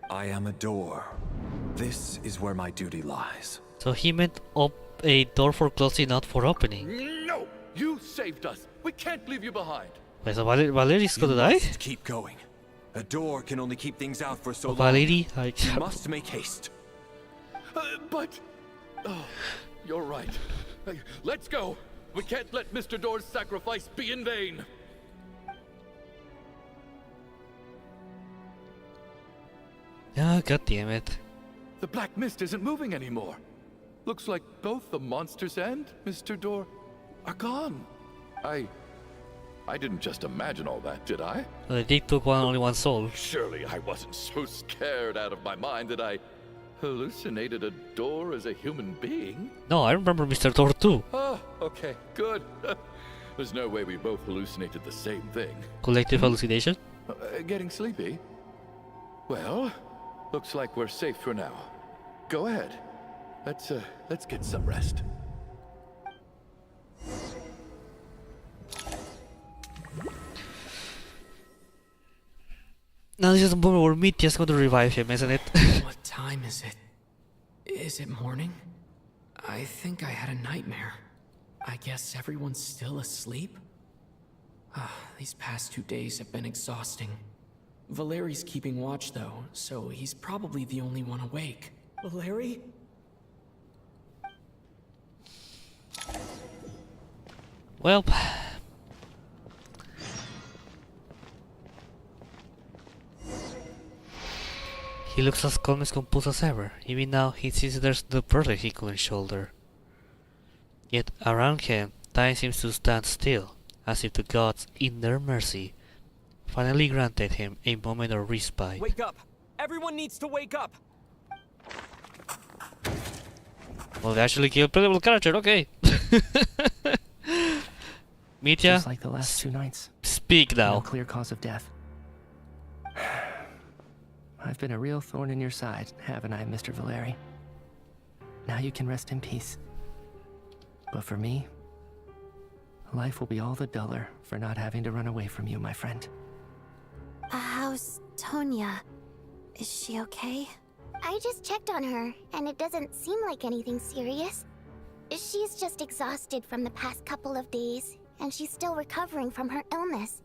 I am a door. This is where my duty lies. So he meant up a door for closing, not for opening. No! You saved us. We can't leave you behind. Wait, so Valeri's gonna die? Keep going. A door can only keep things out for so long. Valerie, You must make haste. But... Oh, you're right. Let's go. We can't let Mr. Door's sacrifice be in vain. Ah, god damn it. The black mist isn't moving anymore. Looks like both the monsters and Mr. Door are gone. I didn't just imagine all that, did I? Well, they took only one soul. Surely I wasn't so scared out of my mind that I hallucinated a door as a human being. No, I remember Mr. Door too. Oh, okay, good. There's no way we both hallucinated the same thing. Collective hallucination? Getting sleepy? Well, looks like we're safe for now. Go ahead. Let's get some rest. Now this is the moment where Mitya's going to revive him, isn't it? What time is it? Is it morning? I think I had a nightmare. I guess everyone's still asleep? These past 2 days have been exhausting. Valeri's keeping watch though, so he's probably the only one awake. Valeri? Well... He looks as calm and composed as ever. Even now, he sees there's the project he couldn't shoulder. Yet around him, time seems to stand still, as if the gods, in their mercy, finally granted him a moment of respite. Wake up! Everyone needs to wake up! Well, they actually killed a playable character, okay. Mitya, Just like the last 2 nights. speak now. No clear cause of death. I've been a real thorn in your side, haven't I, Mr. Valeri? Now you can rest in peace. But for me, life will be all the duller for not having to run away from you, my friend. How's Tonya? Is she okay? I just checked on her, and it doesn't seem like anything serious. She's just exhausted from the past couple of days, and she's still recovering from her illness.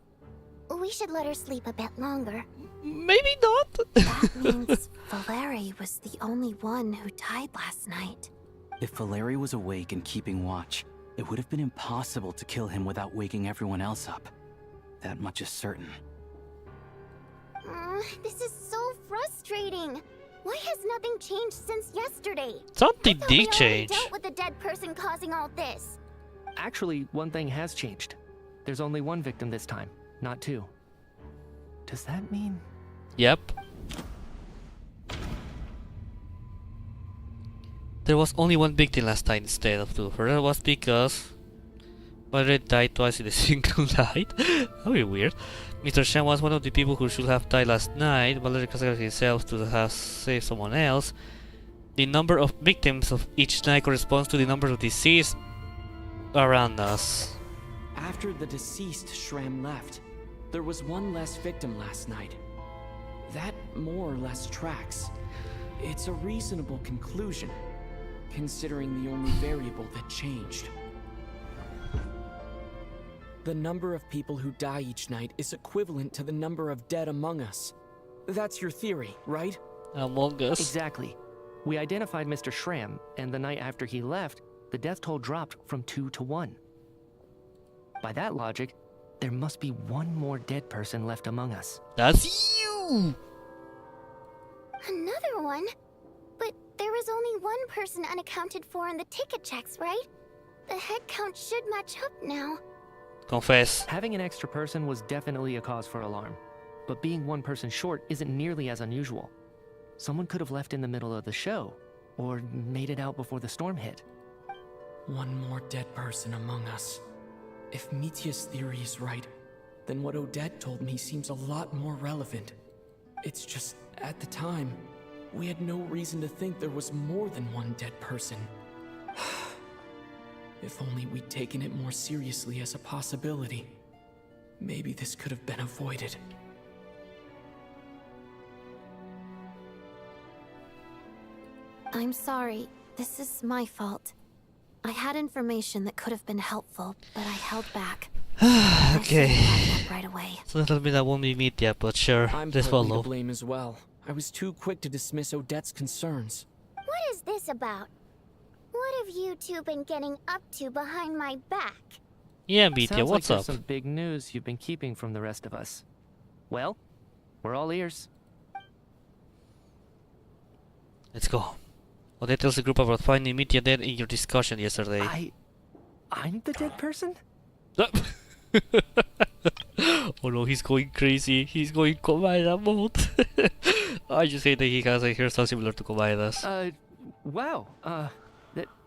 We should let her sleep a bit longer. Maybe not. That means Valeri was the only one who died last night. If Valeri was awake and keeping watch, it would have been impossible to kill him without waking everyone else up. That much is certain. This is so frustrating. Why has nothing changed since yesterday? Something I thought we did already change. dealt with the dead person causing all this. Actually, one thing has changed. There's only one victim this time, not 2. Does that mean... Yep. There was only one victim last night instead of 2. That was because Valerie died twice in a single night. Very weird. Mr. Shan was one of the people who should have died last night. Valerie considered himself to have saved someone else. The number of victims of each night corresponds to the number of deceased around us. After the deceased Shram left, there was one less victim last night. That more or less tracks. It's a reasonable conclusion, considering the only variable that changed. The number of people who die each night is equivalent to the number of dead among us. That's your theory, right? Among us? Exactly. We identified Mr. Shram, and the night after he left, the death toll dropped from 2 to 1. By that logic, there must be one more dead person left among us. That's you! Another one? But there was only one person unaccounted for in the ticket checks, right? The head count should match up now. Confess. Having an extra person was definitely a cause for alarm, but being one person short isn't nearly as unusual. Someone could have left in the middle of the show, or made it out before the storm hit. One more dead person among us. If Mitya's theory is right, then what Odette told me seems a lot more relevant. It's just, at the time, we had no reason to think there was more than one dead person. If only we'd taken it more seriously as a possibility, maybe this could have been avoided. I'm sorry. This is my fault. I had information that could have been helpful, but I held back. Okay. right away. So that'll mean I won't be meet yet, but sure, I'm let's partly to follow. blame as well. I was too quick to dismiss Odette's concerns. What is this about? What have you two been getting up to behind my back? Yeah, Meteor, Sounds what's like up? there's some big news you've been keeping from the rest of us. Well, we're all ears. Let's go. Odette tells the group about finding Meteor dead in your discussion yesterday. I'm the dead person? Oh no, he's going crazy. He's going Columbina mode. I just hate that he has a hairstyle similar to Columbina's. Wow.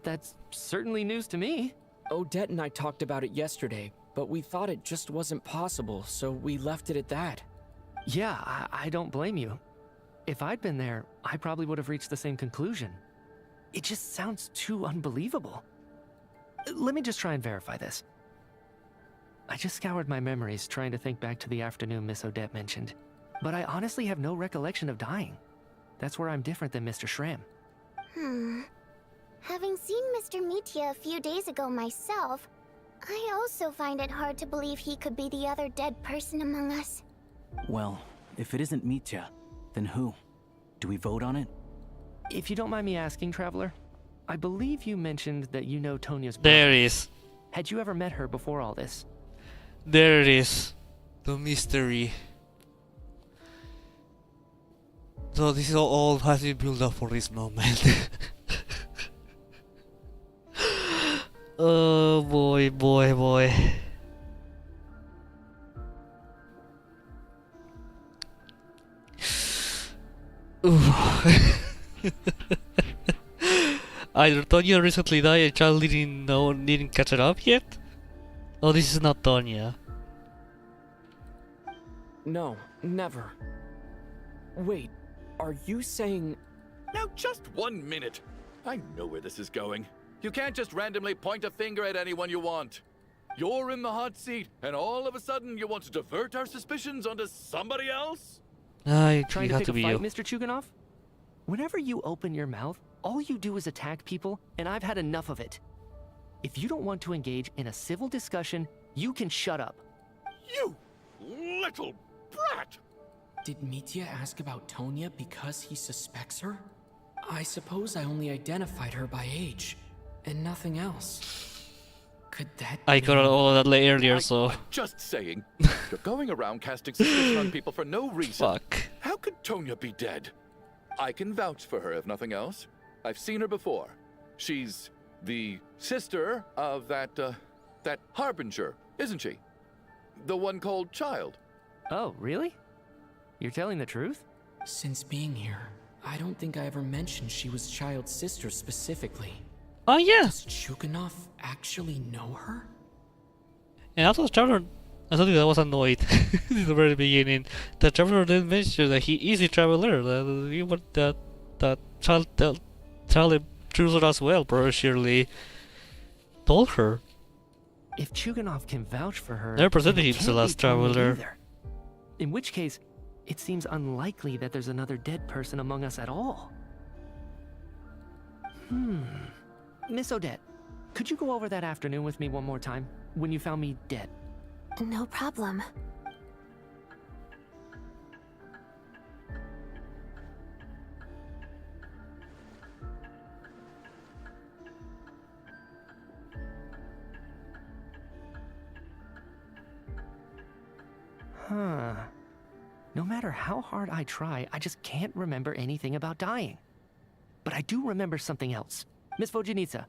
That's certainly news to me. Odette and I talked about it yesterday, but we thought it just wasn't possible, so we left it at that. Yeah, I don't blame you. If I'd been there, I probably would have reached the same conclusion. It just sounds too unbelievable. Let me just try and verify this. I just scoured my memories trying to think back to the afternoon Miss Odette mentioned, but I honestly have no recollection of dying. That's where I'm different than Mr. Schramm. Having seen Mr. Mitya a few days ago myself, I also find it hard to believe he could be the other dead person among us. Well, if it isn't Mitya, then who? Do we vote on it? If you don't mind me asking, Traveler, I believe you mentioned that you know Tonya's brother. There it is. Had you ever met her before all this? There it is. The mystery. So this is all has been built up for this moment. Oh boy, boy, boy. Either Tonya recently died and child didn't catch it up yet? Oh, this is not Tonya. No, never. Wait, are you saying... Now just 1 minute. I know where this is going. You can't just randomly point a finger at anyone you want. You're in the hot seat, and all of a sudden you want to divert our suspicions onto somebody else? Trying You to have pick to a be fight, you. Mr. Chuganov? Whenever you open your mouth, all you do is attack people, and I've had enough of it. If you don't want to engage in a civil discussion, you can shut up. You little brat! Did Mitya ask about Tonya because he suspects her? I suppose I only identified her by age, and nothing else. Could that I got all of that earlier, so... I'm just saying, you're going around casting suspicion on people for no reason. Fuck. How could Tonya be dead? I can vouch for her, if nothing else. I've seen her before. She's the sister of that Harbinger, isn't she? The one called Child. Oh, really? You're telling the truth? Since being here, I don't think I ever mentioned she was Child's sister specifically. Oh yeah! Does Chuganov actually know her? And also Traveler, I told you that I was annoyed in the very beginning. The Traveler didn't mention that he is a Traveler. That child intruder as well, bro, surely told her. If Chuganov can vouch for her, Never presented then it him as the can't be last Tonya Traveler. either. In which case, it seems unlikely that there's another dead person among us at all. Miss Odette, could you go over that afternoon with me one more time, when you found me dead? No problem. No matter how hard I try, I just can't remember anything about dying. But I do remember something else. Miss Vodyanitsa,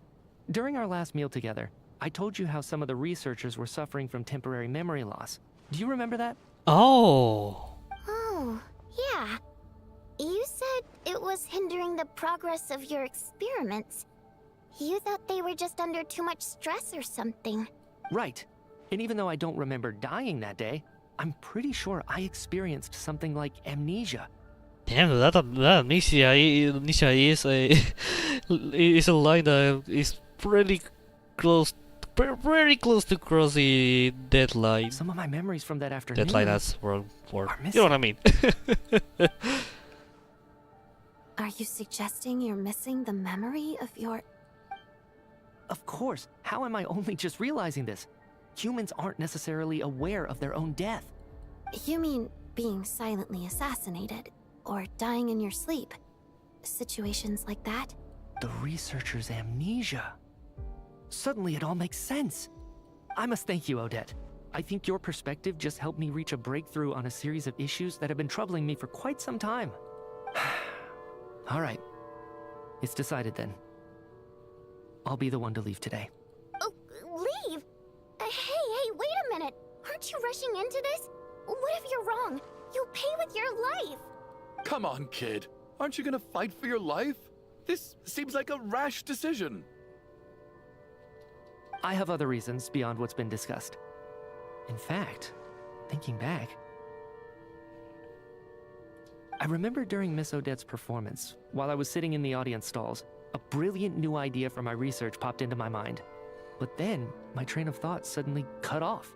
during our last meal together, I told you how some of the researchers were suffering from temporary memory loss. Do you remember that? Oh. Oh, yeah. You said it was hindering the progress of your experiments. You thought they were just under too much stress or something. Right. And even though I don't remember dying that day, I'm pretty sure I experienced something like amnesia. Damn, that amnesia is a line that is pretty close, very close to cross the deadline. Some of my memories from that afternoon. Deadline, that's wrong word. Are You know what I mean? Are you suggesting you're missing the memory of your... Of course. How am I only just realizing this? Humans aren't necessarily aware of their own death. You mean being silently assassinated, or dying in your sleep? Situations like that? The researcher's amnesia. Suddenly it all makes sense. I must thank you, Odette. I think your perspective just helped me reach a breakthrough on a series of issues that have been troubling me for quite some time. All right. It's decided then. I'll be the one to leave today. Oh, leave? Hey, wait a minute. Aren't you rushing into this? What if you're wrong? You'll pay with your life. Come on, kid. Aren't you gonna fight for your life? This seems like a rash decision. I have other reasons beyond what's been discussed. In fact, thinking back, I remember during Miss Odette's performance, while I was sitting in the audience stalls, a brilliant new idea from my research popped into my mind. But then, my train of thought suddenly cut off.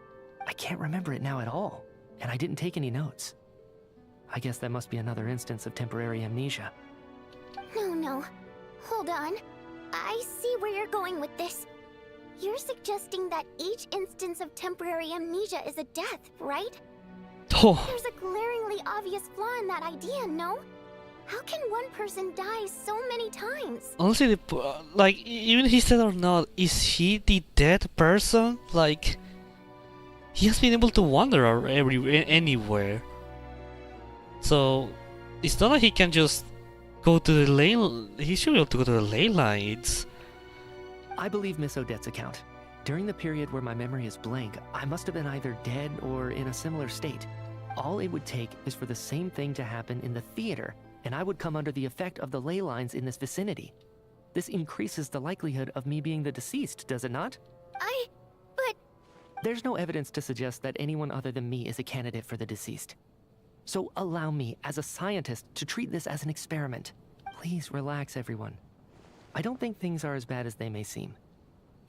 I can't remember it now at all, and I didn't take any notes. I guess that must be another instance of temporary amnesia. No. Hold on. I see where you're going with this. You're suggesting that each instance of temporary amnesia is a death, right? Oh. There's a glaringly obvious flaw in that idea, no? How can one person die so many times? Honestly, like, even if he said or not, is he the dead person? Like, he has been able to wander anywhere. So, it's not like he can just go to the lane. He should be able to go to the ley lines. I believe Miss Odette's account. During the period where my memory is blank, I must have been either dead or in a similar state. All it would take is for the same thing to happen in the theater, and I would come under the effect of the ley lines in this vicinity. This increases the likelihood of me being the deceased, does it not? But... There's no evidence to suggest that anyone other than me is a candidate for the deceased. So allow me, as a scientist, to treat this as an experiment. Please relax, everyone. I don't think things are as bad as they may seem.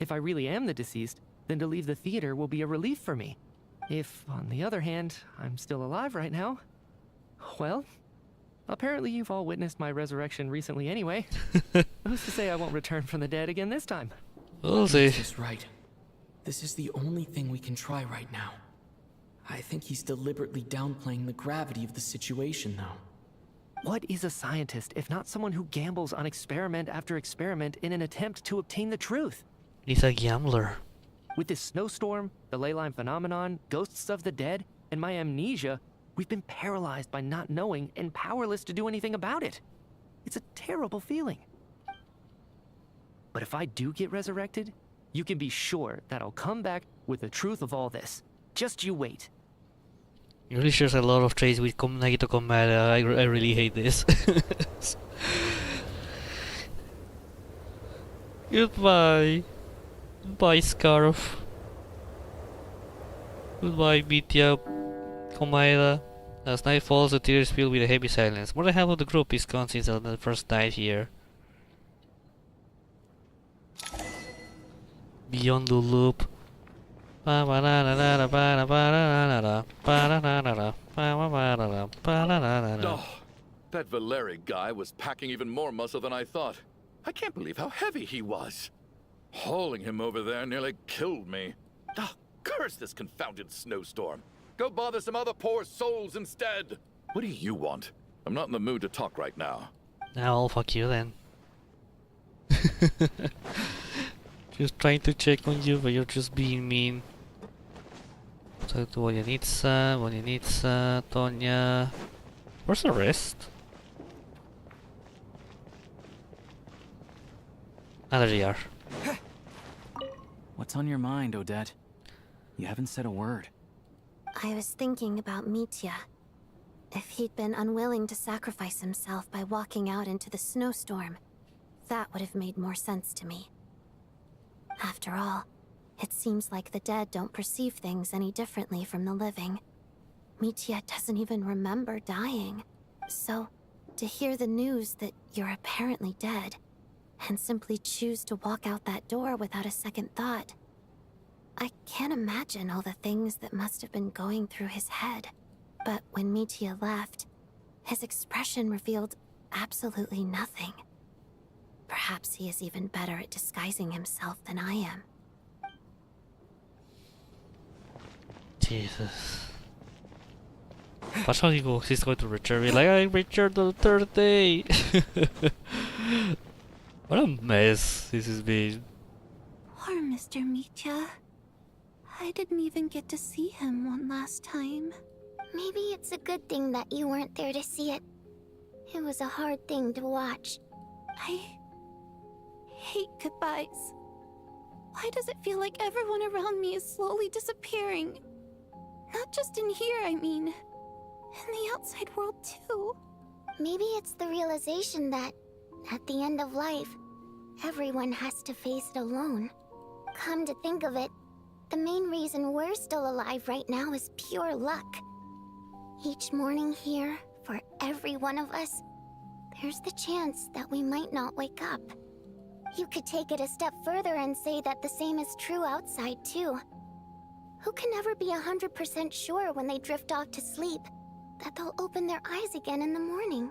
If I really am the deceased, then to leave the theater will be a relief for me. If, on the other hand, I'm still alive right now, well, apparently you've all witnessed my resurrection recently anyway. Who's to say I won't return from the dead again this time? We'll see. He's right. This is the only thing we can try right now. I think he's deliberately downplaying the gravity of the situation, though. What is a scientist if not someone who gambles on experiment after experiment in an attempt to obtain the truth? He's a gambler. With this snowstorm, the ley line phenomenon, ghosts of the dead, and my amnesia, we've been paralyzed by not knowing and powerless to do anything about it. It's a terrible feeling. But if I do get resurrected, you can be sure that I'll come back with the truth of all this. Just you wait. It really shares a lot of traits with Nagito Komada. I really hate this. Goodbye. Goodbye, Scarf. Goodbye, Mitya Komada. As night falls, the theater is filled with a heavy silence. More than half of the group is gone since the first night here. Beyond the loop. Oh, that Valeri guy was packing even more muscle than I thought. I can't believe how heavy he was. Hauling him over there nearly killed me. Curse this confounded snowstorm. Go bother some other poor souls instead. What do you want? I'm not in the mood to talk right now. Now I'll fuck you then. Just trying to check on you, but you're just being mean. Talk to Vodyanitsa, Tonya. Where's the rest? Ah, there they are. What's on your mind, Odette? You haven't said a word. I was thinking about Mitya. If he'd been unwilling to sacrifice himself by walking out into the snowstorm, that would have made more sense to me. After all, it seems like the dead don't perceive things any differently from the living. Mitya doesn't even remember dying. So, to hear the news that you're apparently dead, and simply choose to walk out that door without a second thought, I can't imagine all the things that must have been going through his head. But when Mitya left, his expression revealed absolutely nothing. Perhaps he is even better at disguising himself than I am. Jesus. Watch how he's going to Richard. Be like, I'm Richard the third day. What a mess this is being. Poor Mr. Mitya. I didn't even get to see him one last time. Maybe it's a good thing that you weren't there to see it. It was a hard thing to watch. I hate goodbyes. Why does it feel like everyone around me is slowly disappearing? Not just in here, I mean. In the outside world, too. Maybe it's the realization that, at the end of life, everyone has to face it alone. Come to think of it, the main reason we're still alive right now is pure luck. Each morning here, for every one of us, there's the chance that we might not wake up. You could take it a step further and say that the same is true outside, too. Who can never be 100% sure when they drift off to sleep that they'll open their eyes again in the morning?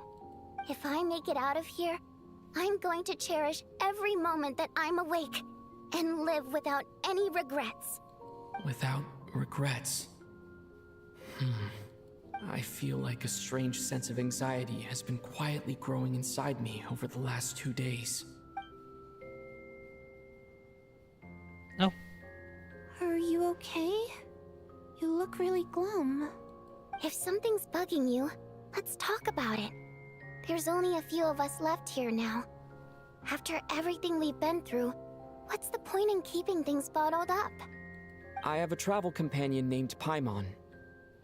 If I make it out of here, I'm going to cherish every moment that I'm awake and live without any regrets. Without regrets. I feel like a strange sense of anxiety has been quietly growing inside me over the last 2 days. No. Are you okay? You look really glum. If something's bugging you, let's talk about it. There's only a few of us left here now. After everything we've been through, what's the point in keeping things bottled up? I have a travel companion named Paimon.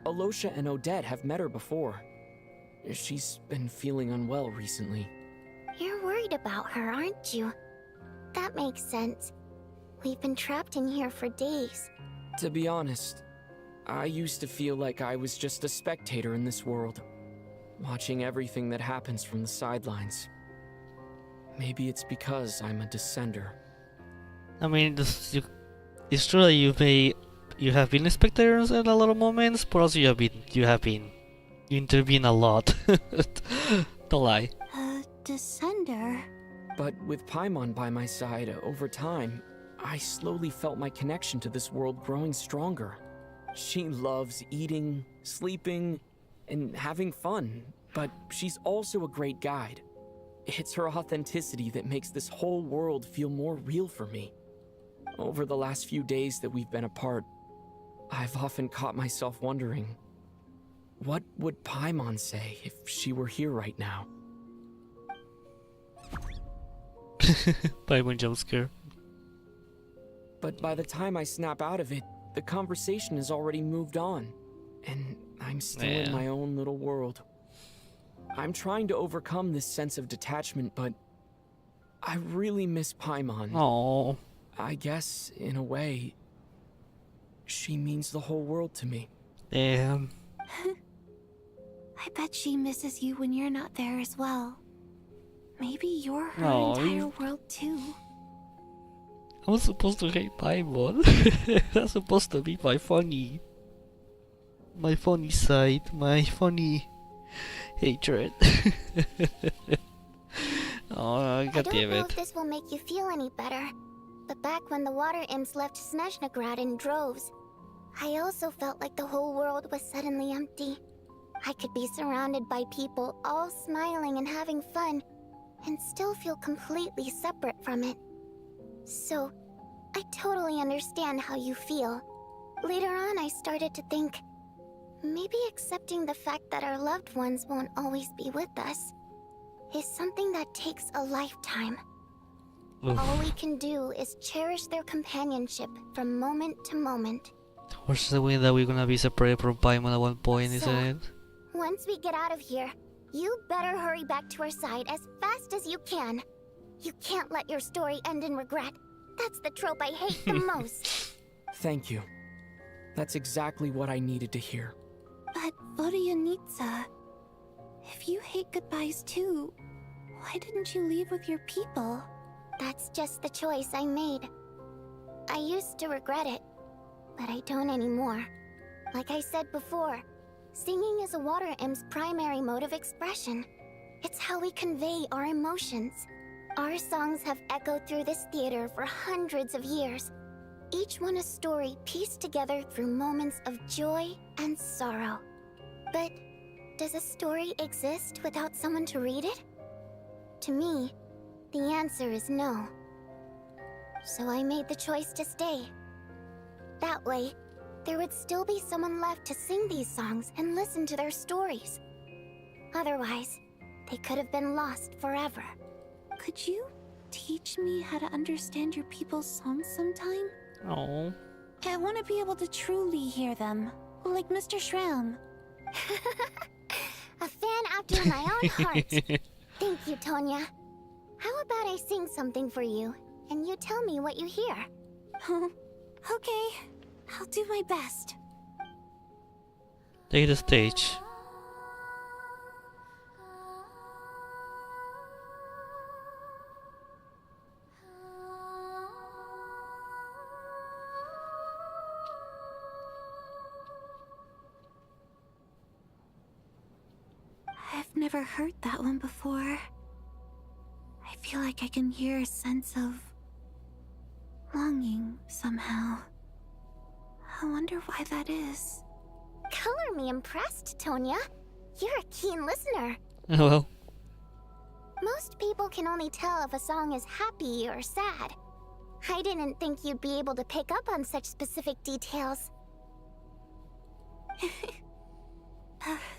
Alosha and Odette have met her before. She's been feeling unwell recently. You're worried about her, aren't you? That makes sense. We've been trapped in here for days. To be honest, I used to feel like I was just a spectator in this world, watching everything that happens from the sidelines. Maybe it's because I'm a descender. I mean, it's true that you have been spectators at a lot of moments, but also you intervene a lot. Don't lie. A descender? But with Paimon by my side, over time, I slowly felt my connection to this world growing stronger. She loves eating, sleeping, and having fun, but she's also a great guide. It's her authenticity that makes this whole world feel more real for me. Over the last few days that we've been apart, I've often caught myself wondering, what would Paimon say if she were here right now? Paimon jump scare. But by the time I snap out of it, the conversation has already moved on, and I'm still in my own little world. I'm trying to overcome this sense of detachment, but I really miss Paimon. Aww. I guess, in a way, she means the whole world to me. Damn. I bet she misses you when you're not there as well. Maybe you're her entire world too. I was supposed to hate Paimon. That's supposed to be my funny side, my funny hatred. Oh, god damn it. I don't know if this will make you feel any better, but back when the water imps left Snezhnograd in droves, I also felt like the whole world was suddenly empty. I could be surrounded by people all smiling and having fun, and still feel completely separate from it. So, I totally understand how you feel. Later on, I started to think, maybe accepting the fact that our loved ones won't always be with us is something that takes a lifetime. All we can do is cherish their companionship from moment to moment. What's the way that we're gonna be separated from Paimon at one point, isn't it? Once we get out of here, you better hurry back to our side as fast as you can. You can't let your story end in regret. That's the trope I hate the most. Thank you. That's exactly what I needed to hear. But vodyanitsa, if you hate goodbyes too, why didn't you leave with your people? That's just the choice I made. I used to regret it, but I don't anymore. Like I said before, singing is a water imp's primary mode of expression. It's how we convey our emotions. Our songs have echoed through this theater for hundreds of years. each one a story pieced together through moments of joy and sorrow. But does a story exist without someone to read it? To me, the answer is no. So I made the choice to stay. That way, there would still be someone left to sing these songs and listen to their stories. Otherwise, they could have been lost forever. Could you teach me how to understand your people's songs sometime? Oh. I want to be able to truly hear them, like Mr. Shram. A fan after my own heart. Thank you, Tonya. How about I sing something for you, and you tell me what you hear? Okay, I'll do my best. Take the stage. I've never heard that one before. I feel like I can hear a sense of longing somehow. I wonder why that is. Color me impressed, Tonya. You're a keen listener. Oh well. Most people can only tell if a song is happy or sad. I didn't think you'd be able to pick up on such specific details.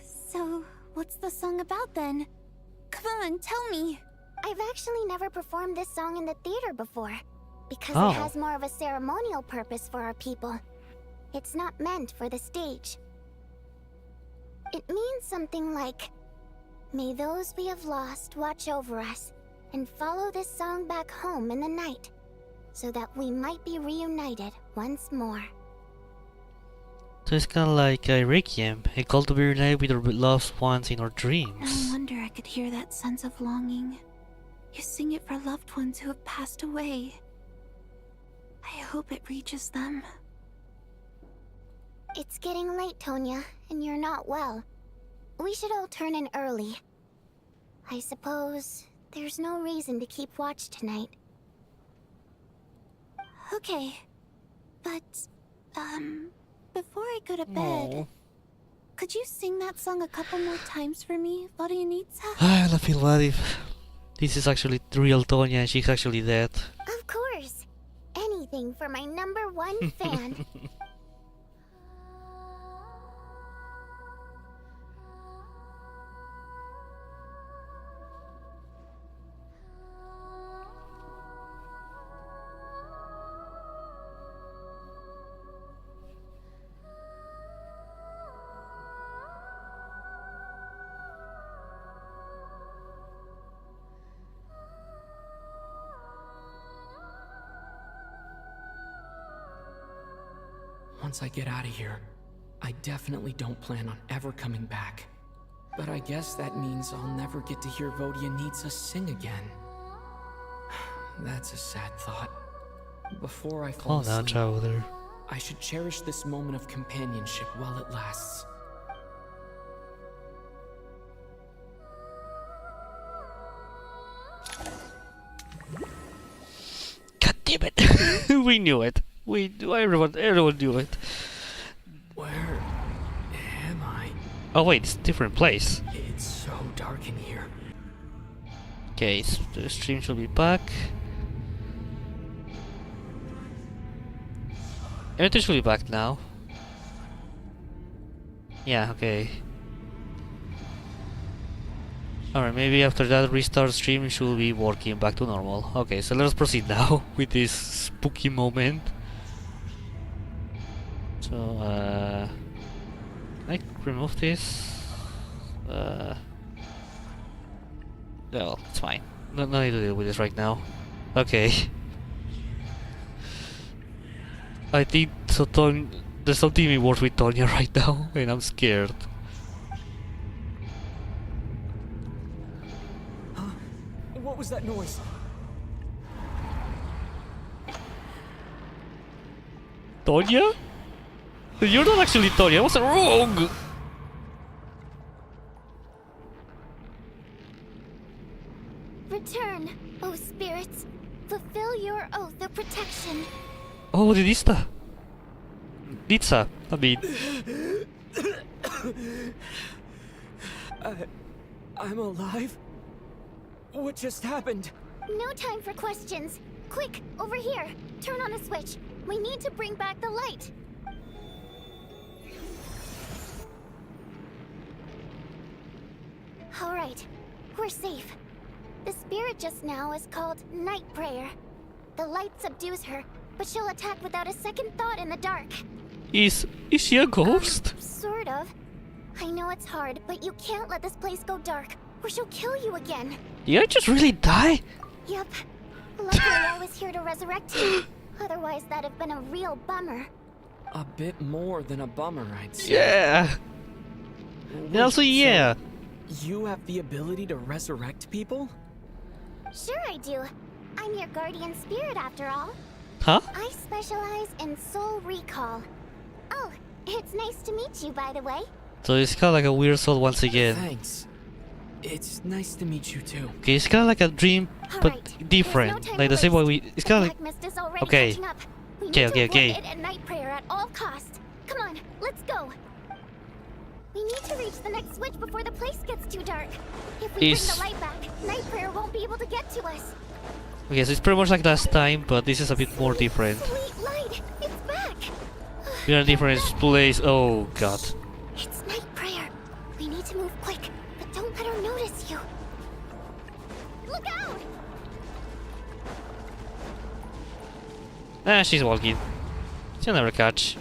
So, what's the song about then? Come on, tell me. I've actually never performed this song in the theater before, because Oh. it has more of a ceremonial purpose for our people. It's not meant for the stage. It means something like, may those we have lost watch over us, and follow this song back home in the night, so that we might be reunited once more. So it's kind of like a requiem, a call to be reunited with our loved ones in our No dreams. wonder I could hear that sense of longing. You sing it for loved ones who have passed away. I hope it reaches them. It's getting late, Tonya, and you're not well. We should all turn in early. I suppose there's no reason to keep watch tonight. Okay, but, before I go to bed, Oh. could you sing that song a couple more times for me, vodyanitsa? I feel bad if this is actually the real Tonya and she's actually dead. Of course! Anything for my #1 fan. Once I get out of here, I definitely don't plan on ever coming back. But I guess that means I'll never get to hear vodyanitsa sing again. That's a sad thought. Before I fall Calm down, asleep, traveler. I should cherish this moment of companionship while it lasts. God damn it! We knew it. Everyone knew it. Where am I? Oh wait, it's a different place. It's so dark in here. Okay, so the stream should be back. Everything should be back now. Yeah, okay. Alright, maybe after that restart stream should be working back to normal. Okay, so let's proceed now with this spooky moment. So, can I remove this? No, it's fine. No need to deal with this right now. Okay. I think so. There's something even worse with Tonya right now, and I'm scared. What was that noise? Tonya? You're not actually Tonya. What's wrong? Return, O spirits. Fulfill your oath of protection. Oh, Nitsa. Nitsa, I mean. I'm alive? What just happened? No time for questions. Quick, over here. Turn on a switch. We need to bring back the light. All right, we're safe. The spirit just now is called Night Prayer. The light subdues her, but she'll attack without a second thought in the dark. Is she a ghost? Sort of. I know it's hard, but you can't let this place go dark, or she'll kill you again. Did I just really die? Yep. Luckily, I was here to resurrect you. Otherwise, that'd have been a real bummer. A bit more than a bummer, I'd say. Yeah. And also, yeah. You have the ability to resurrect people? Sure I do. I'm your guardian spirit after all. Huh? I specialize in soul recall. Oh, it's nice to meet you, by the way. So it's kind of like a weird soul once again. Thanks. It's nice to meet you too. Okay, it's kind of like a dream, but different. Like the same way we. It's kind of like. Mist is already Okay. catching up. We Okay, need to okay. avoid it at night prayer at all costs. Come on, let's go. We need to reach the next switch before the place gets too dark. If we bring the light back, night prayer won't be able to get to us. Okay, so it's pretty much like last time, but this is a bit more different. Sweet light, it's back. We're in a different place. Oh god. It's night prayer. We need to move quick, but don't let her notice you. Look out! Ah, she's walking. She'll never catch.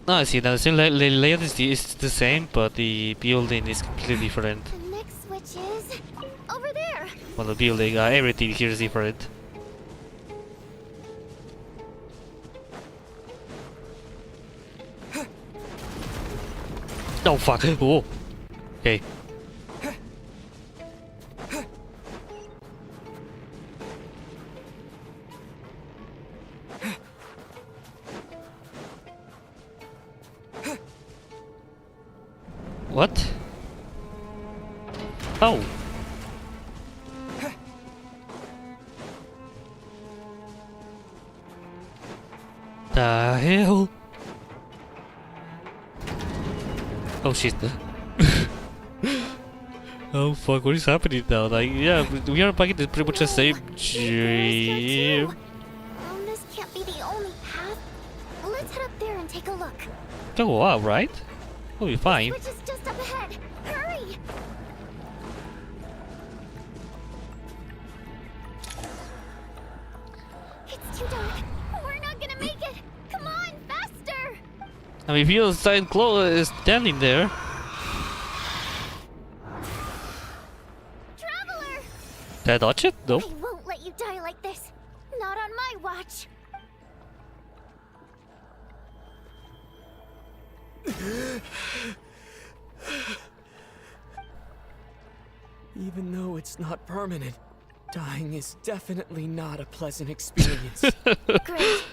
No, I see. Now the layout is the same, but the building is completely different. The next switch is over there. Well, the building, everything here is different. Oh fuck! Oh. Okay. What? Oh. The hell? Oh shit. Oh fuck, what is happening now? Like, yeah, we are back in pretty much the same dream. This can't be the only path. Let's head up there and take a look. Oh wow, right? We'll be fine. Switch is just up ahead. Hurry! It's too dark. We're not gonna make it. Come on, faster! I mean, if you're standing there. Traveler! Did I dodge it? No. I won't let you die like this. Not on my watch. Even though it's not permanent, dying is definitely not a pleasant experience. Great.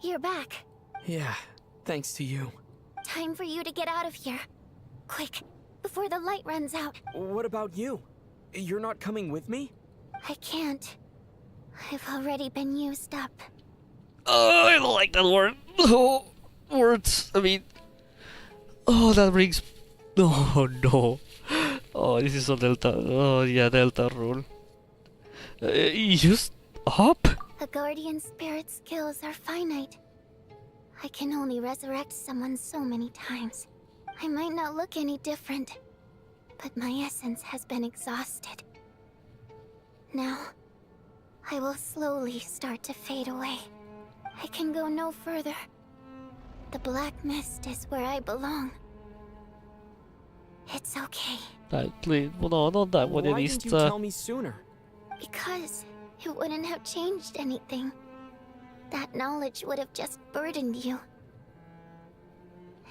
You're back. Yeah, thanks to you. Time for you to get out of here. Quick, before the light runs out. What about you? You're not coming with me? I can't. I've already been used up. Oh, I don't like that word. Oh, words. I mean, oh, that brings. Oh no. Oh, this is so Delta. Oh yeah, Delta rule. Used up? A guardian spirit's skills are finite. I can only resurrect someone so many times. I might not look any different, but my essence has been exhausted. Now, I will slowly start to fade away. I can go no further. The black mist is where I belong. It's okay. Please, no, not that one. Why didn't you tell me sooner? Because it wouldn't have changed anything. That knowledge would have just burdened you.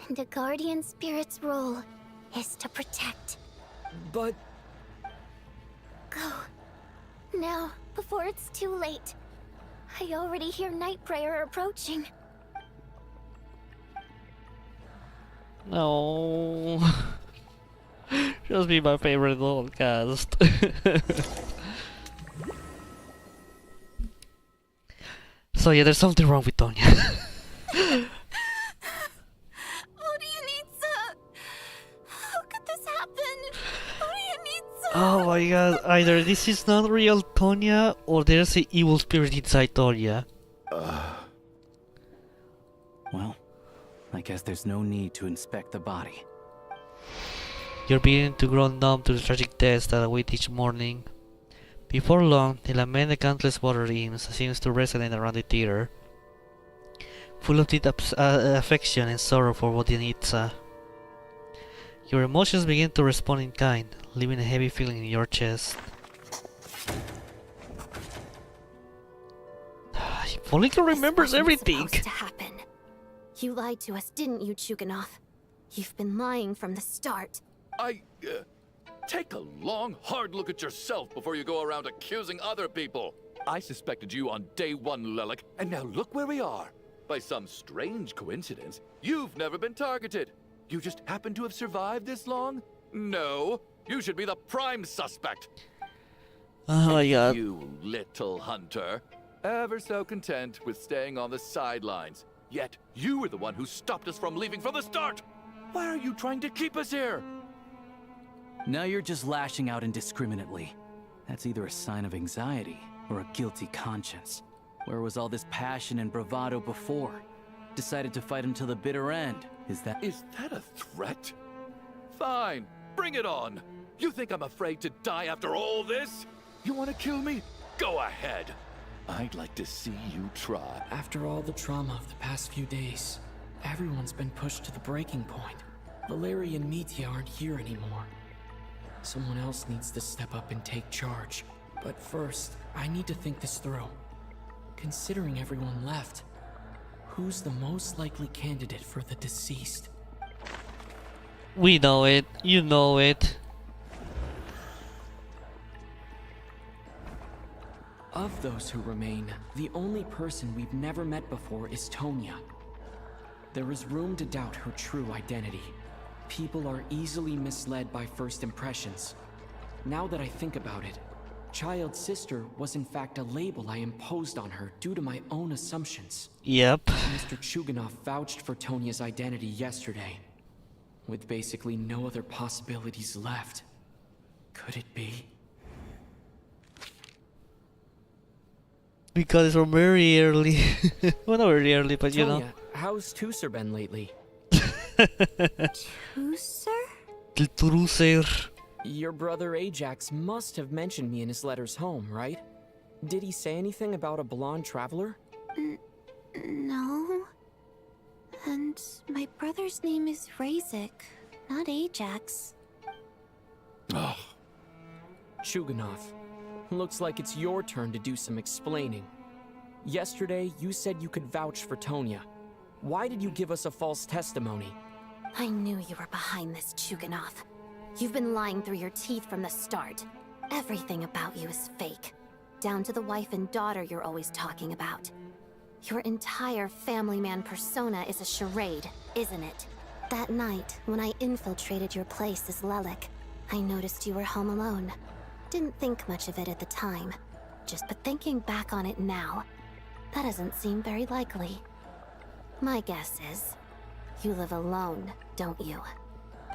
And a guardian spirit's role is to protect. But... Go. Now, before it's too late. I already hear night prayer approaching. No. Just be my favorite little cast. So yeah, there's something wrong with Tonya. Vodyanitsa! How could this happen? Vodyanitsa! Oh my god, either this is not real Tonya or there's an evil spirit inside Tonya. Well, I guess there's no need to inspect the body. You're beginning to grow numb to the tragic deaths that await each morning. Before long, the lament of countless water hymns seems to resonate around the theater, full of deep affection and sorrow for Vodyanitsa. Your emotions begin to respond in kind, leaving a heavy feeling in your chest. If only he remembers everything! Supposed to happen. You lied to us, didn't you, Chuganov? You've been lying from the start. Take a long, hard look at yourself before you go around accusing other people. I suspected you on day one, Lelik, and now look where we are. By some strange coincidence, you've never been targeted. You just happen to have survived this long? No, you should be the prime suspect. Oh my god. You little hunter. Ever so content with staying on the sidelines. Yet, you were the one who stopped us from leaving from the start. Why are you trying to keep us here? Now you're just lashing out indiscriminately. That's either a sign of anxiety or a guilty conscience. Where was all this passion and bravado before? Decided to fight until the bitter end. Is that a threat? Fine, bring it on. You think I'm afraid to die after all this? You want to kill me? Go ahead. I'd like to see you try. After all the trauma of the past few days, everyone's been pushed to the breaking point. Valeri and Mitya aren't here anymore. Someone else needs to step up and take charge. But first, I need to think this through. Considering everyone left, who's the most likely candidate for the deceased? We know it, you know it. Of those who remain, the only person we've never met before is Tonya. There is room to doubt her true identity. People are easily misled by first impressions. Now that I think about it, Child's sister was in fact a label I imposed on her due to my own assumptions. Yep. Mr. Chuganov vouched for Tonya's identity yesterday, with basically no other possibilities left. Could it be? Because it's from very early. Well, not very early, but you know. Tonya, how's Tusser been lately? Tusser? The Truser. Your brother Ajax must have mentioned me in his letters home, right? Did he say anything about a blonde traveler? No. And my brother's name is Razik, not Ajax. Oh. Chuganov, looks like it's your turn to do some explaining. Yesterday, you said you could vouch for Tonya. Why did you give us a false testimony? I knew you were behind this, Chuganov. You've been lying through your teeth from the start. Everything about you is fake. Down to the wife and daughter you're always talking about. Your entire family man persona is a charade, isn't it? That night, when I infiltrated your place as Lelik, I noticed you were home alone. Didn't think much of it at the time. But thinking back on it now, that doesn't seem very likely. My guess is, you live alone, don't you?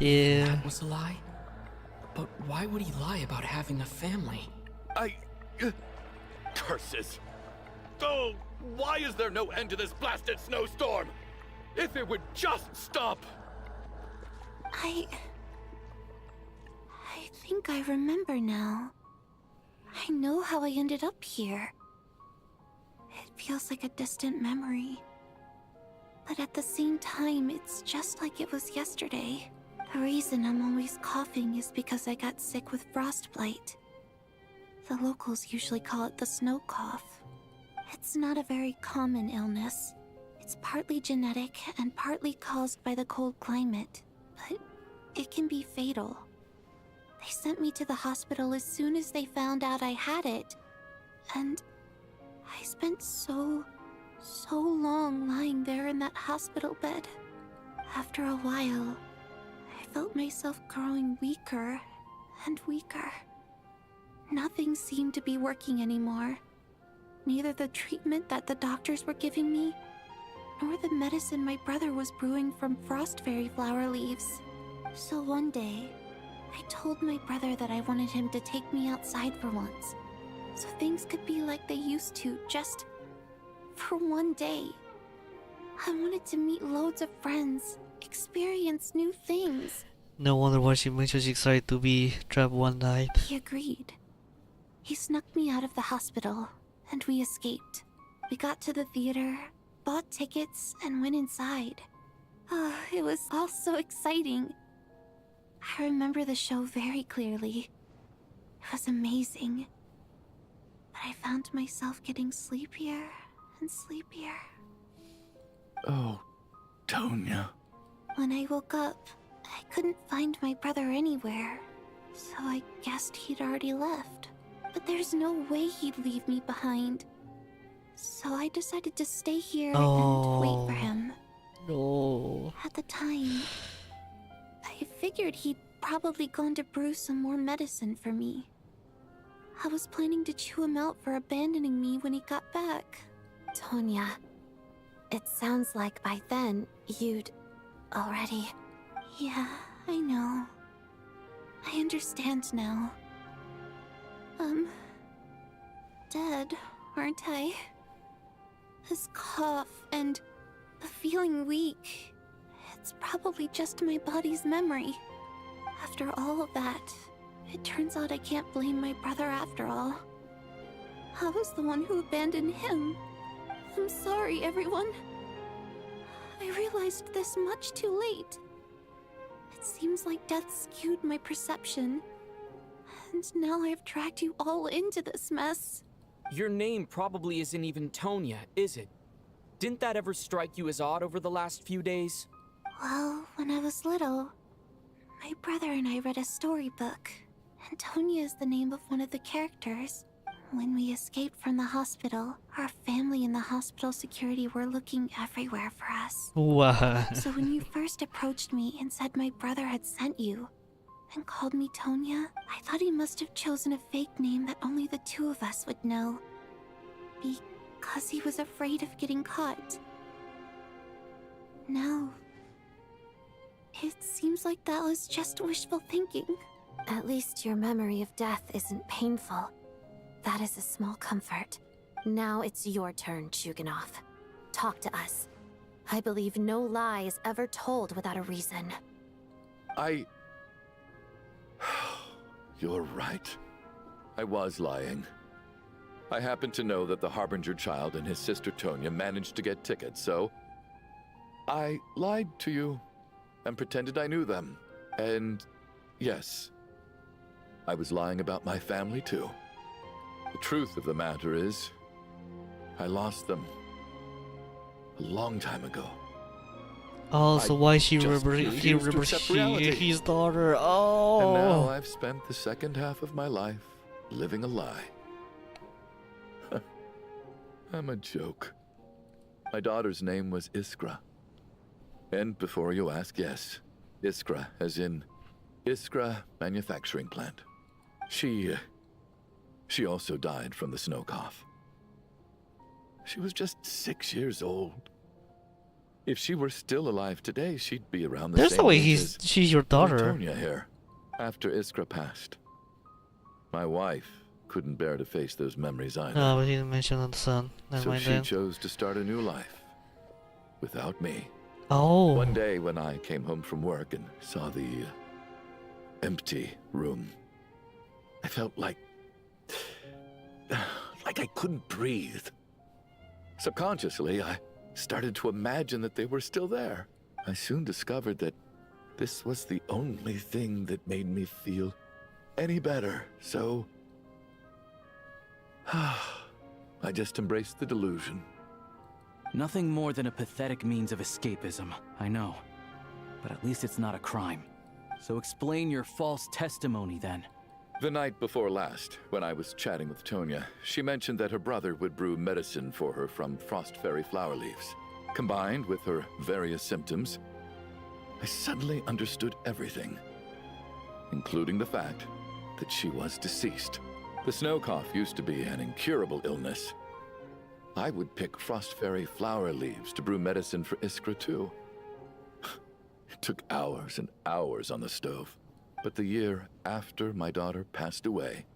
Yeah. That was a lie? But why would he lie about having a family? Curses! Oh, why is there no end to this blasted snowstorm? If it would just stop! I think I remember now. I know how I ended up here. It feels like a distant memory. But at the same time, it's just like it was yesterday. The reason I'm always coughing is because I got sick with frostbite. The locals usually call it the snow cough. It's not a very common illness. It's partly genetic and partly caused by the cold climate, but it can be fatal. They sent me to the hospital as soon as they found out I had it. And I spent so long lying there in that hospital bed. After a while, I felt myself growing weaker and weaker. Nothing seemed to be working anymore. Neither the treatment that the doctors were giving me, nor the medicine my brother was brewing from frost fairy flower leaves. So one day, I told my brother that I wanted him to take me outside for once, so things could be like they used to, just for one day. I wanted to meet loads of friends, experience new things. No wonder why she mentioned she's excited to be trapped one night. He agreed. He snuck me out of the hospital, and we escaped. We got to the theater, bought tickets, and went inside. Oh, it was all so exciting. I remember the show very clearly. It was amazing. But I found myself getting sleepier and sleepier. Oh, Tonya. When I woke up, I couldn't find my brother anywhere, so I guessed he'd already left. But there's no way he'd leave me behind. So I decided to stay here and wait for him. No. At the time, I figured he'd probably gone to brew some more medicine for me. I was planning to chew him out for abandoning me when he got back. Tonya, it sounds like by then you'd already... Yeah, I know. I understand now. Dead, aren't I? This cough and the feeling weak, it's probably just my body's memory. After all of that, it turns out I can't blame my brother after all. I was the one who abandoned him. I'm sorry, everyone. I realized this much too late. It seems like death skewed my perception. And now I've dragged you all into this mess. Your name probably isn't even Tonya, is it? Didn't that ever strike you as odd over the last few days? Well, when I was little, my brother and I read a storybook, and Tonya is the name of one of the characters. When we escaped from the hospital, our family and the hospital security were looking everywhere for us. What? So when you first approached me and said my brother had sent you, and called me Tonya, I thought he must have chosen a fake name that only the two of us would know. Because he was afraid of getting caught. Now, it seems like that was just wishful thinking. At least your memory of death isn't painful. That is a small comfort. Now it's your turn, Chuganov. Talk to us. I believe no lie is ever told without a reason. You're right. I was lying. I happen to know that the Harbinger child and his sister Tonya managed to get tickets, so I lied to you and pretended I knew them. And yes, I was lying about my family too. The truth of the matter is, I lost them a long time ago. Also, why he just refused to accept reality. his daughter? Oh. And now I've spent the second half of my life living a lie. I'm a joke. My daughter's name was Iskra. And before you ask, yes, Iskra, as in Iskra Manufacturing Plant. She also died from the snow cough. She was just 6 years old. If she were still alive today, she'd be around the There's same no way age as she's your daughter. Tonya here. After Iskra passed, my wife couldn't bear to face those memories either. No, but he didn't mention on the son. Never So mind she then. chose to start a new life without me. Oh. One day when I came home from work and saw the empty room, I felt like I couldn't breathe. Subconsciously, I started to imagine that they were still there. I soon discovered that this was the only thing that made me feel any better, so I just embraced the delusion. Nothing more than a pathetic means of escapism, I know. But at least it's not a crime. So explain your false testimony then. The night before last, when I was chatting with Tonya, she mentioned that her brother would brew medicine for her from frost fairy flower leaves. Combined with her various symptoms, I suddenly understood everything, including the fact that she was deceased. The snow cough used to be an incurable illness. I would pick frost fairy flower leaves to brew medicine for Iskra too. It took hours and hours on the stove. But the year after my daughter passed away,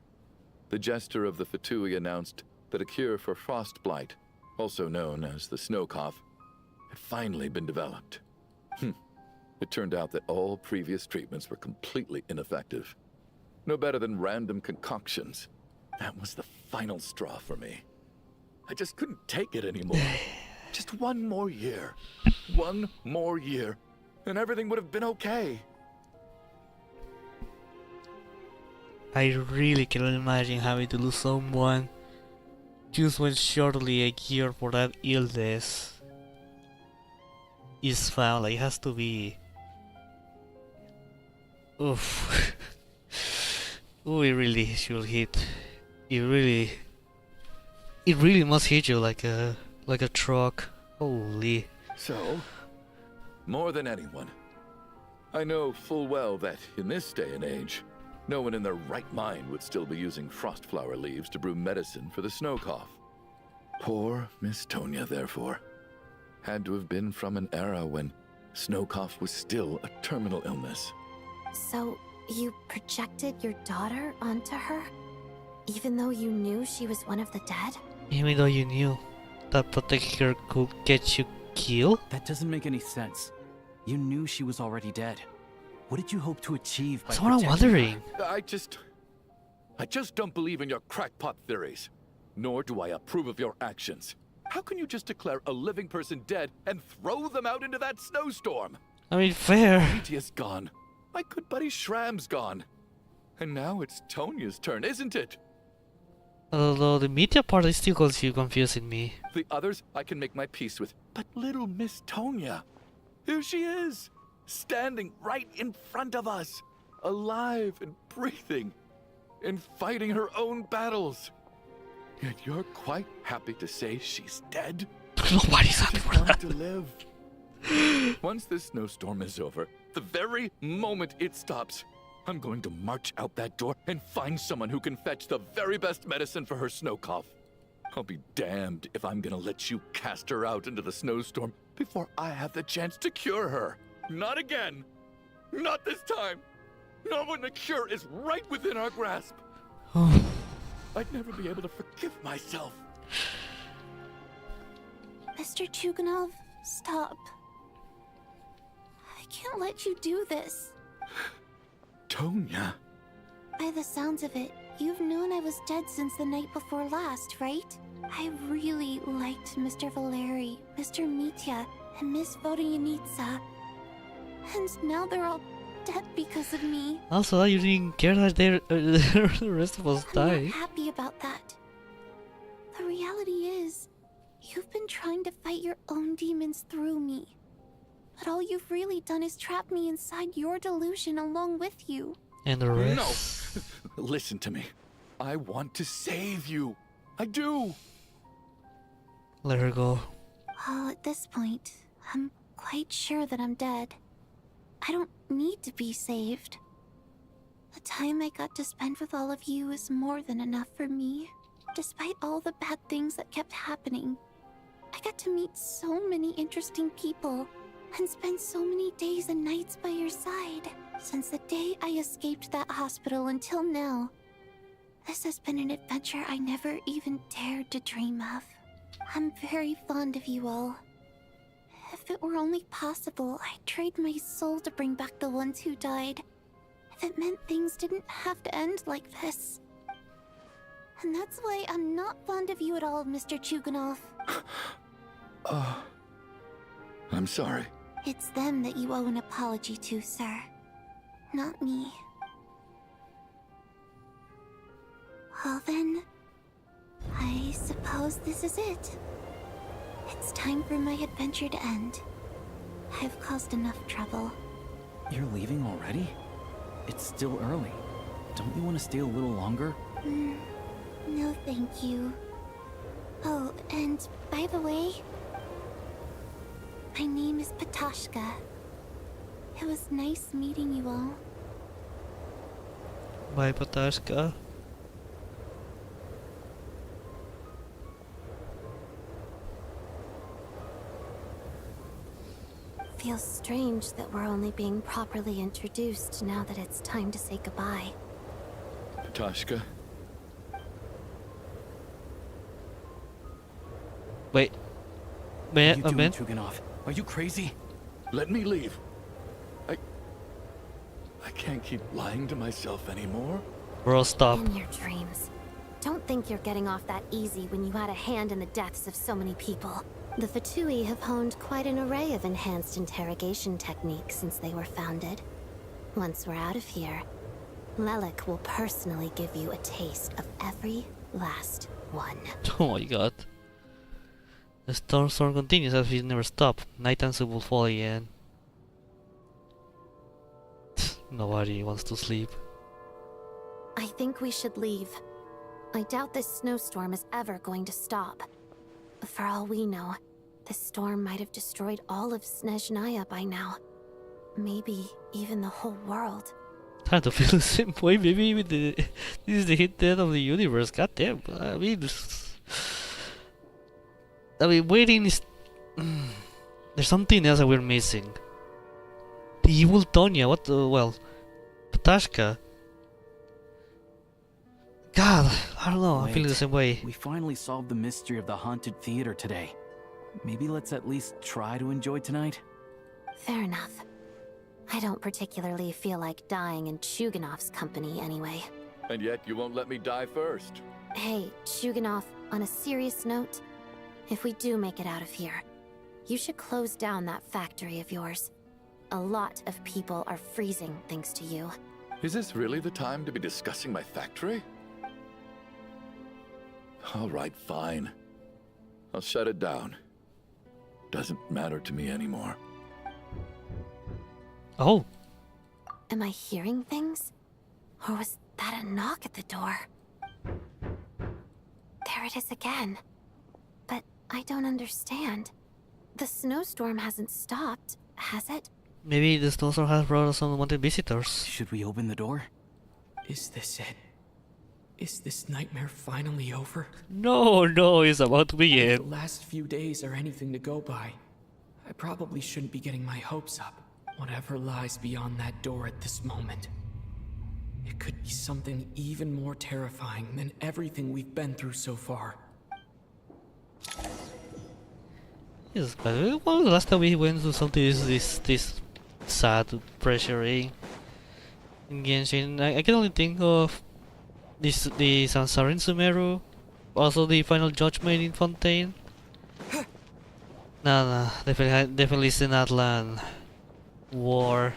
the jester of the Fatui announced that a cure for frost blight, also known as the snow cough, had finally been developed. It turned out that all previous treatments were completely ineffective. No better than random concoctions. That was the final straw for me. I just couldn't take it anymore. Just one more year. One more year, and everything would have been okay. I really cannot imagine having to lose someone just when shortly a cure for that illness is found. Like, it has to be... Oof. Oh, it really should hit. It really must hit you like a truck. Holy. So, more than anyone, I know full well that in this day and age, no one in their right mind would still be using frost flower leaves to brew medicine for the snow cough. Poor Miss Tonya, therefore, had to have been from an era when snow cough was still a terminal illness. So, you projected your daughter onto her? Even though you knew she was one of the dead? Even though you knew that protecting her could get you killed? That doesn't make any sense. You knew she was already dead. What did you hope to achieve by That's what I'm protecting her? wondering. I just don't believe in your crackpot theories. Nor do I approve of your actions. How can you just declare a living person dead and throw them out into that snowstorm? I mean, fair. Mitia's gone. My good buddy Shram's gone. And now it's Tonya's turn, isn't it? Although the media part is still confusing me. The others I can make my peace with. But little Miss Tonya, here she is, standing right in front of us, alive and breathing, and fighting her own battles. Yet you're quite happy to say she's dead? Nobody's happy for that. To live. Once this snowstorm is over, the very moment it stops, I'm going to march out that door and find someone who can fetch the very best medicine for her snow cough. I'll be damned if I'm gonna let you cast her out into the snowstorm before I have the chance to cure her. Not again. Not this time. Not when the cure is right within our grasp. I'd never be able to forgive myself. Mr. Chuganov, stop. I can't let you do this. Tonya. By the sounds of it, you've known I was dead since the night before last, right? I really liked Mr. Valeri, Mr. Mitya, and Miss vodyanitsa. And now they're all dead because of me. Also, you didn't care that the rest of us I'm died. not happy about that. The reality is, you've been trying to fight your own demons through me. But all you've really done is trap me inside your delusion along with you. And the rest... No! Listen to me. I want to save you. I do. Let her go. Well, at this point, I'm quite sure that I'm dead. I don't need to be saved. The time I got to spend with all of you is more than enough for me. Despite all the bad things that kept happening, I got to meet so many interesting people and spend so many days and nights by your side. Since the day I escaped that hospital until now, this has been an adventure I never even dared to dream of. I'm very fond of you all. If it were only possible, I'd trade my soul to bring back the ones who died. If it meant things didn't have to end like this. And that's why I'm not fond of you at all, Mr. Chuganov. I'm sorry. It's them that you owe an apology to, sir. Not me. Well then, I suppose this is it. It's time for my adventure to end. I've caused enough trouble. You're leaving already? It's still early. Don't you want to stay a little longer? No thank you. Oh, and by the way, my name is Patashka. It was nice meeting you all. Bye, Patashka. Feels strange that we're only being properly introduced now that it's time to say goodbye. Patashka, Wait. What are you doing, Man? Chuganov? Are you crazy? let me leave. I can't keep lying to myself anymore. Bro, stop. In your dreams. Don't think you're getting off that easy when you had a hand in the deaths of so many people. The Fatui have honed quite an array of enhanced interrogation techniques since they were founded. Once we're out of here, Lelik will personally give you a taste of every last one. Oh my god. The storm continues as we never stop. Night and will fall again. Nobody wants to sleep. I think we should leave. I doubt this snowstorm is ever going to stop. For all we know, this storm might have destroyed all of Snezhnaya by now. Maybe even the whole world. Time to feel the same way. Maybe even this is the hit dead of the universe. God damn. I mean, waiting is. There's something else that we're missing. The evil Tonya. What? Well, Patashka. God, I don't know. I feel the same way. We finally solved the mystery of the haunted theater today. Maybe let's at least try to enjoy tonight? Fair enough. I don't particularly feel like dying in Chuganov's company anyway. And yet you won't let me die first. Hey, Chuganov, on a serious note, if we do make it out of here, you should close down that factory of yours. A lot of people are freezing thanks to you. Is this really the time to be discussing my factory? All right, fine. I'll shut it down. Doesn't matter to me anymore. Oh. Am I hearing things? Or was that a knock at the door? There it is again. But I don't understand. The snowstorm hasn't stopped, has it? Maybe the snowstorm has brought us unwanted visitors. Should we open the door? Is this it? Is this nightmare finally over? No, it's about to If begin. the last few days are anything to go by, I probably shouldn't be getting my hopes up. Whatever lies beyond that door at this moment. It could be something even more terrifying than everything we've been through so far. Yes, but when was the last time we went through something this sad, pressuring in Genshin? I can only think of the Sansarin Sumeru, also the final judgment in Fontaine. No, definitely Sinatlan War.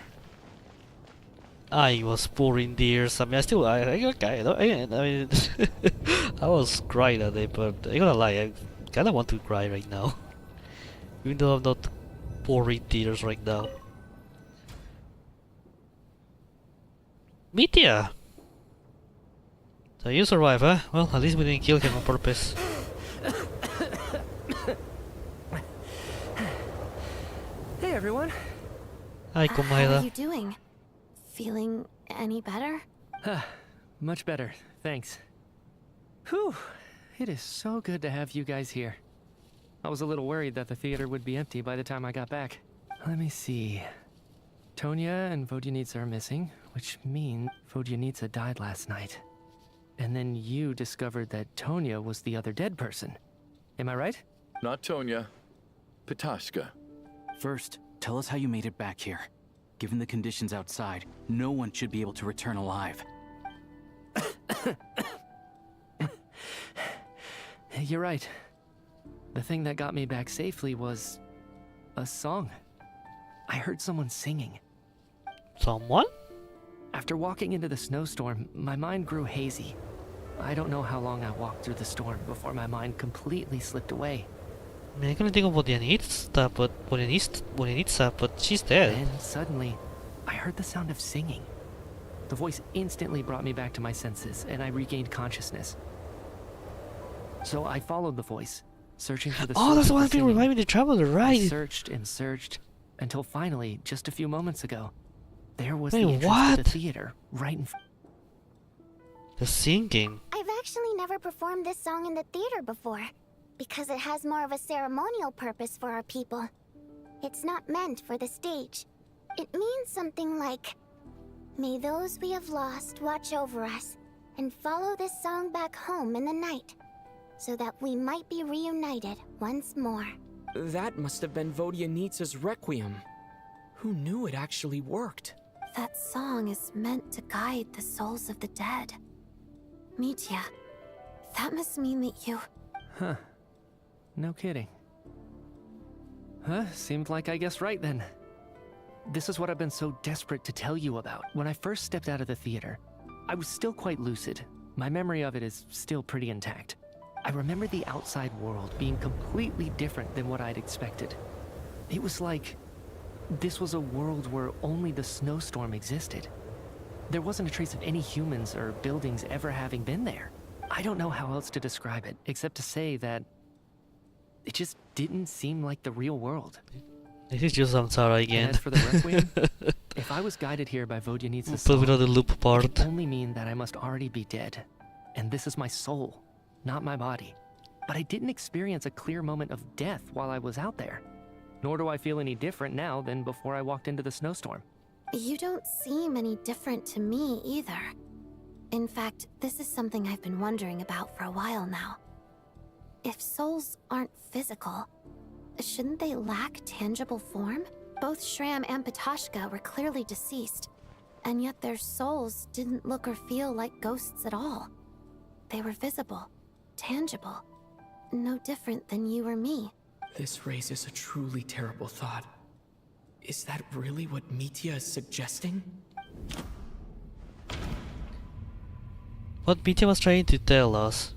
I was pouring tears. I mean, I mean, I was crying at it, but I gotta lie, I kinda want to cry right now. Even though I'm not pouring tears right now. Mitya! So you survive, huh? Well, at least we didn't kill him on purpose. Hey everyone. Hi, How are Komaeda. you doing? Feeling any better? Much better, thanks. Whew, it is so good to have you guys here. I was a little worried that the theater would be empty by the time I got back. Let me see. Tonya and Vodyanitsa are missing, which means Vodyanitsa died last night. And then you discovered that Tonya was the other dead person. Am I right? Not Tonya. Patashka. First, tell us how you made it back here. Given the conditions outside, no one should be able to return alive. You're right. The thing that got me back safely was a song. I heard someone singing. Someone? After walking into the snowstorm, my mind grew hazy. I don't know how long I walked through the storm before my mind completely slipped away. I mean, I couldn't think of Vodyanitsa, but she's dead. Then suddenly, I heard the sound of singing. The voice instantly brought me back to my senses, and I regained consciousness. So I followed the voice, searching for the Oh, that's source the of one the thing singing. reminding the traveler, I right? searched and searched, Until finally, just a few moments ago, there was Wait, the entrance what? to the theater right in front. The singing. I've actually never performed this song in the theater before, because it has more of a ceremonial purpose for our people. It's not meant for the stage. It means something like, "May those we have lost watch over us, and follow this song back home in the night, so that we might be reunited once more." That must have been Vodyanitsa's Requiem. Who knew it actually worked? That song is meant to guide the souls of the dead. Mitya, that must mean that you... Huh. No kidding. Huh? Seemed like I guessed right then. This is what I've been so desperate to tell you about. When I first stepped out of the theater, I was still quite lucid. My memory of it is still pretty intact. I remember the outside world being completely different than what I'd expected. It was like this was a world where only the snowstorm existed. There wasn't a trace of any humans or buildings ever having been there. I don't know how else to describe it, except to say that it just didn't seem like the real world. This is just Samsara And again. as for the Requiem, if I was guided here by Vodyanitsa's Put song, without the loop it part. could only mean that I must already be dead. And this is my soul, not my body. But I didn't experience a clear moment of death while I was out there. Nor do I feel any different now than before I walked into the snowstorm. You don't seem any different to me either. In fact, this is something I've been wondering about for a while now. If souls aren't physical, shouldn't they lack tangible form? Both Shram and Patoshka were clearly deceased, and yet their souls didn't look or feel like ghosts at all. They were visible, tangible, no different than you or me. This raises a truly terrible thought. Is that really what Mitya is suggesting? What Mitya was trying to tell us.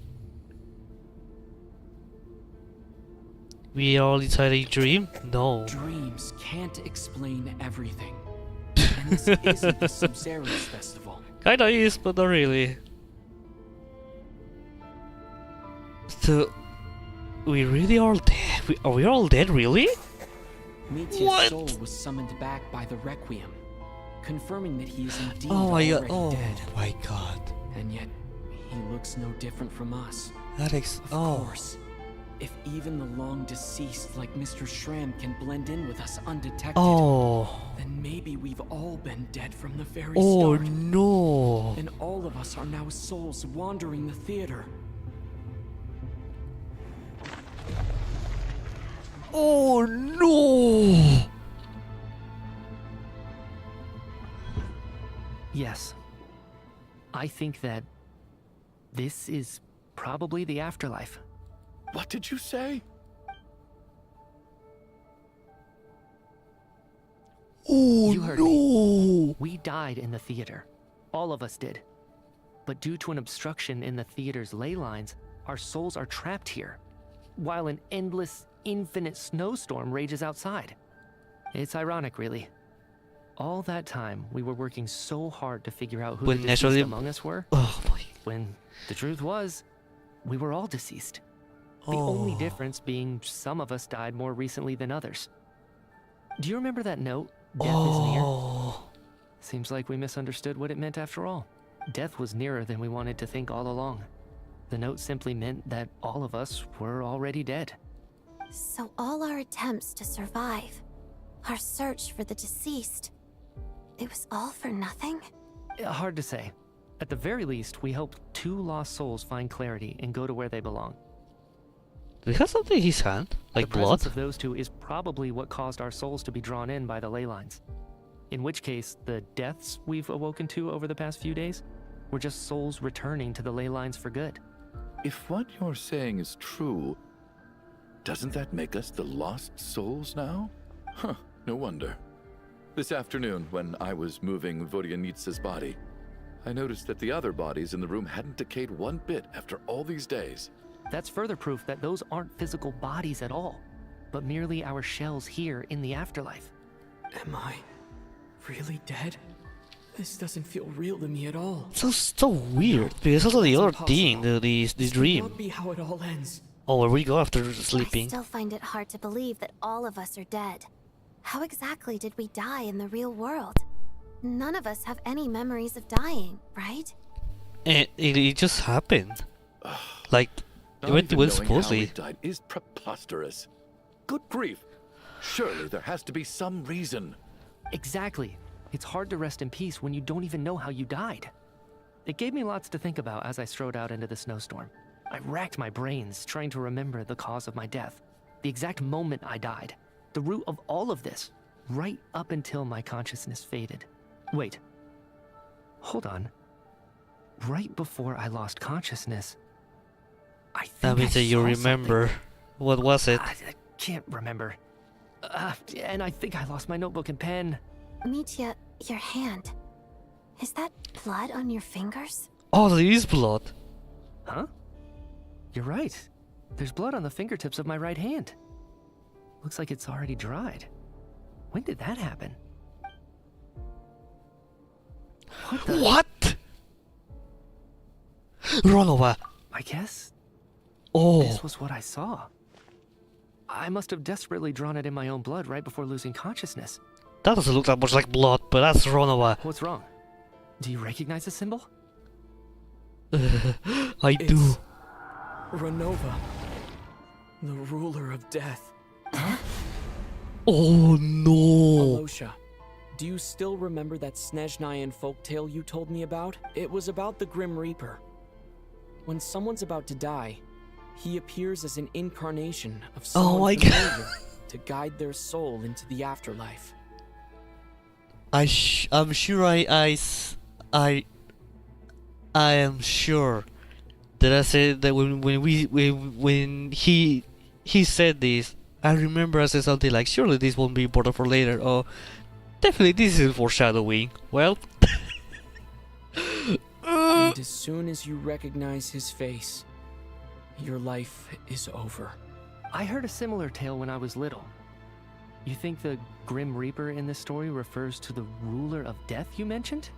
We are all inside a dream? No. Dreams can't explain everything. And this isn't the Samsari's festival. Kinda is, but not really. So, we really are dead? Are we all dead, really? Mitya's soul was summoned back by the Requiem, confirming that he is indeed Oh my god, already dead. oh my god. And yet, he looks no different from us. Of course. If even the long deceased like Mr. Shram can blend in with us undetected, then maybe we've all been dead from the very Oh start. no. And all of us are now souls wandering the theater. Oh no! Yes. I think that this is probably the afterlife. What did you say? Oh You heard no! me. We died in the theater. All of us did. But due to an obstruction in the theater's ley lines, our souls are trapped here, while an endless, infinite snowstorm rages outside. It's ironic, really. All that time, we were working so hard to figure out who When the deceased naturally- among us were, Oh my. when the truth was, we were all deceased. The only difference being some of us died more recently than others. Do you remember that note, "Death is near"? Seems like we misunderstood what it meant after all. Death was nearer than we wanted to think all along. The note simply meant that all of us were already dead. So all our attempts to survive, our search for the deceased, it was all for nothing? Hard to say. At the very least, we helped 2 lost souls find clarity and go to where they belong. Does he have something in his hand? Like The blood? presence of those 2 is probably what caused our souls to be drawn in by the ley lines. In which case, the deaths we've awoken to over the past few days were just souls returning to the ley lines for good. If what you're saying is true, doesn't that make us the lost souls now? Huh, no wonder. This afternoon, when I was moving Vodyanitsa's body, I noticed that the other bodies in the room hadn't decayed one bit after all these days. That's further proof that those aren't physical bodies at all, but merely our shells here in the afterlife. Am I really dead? This doesn't feel real to me at all. So weird. Because also the other thing, the This dream. cannot be how it all ends. Oh, where we go after I sleeping. still find it hard to believe that all of us are dead. How exactly did we die in the real world? None of us have any memories of dying, right? And it just happened. Like, it Not went even knowing smoothly. how he died is preposterous. Good grief. Surely there has to be some reason. Exactly. It's hard to rest in peace when you don't even know how you died. It gave me lots to think about as I strode out into the snowstorm. I racked my brains trying to remember the cause of my death, the exact moment I died, the root of all of this, right up until my consciousness faded. Wait. Hold on. Right before I lost consciousness, I think That means I that you saw remember. something. What was it? I can't remember. And I think I lost my notebook and pen. Mitya, your hand. Is that blood on your fingers? Oh, there is blood. Huh? You're right. There's blood on the fingertips of my right hand. Looks like it's already dried. When did that happen? What the? What? Run over. I guess Oh, this was what I saw. I must have desperately drawn it in my own blood right before losing consciousness. that doesn't look that much like blood, but that's run over. What's wrong? Do you recognize the symbol? I do. It's Renova, the ruler of death. Oh no. Alosha, do you still remember that Snezhnayan folktale you told me about? It was about the Grim Reaper. When someone's about to die, he appears as an incarnation of someone my familiar to guide their soul into the afterlife. I'm sure I am sure that I said that when he said this, I remember I said something like, surely this won't be important for later, or definitely this is foreshadowing. Well, And as soon as you recognize his face, your life is over. I heard a similar tale when I was little. You think the Grim Reaper in this story refers to the ruler of death you mentioned?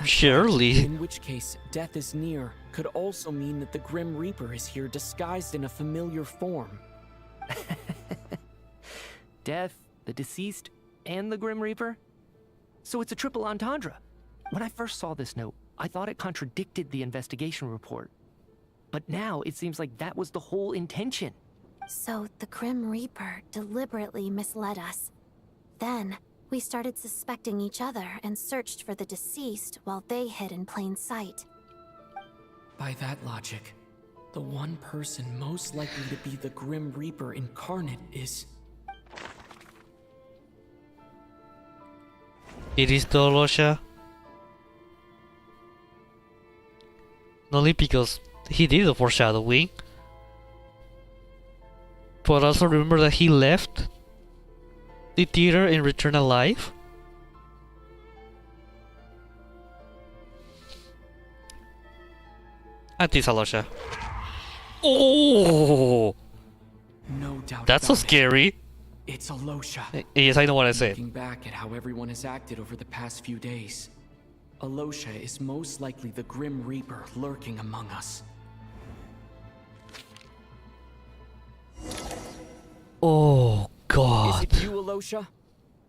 surely. In which case, death is near could also mean that the Grim Reaper is here disguised in a familiar form. Death, the deceased, and the Grim Reaper? So it's a triple entendre. When I first saw this note, I thought it contradicted the investigation report. But now it seems like that was the whole intention. So the Grim Reaper deliberately misled us. Then, we started suspecting each other and searched for the deceased while they hid in plain sight. By that logic, the one person most likely to be the Grim Reaper incarnate is... It is the Alosha. Not only because he did the foreshadowing, but also remember that he left the theater and returned alive. That is Alosha. Oh, No doubt that's so about it. scary. It's Alosha. Yes, I know what I said. Looking back at how everyone has acted over the past few days, Alosha is most likely the Grim Reaper lurking among us. Oh Is God. it you, Alosha?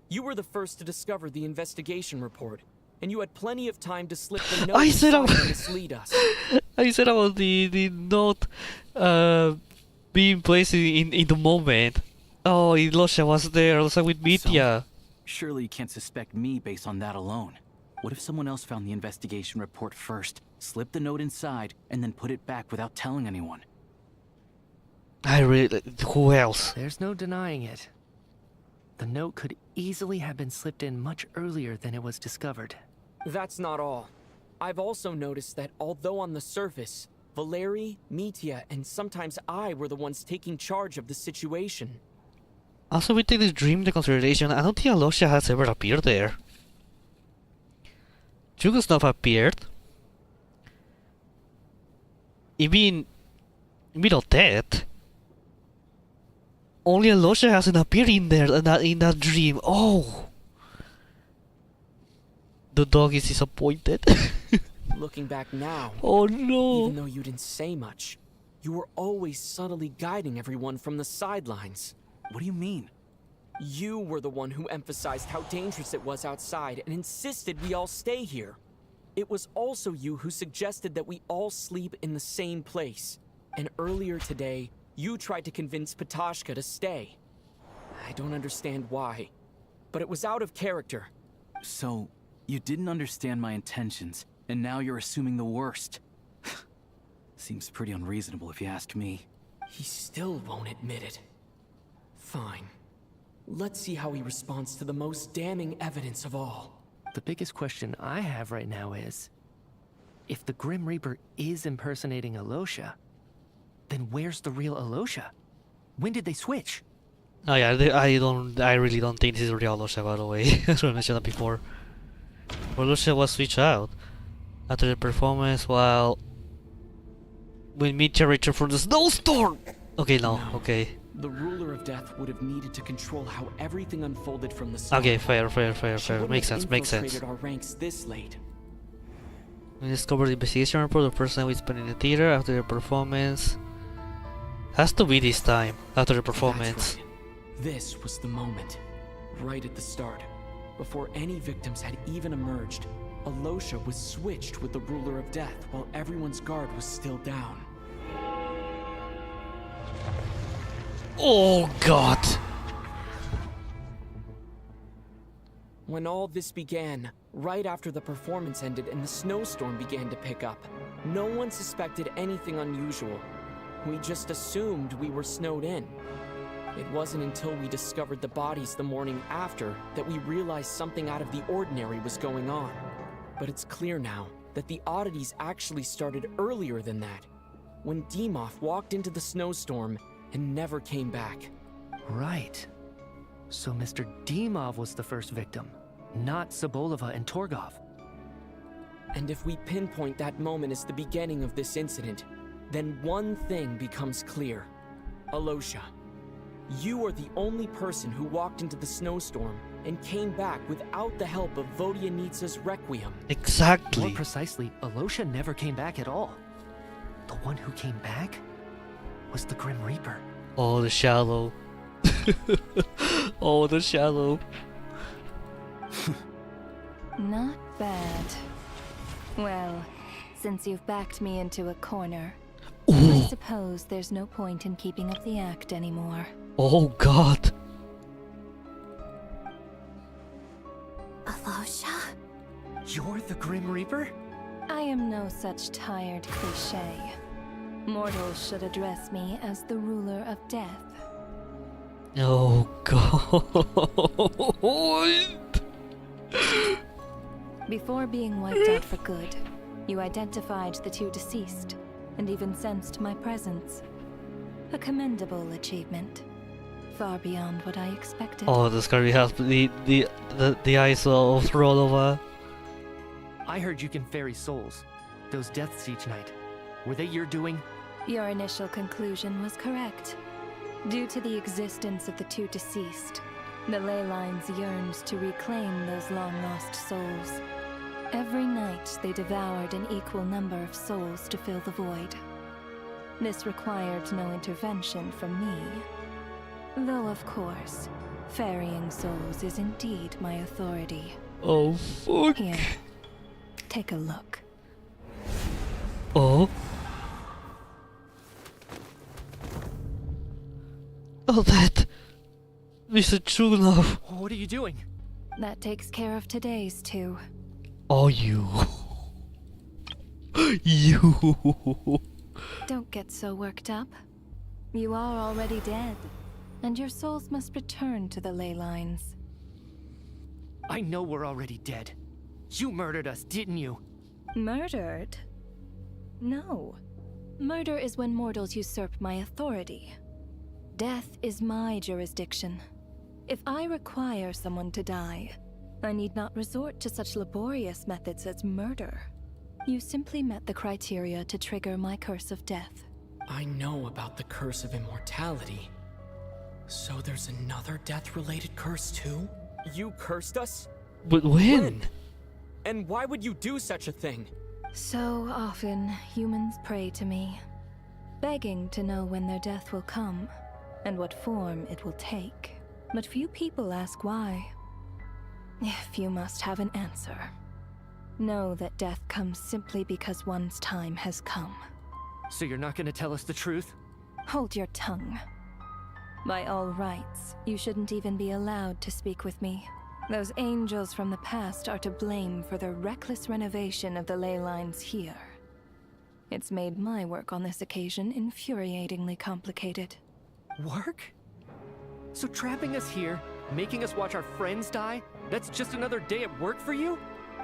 You were the first to discover the investigation report, and you had plenty of time to slip the note I said inside I- to mislead us. I said about the note being placed in the moment. Oh, Alosha was there also with Mitya. Surely you can't suspect me based on that alone. What if someone else found the investigation report first, slipped the note inside, and then put it back without telling anyone? I really. Who else? There's no denying it. The note could easily have been slipped in much earlier than it was discovered. That's not all. I've also noticed that although on the surface, Valeri, Mitya, and sometimes I were the ones taking charge of the situation. Also, we take this dream into consideration. I don't think Alosha has ever appeared there. Jugosnov appeared. Even Odette. Only Alosha hasn't appeared in there in that dream. Oh, the dog is disappointed. Looking back now, Oh no. even though you didn't say much, you were always subtly guiding everyone from the sidelines. What do you mean? You were the one who emphasized how dangerous it was outside and insisted we all stay here. It was also you who suggested that we all sleep in the same place. And earlier today, you tried to convince Patashka to stay. I don't understand why, but it was out of character. So, you didn't understand my intentions, and now you're assuming the worst. Seems pretty unreasonable if you ask me. He still won't admit it. Fine. Let's see how he responds to the most damning evidence of all. The biggest question I have right now is, if the Grim Reaper is impersonating Alosha, then where's the real Alosha? When did they switch? Oh yeah, I really don't think this is real Alosha, by the way. As I mentioned that before. Alosha was switched out after the performance while when Mitya returned from the snowstorm. Okay, no, okay. The ruler of death would have needed to control how everything unfolded from the start. Okay, fair. Makes sense. Our ranks this late. We discovered the investigation report of the person we spent in the theater after the performance. Has to be this time, after the performance. That's right. This was the moment. Right at the start. Before any victims had even emerged, Alosha was switched with the ruler of death while everyone's guard was still down. Oh god! When all this began, right after the performance ended and the snowstorm began to pick up, no one suspected anything unusual. We just assumed we were snowed in. It wasn't until we discovered the bodies the morning after that we realized something out of the ordinary was going on. But it's clear now that the oddities actually started earlier than that, when Dimov walked into the snowstorm and never came back. Right. So Mr. Dimov was the first victim, not Sobolova and Torgov. And if we pinpoint that moment as the beginning of this incident, then one thing becomes clear. Alosha, you are the only person who walked into the snowstorm and came back without the help of vodyanitsa's requiem. Exactly. More precisely, Alosha never came back at all. The one who came back was the Grim Reaper. Oh, the shallow. Oh, the shallow. Not bad. Well, since you've backed me into a corner, I suppose there's no point in keeping up the act anymore. Oh god. Alosha? You're the Grim Reaper? I am no such tired cliché. Mortals should address me as the ruler of death. Oh god. Before being wiped out for good, you identified the two deceased, and even sensed my presence. A commendable achievement. Far beyond what I expected. Oh, this guy has the eyes of Rolova. I heard you can ferry souls. Those deaths each night. Were they your doing? Your initial conclusion was correct. Due to the existence of the two deceased, the ley lines yearned to reclaim those long-lost souls. Every night they devoured an equal number of souls to fill the void. This required no intervention from me. Though, of course, ferrying souls is indeed my authority. Oh, fuck. Here, take a look. Oh? Odette! Mr. True Love! What are you doing? That takes care of today's two. Oh, you. You. Don't get so worked up. You are already dead, and your souls must return to the ley lines. I know we're already dead. You murdered us, didn't you? Murdered? No. Murder is when mortals usurp my authority. Death is my jurisdiction. If I require someone to die, I need not resort to such laborious methods as murder. You simply met the criteria to trigger my curse of death. I know about the curse of immortality. So there's another death-related curse too? You cursed us? But when? And why would you do such a thing? So often, humans pray to me, begging to know when their death will come, and what form it will take. but few people ask why. If you must have an answer, know that death comes simply because one's time has come. So you're not gonna tell us the truth? Hold your tongue. By all rights, you shouldn't even be allowed to speak with me. Those angels from the past are to blame for the reckless renovation of the ley lines here. It's made my work on this occasion infuriatingly complicated. Work? So trapping us here, making us watch our friends die, that's just another day at work for you?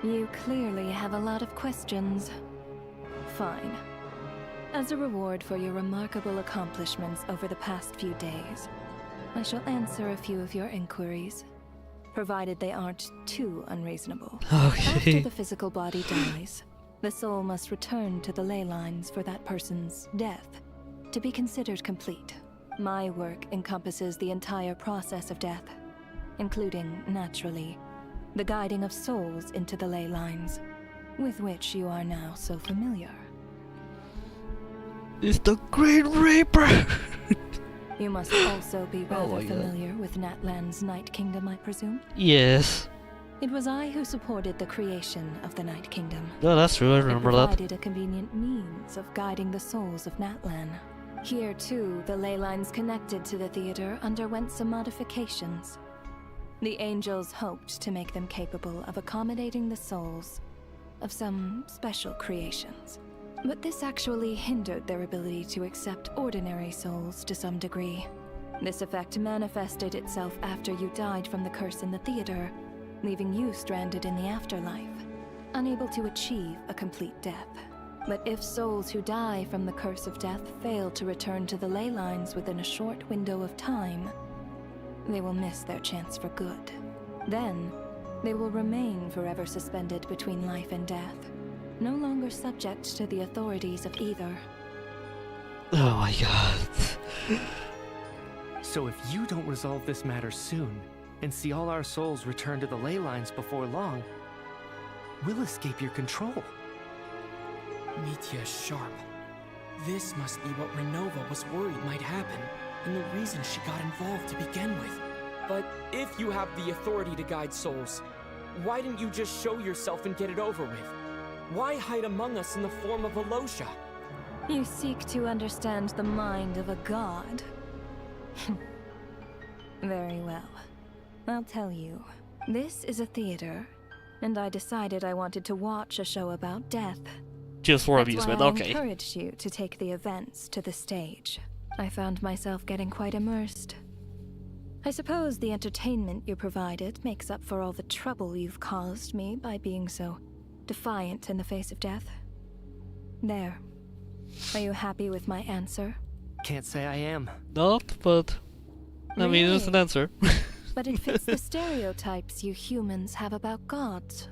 You clearly have a lot of questions. Fine. As a reward for your remarkable accomplishments over the past few days, I shall answer a few of your inquiries, provided they aren't too unreasonable. Okay. After the physical body dies, the soul must return to the ley lines for that person's death to be considered complete. My work encompasses the entire process of death, including, naturally, the guiding of souls into the ley lines, with which you are now so familiar. It's the Great Reaper! You must also be Oh rather my God. familiar with Natlan's Night Kingdom, I presume? Yes. It was I who supported the creation of the Night Kingdom. No, that's true, I remember It that. provided a convenient means of guiding the souls of Natlan. Here, too, the ley lines connected to the theater underwent some modifications. The angels hoped to make them capable of accommodating the souls of some special creations. But this actually hindered their ability to accept ordinary souls to some degree. This effect manifested itself after you died from the curse in the theater, leaving you stranded in the afterlife, unable to achieve a complete death. But if souls who die from the curse of death fail to return to the ley lines within a short window of time, they will miss their chance for good. Then, they will remain forever suspended between life and death, no longer subject to the authorities of either. Oh my god. So if you don't resolve this matter soon, and see all our souls return to the ley lines before long, we'll escape your control. Mitya is sharp. This must be what Renova was worried might happen, and the reason she got involved to begin with. But if you have the authority to guide souls, why didn't you just show yourself and get it over with? Why hide among us in the form of Alosha? You seek to understand the mind of a god. Very well. I'll tell you. This is a theater, and I decided I wanted to watch a show about death. Just for That's amusement, why I okay. encouraged you to take the events to the stage. I found myself getting quite immersed. I suppose the entertainment you provided makes up for all the trouble you've caused me by being so defiant in the face of death. There. Are you happy with my answer? Can't say I am. Not, but... I mean, it's an Really? answer. But it fits the stereotypes you humans have about gods.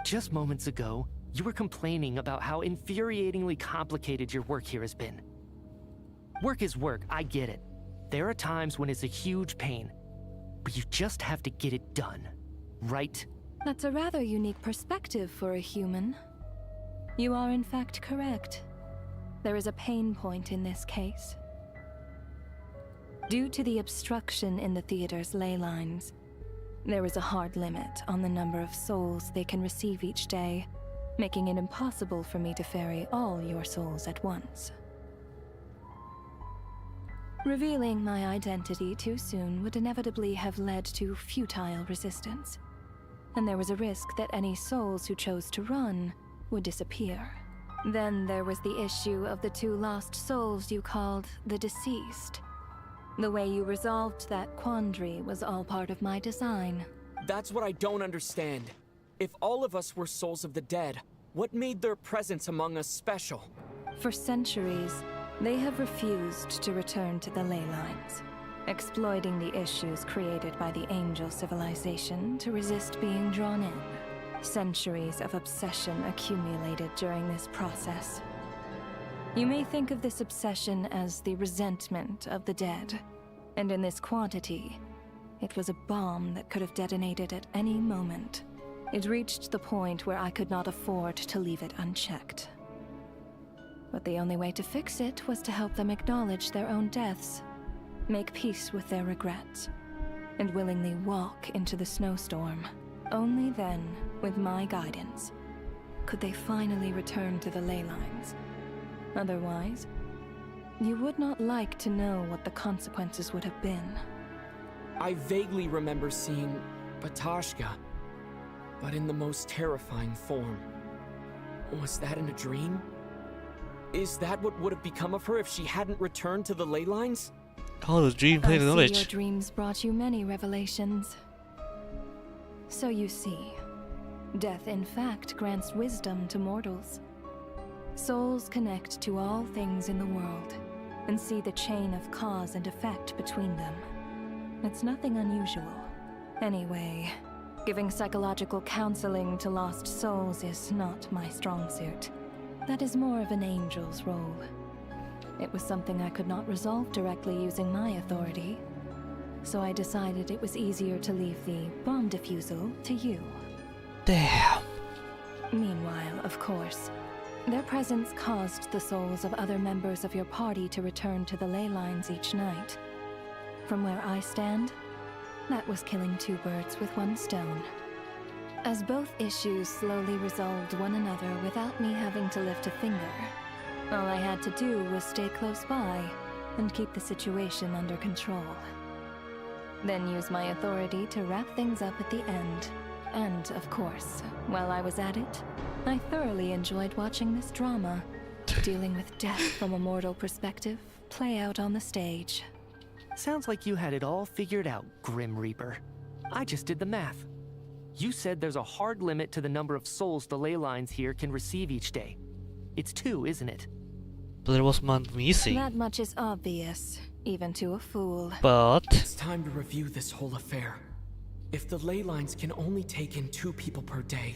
Just moments ago, you were complaining about how infuriatingly complicated your work here has been. Work is work, I get it. There are times when it's a huge pain, but you just have to get it done, right? That's a rather unique perspective for a human. You are in fact correct. There is a pain point in this case. Due to the obstruction in the theater's ley lines, there is a hard limit on the number of souls they can receive each day, making it impossible for me to ferry all your souls at once. Revealing my identity too soon would inevitably have led to futile resistance, and there was a risk that any souls who chose to run would disappear. Then there was the issue of the two lost souls you called the deceased. The way you resolved that quandary was all part of my design. That's what I don't understand. If all of us were souls of the dead, what made their presence among us special? For centuries, they have refused to return to the ley lines, exploiting the issues created by the angel civilization to resist being drawn in. Centuries of obsession accumulated during this process. You may think of this obsession as the resentment of the dead, and in this quantity, it was a bomb that could have detonated at any moment. It reached the point where I could not afford to leave it unchecked. But the only way to fix it was to help them acknowledge their own deaths, make peace with their regrets. and willingly walk into the snowstorm. Only then, with my guidance, could they finally return to the ley lines. Otherwise, you would not like to know what the consequences would have been. I vaguely remember seeing Batashka, but in the most terrifying form. Was that in a dream? Is that what would have become of her if she hadn't returned to the ley lines? Oh, the dream I played see knowledge. your dreams brought you many revelations. So you see, death in fact grants wisdom to mortals. Souls connect to all things in the world and see the chain of cause and effect between them. It's nothing unusual. Anyway, giving psychological counseling to lost souls is not my strong suit. That is more of an angel's role. It was something I could not resolve directly using my authority, so I decided it was easier to leave the bomb defusal to you. Damn. Meanwhile, of course, their presence caused the souls of other members of your party to return to the ley lines each night. From where I stand, that was killing two birds with one stone. As both issues slowly resolved one another without me having to lift a finger, all I had to do was stay close by and keep the situation under control. Then use my authority to wrap things up at the end. And, of course, while I was at it, I thoroughly enjoyed watching this drama, dealing with death from a mortal perspective, play out on the stage. Sounds like you had it all figured out, Grim Reaper. I just did the math. You said there's a hard limit to the number of souls the ley lines here can receive each day. It's 2, isn't it? But there was one missing. That much is obvious, even to a fool. But It's time to review this whole affair. If the ley lines can only take in 2 people per day,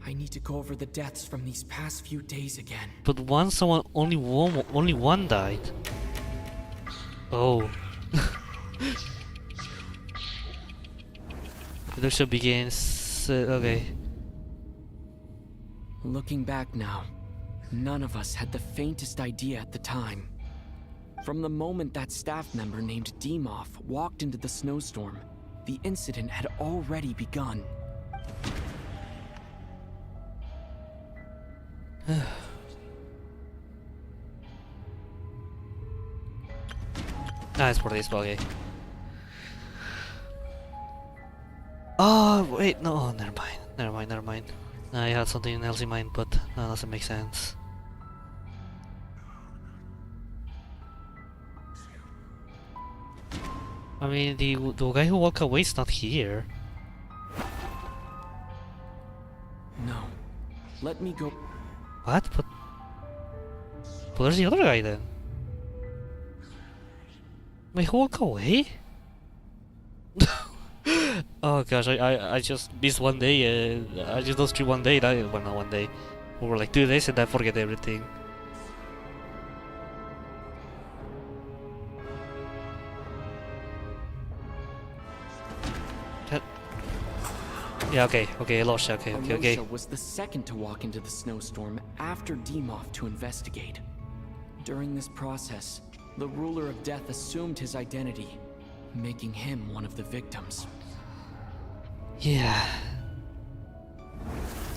I need to go over the deaths from these past few days again. but once someone only one died. Oh. The show begins. Okay. Looking back now, none of us had the faintest idea at the time. From the moment that staff member named Demoff walked into the snowstorm, the incident had already begun. Nice for this, okay. Oh, wait, no, never mind. I had something else in mind, but that doesn't make sense. I mean, the guy who walked away is not here. No. Let me go. What? But where's the other guy then? Wait, who walked away? Oh gosh, I just missed one day. I just lost you one day. Well, not one day. Over like 2 days, and I forget everything. Yeah, okay, I lost you. Okay. Alosha was the second to walk into the snowstorm after Demoff to investigate. During this process, the ruler of death assumed his identity, making him one of the victims. Yeah.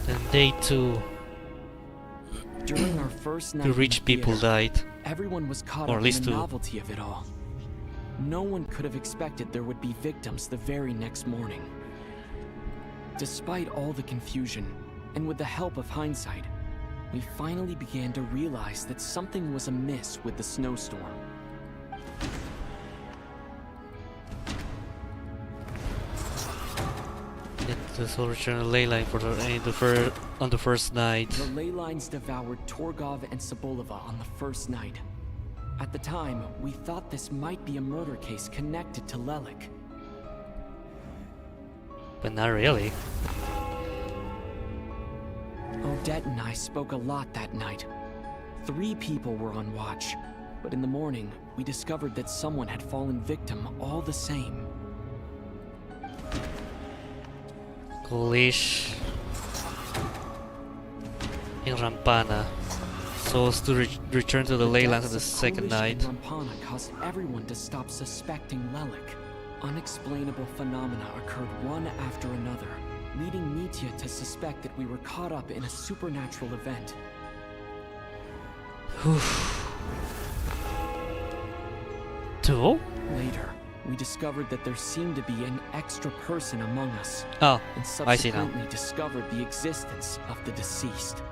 Then day 2. During our first night The in rich the people theater, died. everyone was caught Or up at in least the 2. novelty of it all. No one could have expected there would be victims the very next morning. Despite all the confusion, and with the help of hindsight, we finally began to realize that something was amiss with the snowstorm. This will return a ley line for on the first night. The ley lines devoured Torgov and Sobolova on the first night. At the time, we thought this might be a murder case connected to Lelik. But not really. Odette and I spoke a lot that night. 3 people were on watch, but in the morning, we discovered that someone had fallen victim all the same. Ghoulish. In Rampana. So as to return to the ley lines on the second night. Rampana caused everyone to stop suspecting Lelik. Unexplainable phenomena occurred one after another, leading Mitya to suspect that we were caught up in a supernatural event. Two? Later, we discovered that there seemed to be an extra person among us. Oh, and I see now. subsequently discovered the existence of the deceased.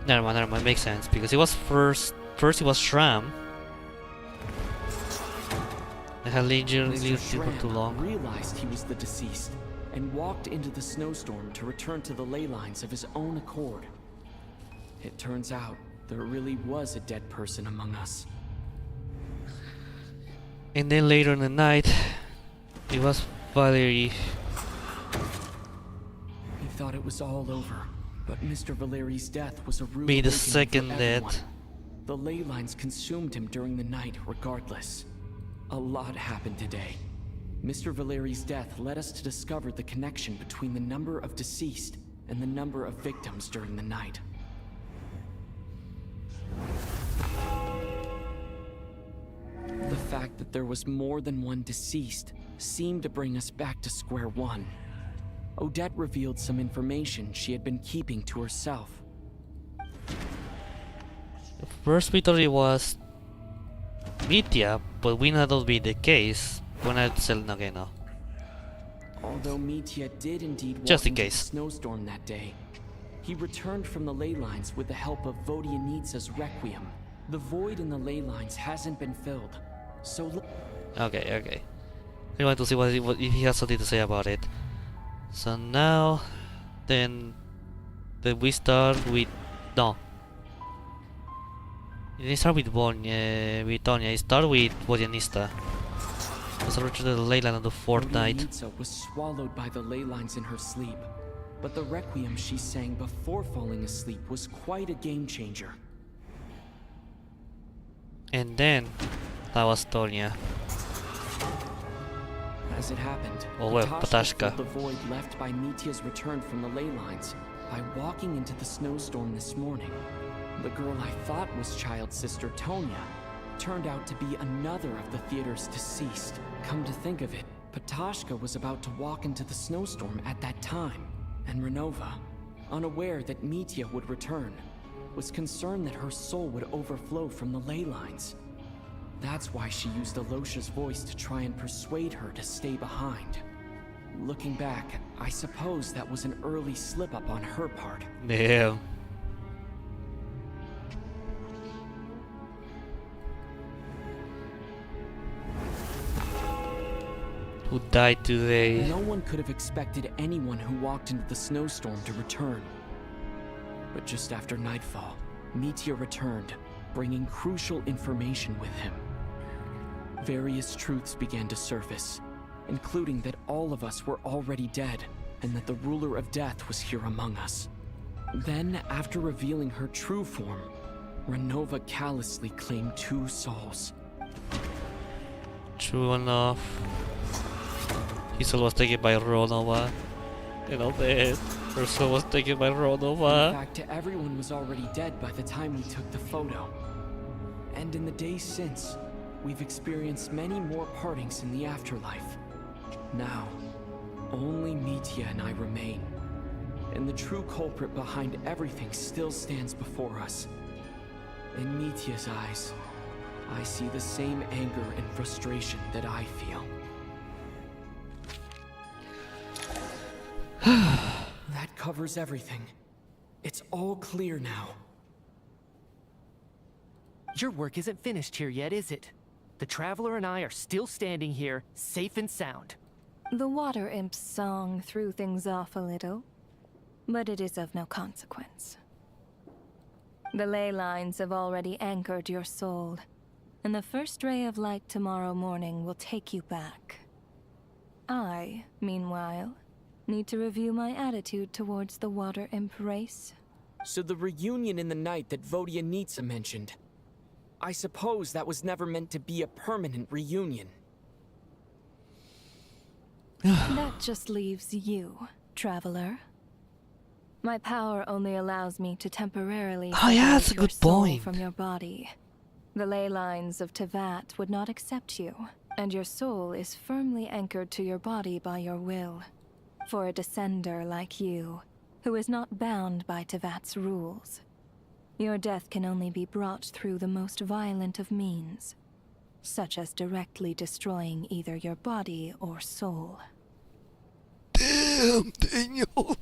Never mind, makes sense. Because he was first he was Shram. I had lived Mr. for too long. realized he was the deceased and walked into the snowstorm to return to the ley lines of his own accord. It turns out there really was a dead person among us. And then later in the night, it was Valerie. He thought it was all over, but Mr. Valeri's death was a rude Be the awakening second for dead. everyone. The ley lines consumed him during the night regardless. A lot happened today. Mr. Valeri's death led us to discover the connection between the number of deceased and the number of victims during the night. The fact that there was more than one deceased seemed to bring us back to square one. Odette revealed some information she had been keeping to herself. First we thought it was Mitya, but we know that would be the case. When I sell again now. Although Mitya did indeed Just walk in into case. the snowstorm that day, he returned from the ley lines with the help of Vodyanitsa's requiem. The void in the ley lines hasn't been filled, so Okay. I want to see what if he has something to say about it. So now, then we start with no. It didn't start with Tonya. It started with Vodyanista. Was returned to the ley line on the fourth night. Vodyanitsa was swallowed by the ley lines in her sleep, but the requiem she sang before falling asleep was quite a game changer. And then that was Tonya. As it happened, Oh well, Patashka Patashka. filled the void left by Mitya's return from the ley lines by walking into the snowstorm this morning. The girl I thought was child sister Tonya turned out to be another of the theater's deceased. Come to think of it, Patashka was about to walk into the snowstorm at that time, and Renova, unaware that Mitya would return, was concerned that her soul would overflow from the ley lines. That's why she used Alosha's voice to try and persuade her to stay behind. Looking back, I suppose that was an early slip-up on her part. Yeah. Who died today? No one could have expected anyone who walked into the snowstorm to return. But just after nightfall, Mitya returned, bringing crucial information with him. Various truths began to surface, including that all of us were already dead, and that the ruler of death was here among us. Then, after revealing her true form, Renova callously claimed 2 souls. True enough. His soul was taken by Renova. And Odette. Her soul was taken by In Renova. fact, everyone was already dead by the time we took the photo. And in the days since, we've experienced many more partings in the afterlife. Now, only Mitya and I remain. And the true culprit behind everything still stands before us. In Mitya's eyes, I see the same anger and frustration that I feel. That covers everything. It's all clear now. Your work isn't finished here yet, is it? The Traveler and I are still standing here, safe and sound. The water imp's song threw things off a little, but it is of no consequence. The ley lines have already anchored your soul, and the first ray of light tomorrow morning will take you back. I, meanwhile, need to review my attitude towards the water imp race. So the reunion in the night that Vodyanitsa mentioned, I suppose that was never meant to be a permanent reunion. That just leaves you, Traveler. My power only allows me to temporarily Oh yeah, that's a separate your good soul point. from your body. The ley lines of Tevat would not accept you. and your soul is firmly anchored to your body by your will. For a descender like you, who is not bound by Tevat's rules, your death can only be brought through the most violent of means, such as directly destroying either your body or soul. Damn, Daniel!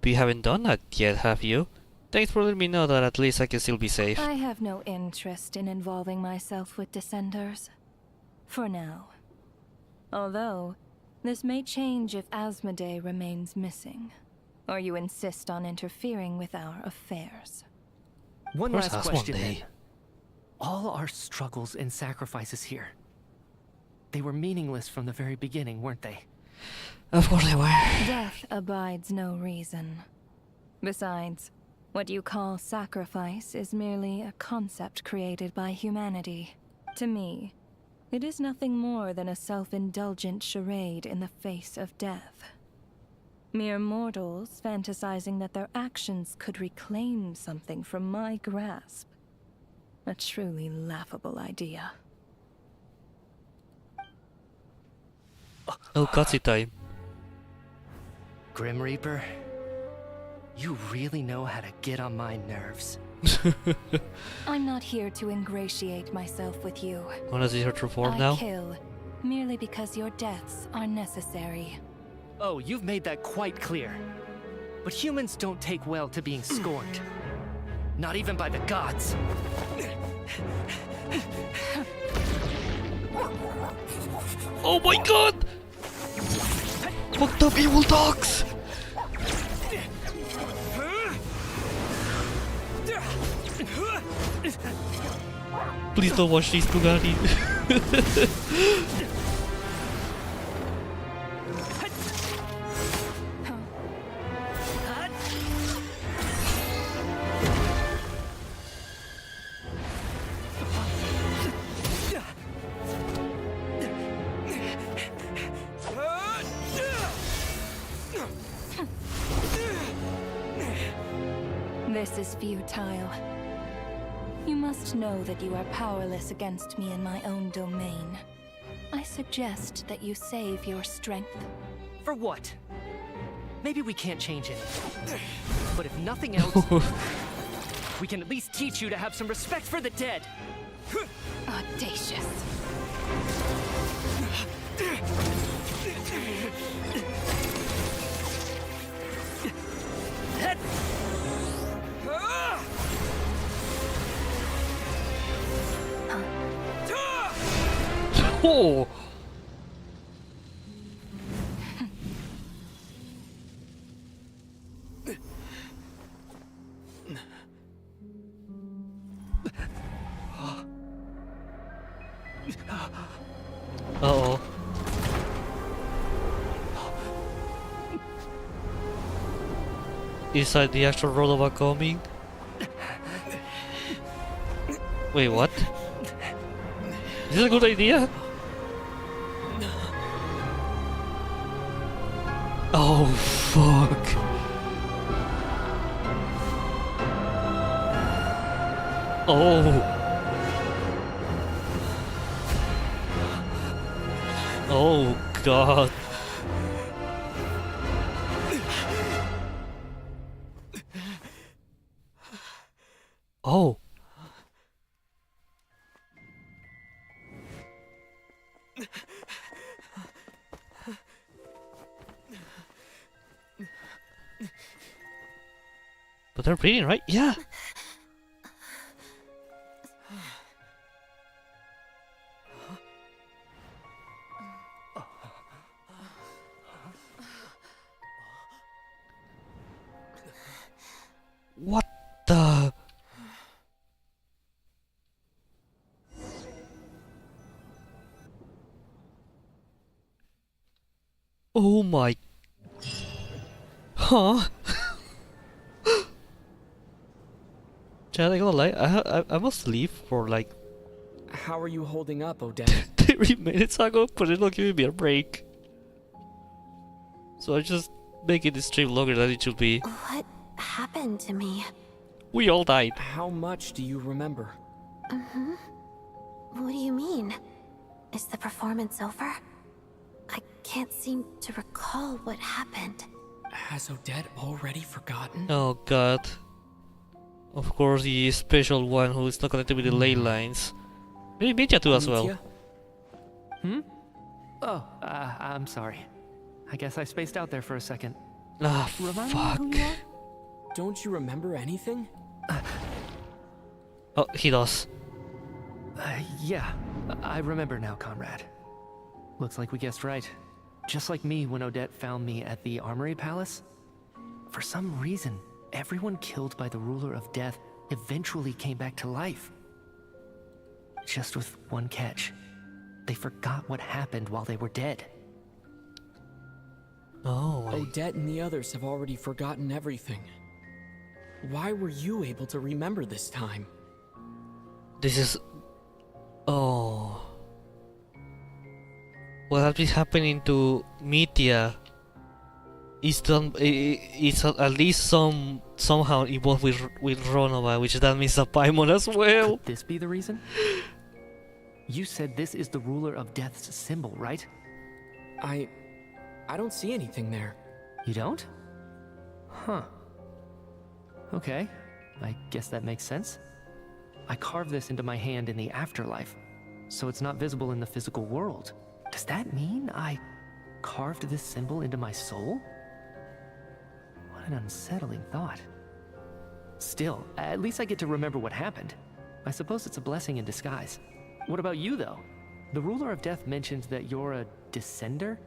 But you haven't done that yet, have you? Thanks for letting me know that at least I can still be safe. I have no interest in involving myself with Descenders. For now. Although, this may change if Asmodee remains missing, or you insist on interfering with our affairs. One Where's last question Asmodee? then. All our struggles and sacrifices here, they were meaningless from the very beginning, weren't they? Of course they were. Death abides no reason. Besides, what you call sacrifice is merely a concept created by humanity. To me, it is nothing more than a self-indulgent charade in the face of death. Mere mortals fantasizing that their actions could reclaim something from my grasp. A truly laughable idea. Oh, cutscene time. Grim Reaper, you really know how to get on my nerves. I'm not here to ingratiate myself with you. Wanna see her true form now? I kill merely because your deaths are necessary. Oh, you've made that quite clear. But humans don't take well to being scorned. Not even by the gods. Oh my god! Fucked up evil dogs! Please don't watch these, Bugatti. This is futile. You must know that you are powerless against me in my own domain. I suggest that you save your strength. For what? Maybe we can't change anything. But if nothing else, we can at least teach you to have some respect for the dead. Audacious. Oh! Uh-oh. Is that the actual role of a coming? Wait, what? Is this a good idea? Oh, fuck. Oh. Oh, God. Oh. But they're bleeding, right? Yeah. What the? Oh my. Huh? Chad, I gotta lie, I must leave for like How are you holding up, Odette? 3 minutes ago, but it's not giving me a break. So I just making this stream longer than it should be. What happened to me? We all died. How much do you remember? What do you mean? Is the performance over? I can't seem to recall what happened. Has Odette already forgotten? Oh god. Of course, the special one who is not connected with the ley lines. Maybe Mitya too as well. Mitya? Oh, I'm sorry. I guess I spaced out there for a second. Ah, Remind me fuck. who you are? Don't you remember anything? Oh, he does. Yeah, I remember now, Conrad. Looks like we guessed right. Just like me when Odette found me at the Armory Palace. For some reason, everyone killed by the Ruler of Death eventually came back to life. Just with one catch. They forgot what happened while they were dead. Oh, Odette and the others have already forgotten everything. Why were you able to remember this time? this is... Oh... What has been happening to Mitya is at least somehow involved with Ronova, which that means a Paimon as well. Could this be the reason? You said this is the Ruler of Death's symbol, right? I don't see anything there. You don't? Huh. Okay, I guess that makes sense. I carved this into my hand in the afterlife, so it's not visible in the physical world. Does that mean I carved this symbol into my soul? What an unsettling thought. Still, at least I get to remember what happened. I suppose it's a blessing in disguise. What about you, though? The Ruler of Death mentioned that you're a descender?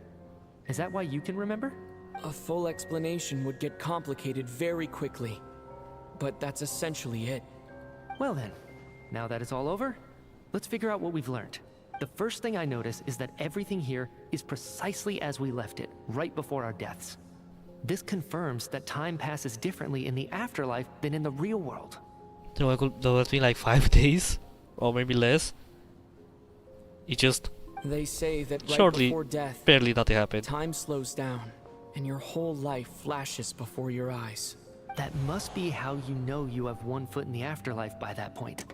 Is that why you can remember? A full explanation would get complicated very quickly. But that's essentially it. Well then, now that it's all over, let's figure out what we've learned. The first thing I notice is that everything here is precisely as we left it, right before our deaths. This confirms that time passes differently in the afterlife than in the real world. So it could have been like 5 days, or maybe less. It just They say that right shortly, before death, barely nothing happened. time slows down, and your whole life flashes before your eyes. That must be how you know you have one foot in the afterlife by that point.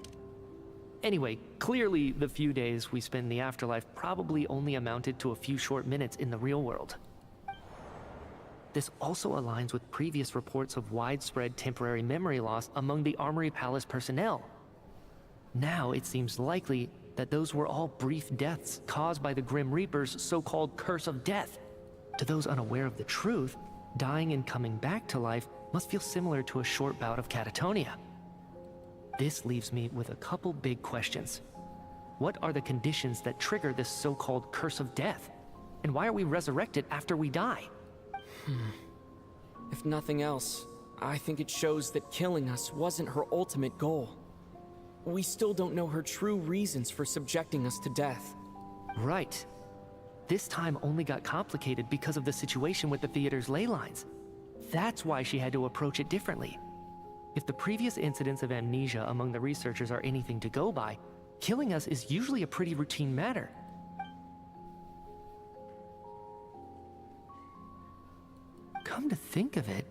Anyway, clearly the few days we spend in the afterlife probably only amounted to a few short minutes in the real world. This also aligns with previous reports of widespread temporary memory loss among the Armory Palace personnel. Now it seems likely that those were all brief deaths caused by the Grim Reaper's so-called curse of death. To those unaware of the truth, dying and coming back to life must feel similar to a short bout of catatonia. This leaves me with a couple big questions. What are the conditions that trigger this so-called curse of death? And why are we resurrected after we die? If nothing else, I think it shows that killing us wasn't her ultimate goal. We still don't know her true reasons for subjecting us to death. Right. This time only got complicated because of the situation with the theater's ley lines. That's why she had to approach it differently. If the previous incidents of amnesia among the researchers are anything to go by, killing us is usually a pretty routine matter. Come to think of it,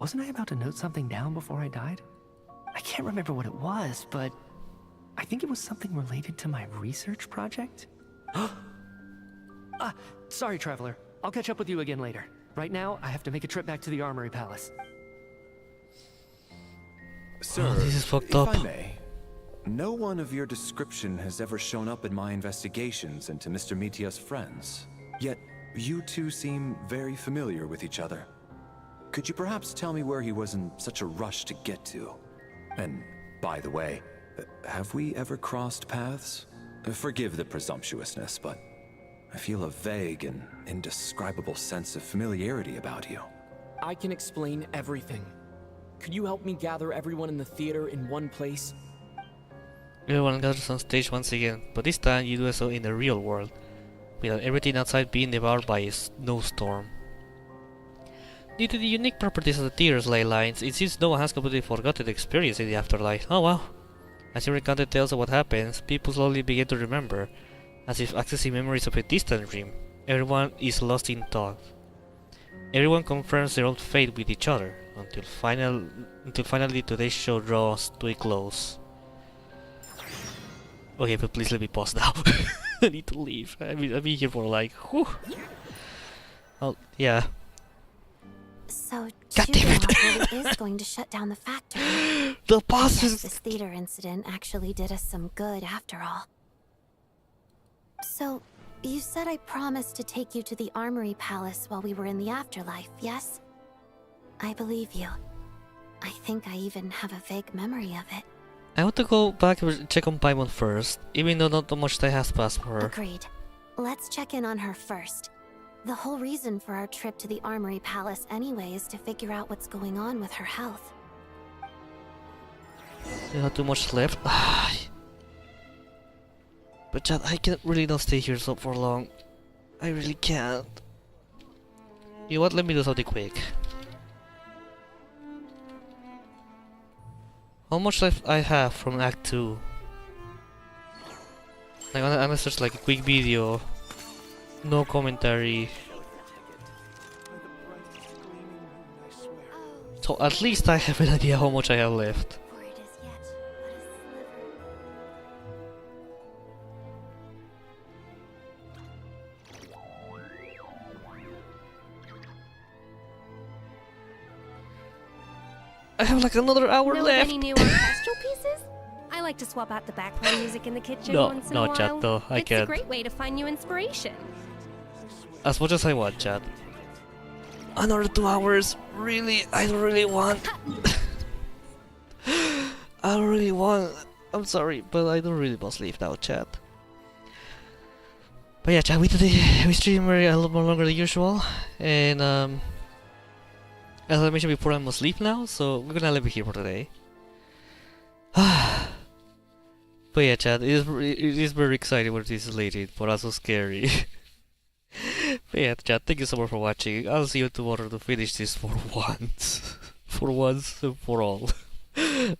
wasn't I about to note something down before I died? I can't remember what it was, but I think it was something related to my research project. Sorry, Traveler. I'll catch up with you again later. Right now, I have to make a trip back to the Armory Palace. Sir, this is fucked if up. I may, no one of your description has ever shown up in my investigations into Mr. Mitya's friends. Yet, you two seem very familiar with each other. Could you perhaps tell me where he was in such a rush to get to? And, by the way, have we ever crossed paths? Forgive the presumptuousness, but I feel a vague and indescribable sense of familiarity about you. I can explain everything. Could you help me gather everyone in the theater in one place? Everyone gathers on stage once again, but this time you do so in the real world, without everything outside being devoured by a snowstorm. Due to the unique properties of the theater's ley lines, it seems no one has completely forgotten the experience in the afterlife. Oh wow! As you recount the tales of what happens, people slowly begin to remember, as if accessing memories of a distant dream. Everyone is lost in thought. Everyone confirms their own fate with each other, until finally today's show draws to a close. Okay, but please let me pause now. I need to leave. I've been here for like, whew. Oh, yeah. So, God damn it. really is going to shut down the factory. The boss Yes, is... this theater incident actually did us some good after all. So, you said I promised to take you to the Armory Palace while we were in the afterlife, yes? I believe you. I think I even have a vague memory of it. I want to go back and check on Paimon first, even though not much time has passed for her. Agreed. Let's check in on her first. The whole reason for our trip to the Armory Palace anyway is to figure out what's going on with her health. You have too much left. But Chad, I can't really not stay here so for long. I really can't. You know what? Let me do something quick. How much life I have from Act 2? Like, I'm gonna search like a quick video. No commentary. So at least I have an idea how much I have left. I have like another hour Know of left. any new orchestral pieces? I like to swap out the background music in the kitchen once in a while. Chat, though. I it's can't. a great way to find new inspiration. As much as I want, chat. Another 2 hours? Really? I don't really want. I don't really want. I'm sorry, but I don't really want to leave now, chat. But yeah, chat, we stream a little more longer than usual, and as I mentioned before, I must sleep now, so we're gonna leave it here for today. But yeah, chat, it is very exciting what this is related, but also scary. But yeah, chat, thank you so much for watching. I'll see you tomorrow to finish this for once. For once and for all. Bye.